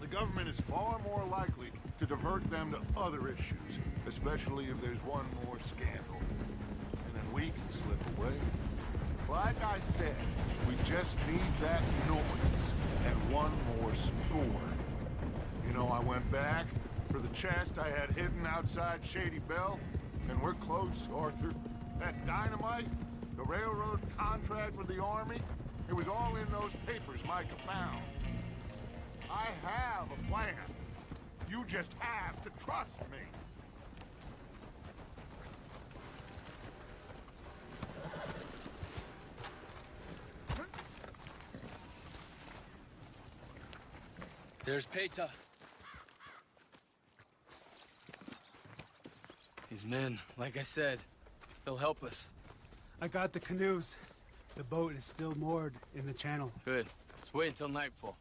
the government is far more likely to divert them to other issues, especially if there's one more scandal. And then we can slip away. Like I said, we just need that noise and one more score. You know, I went back for the chest I had hidden outside Shady Bell, and we're close, Arthur. That dynamite, the railroad contract with the Army, it was all in those papers Micah found. I have a plan. You just have to trust me. There's Peta. His men, like I said, they'll help us. I got the canoes. The boat is still moored in the channel. Good. Let's wait until nightfall.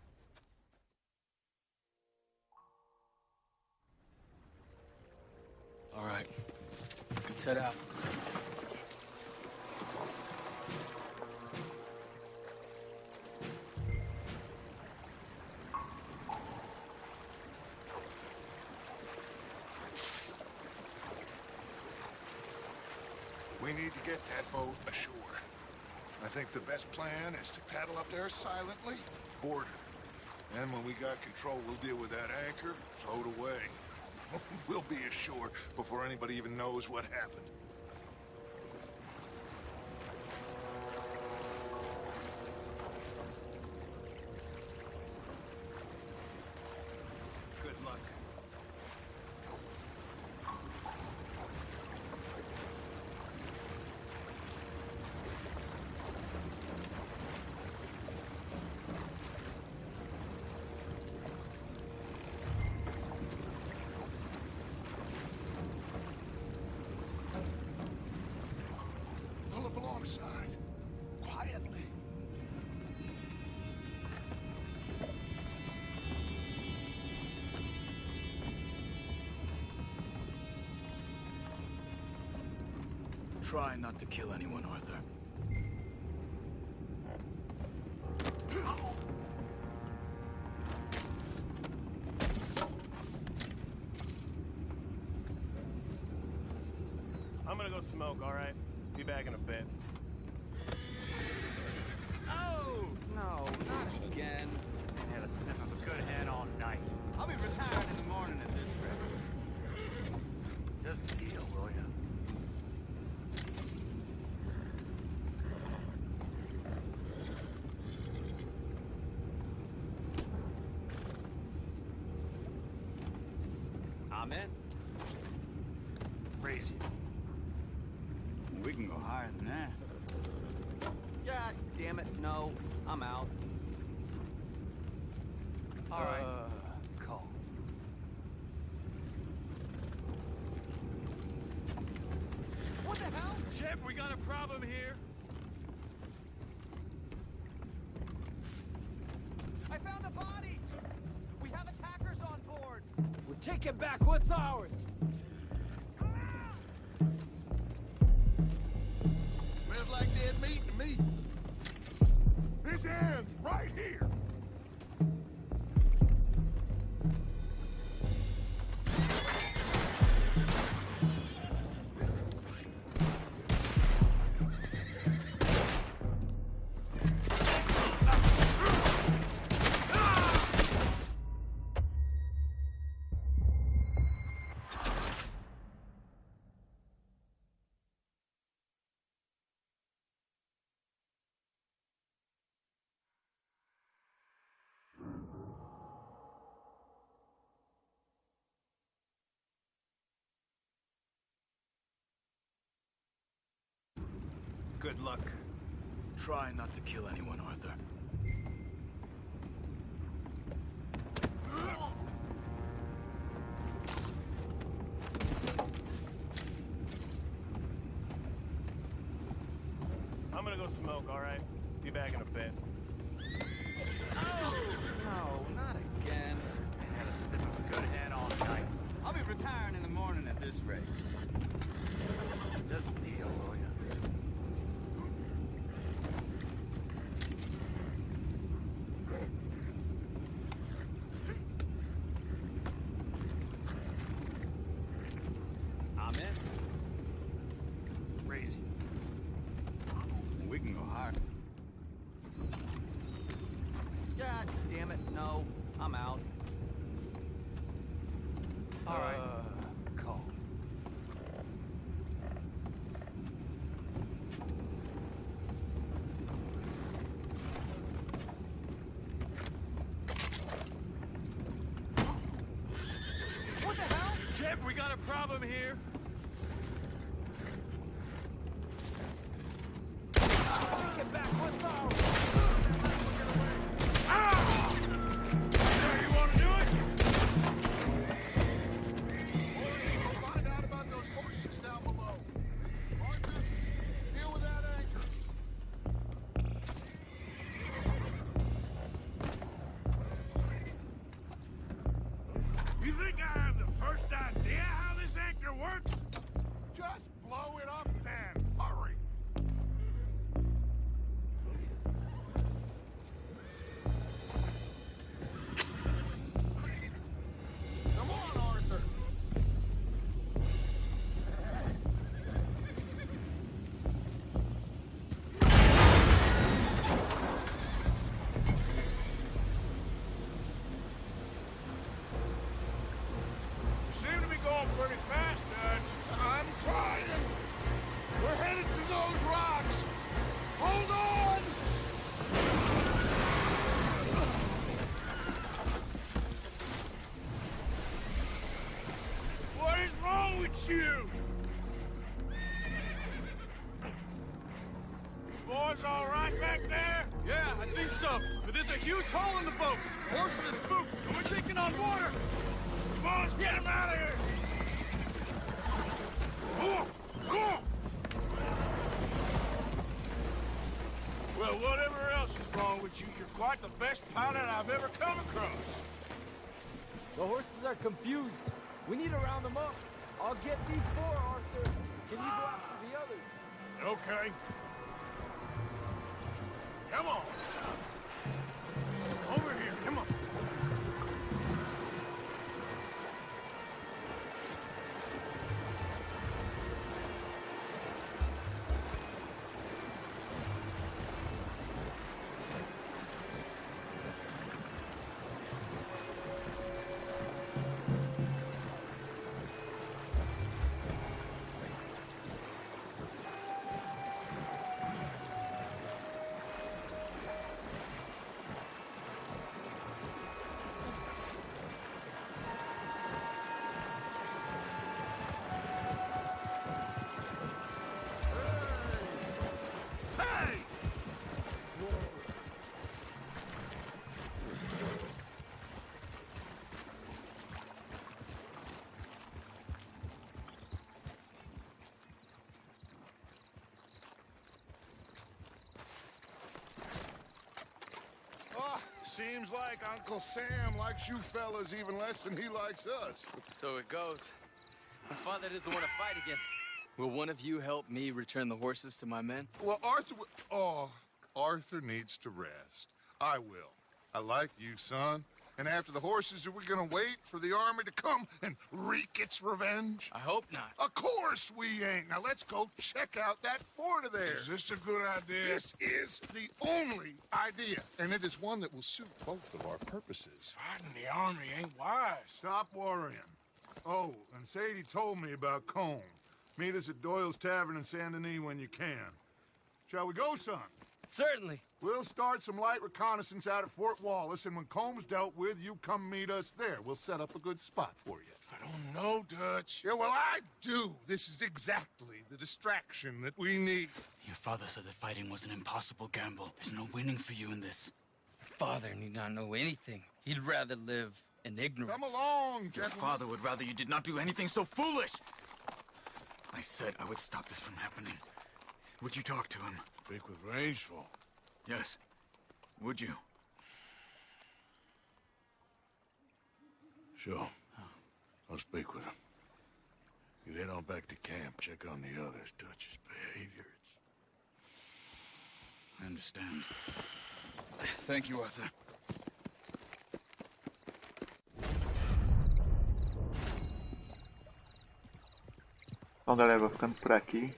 All right. Let's head out. We need to get that boat ashore. I think the best plan is to paddle up there silently, board her. And when we got control, we'll deal with that anchor, float away. We'll be ashore before anybody even knows what happened. Good luck. Pull up alongside, quietly. Try not to kill anyone, Arthur. I'm gonna go smoke, all right? Be back in a bit. Oh, no, not again. I had a sniff of a good head all night. I'll be retiring in the morning at this rate. Just deal, will ya? I'm in. Raise you. We can go higher than that. God damn it, no. I'm out. All right. Call. What the hell? Shep, we got a problem here. I found a body! We have attackers on board! We're taking back what's ours! Smells like dead meat to me. This ends right here. Good luck. Try not to kill anyone, Arthur. I'm gonna go smoke, all right? Be back in a bit. Oh, no, not again. I had a sniff of a good head all night. I'll be retiring in the morning at this rate. I'm in. Crazy. We can go higher. God damn it, no. I'm out. All right. Call. What the hell? Jeff, we got a problem here. Take it back, what's ours? You want to do it? Find out about those horses down below. Arthur, deal with that anchor. You think I have the first idea how this anchor works? Just blow it up then. Hurry. Come on, Arthur. You seem to be going pretty fast, Dutch. I'm trying. We're headed to those rocks. Hold on! What is wrong with you? Boys all right back there? Yeah, I think so. But there's a huge hole in the boat. Horses are spooked, and we're taking on water. Boys, get him out of here! Well, whatever else is wrong with you, you're quite the best pilot I've ever come across. The horses are confused. We need to round them up. I'll get these four, Arthur. Can you go after the others? Okay. Come on. Over here, come on. Seems like Uncle Sam likes you fellas even less than he likes us. So it goes. My father doesn't want to fight again. Will one of you help me return the horses to my men? Well, Arthur needs to rest. I will. I like you, son. And after the horses, are we gonna wait for the army to come and wreak its revenge? I hope not. Of course we ain't. Now let's go check out that fort of theirs. Is this a good idea? This is the only idea, and it is one that will suit both of our purposes. Fighting the army ain't wise. Stop worrying. Oh, and Sadie told me about Combe. Meet us at Doyle's Tavern in Saint Denis when you can. Shall we go, son? Certainly. We'll start some light reconnaissance out at Fort Wallace, and when Combs dealt with, you come meet us there. We'll set up a good spot for you. I don't know, Dutch. Yeah, well, I do. This is exactly the distraction that we need. Your father said that fighting was an impossible gamble. There's no winning for you in this. Father need not know anything. He'd rather live in ignorance. Come along, Your gentlemen. father would rather you did not do anything so foolish. I said I would stop this from happening. Would you talk to him? Speak with Rangeful. Yes. Would you? Sure. I'll speak with him. You head on back to camp, check on the others, Dutch's behavior. I understand. Thank you, Arthur. Então galera, vou ficando por aqui.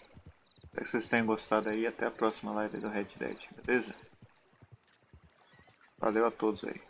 Espero que vocês tenham gostado aí. Até a próxima live do Red Dead, beleza? Valeu a todos aí.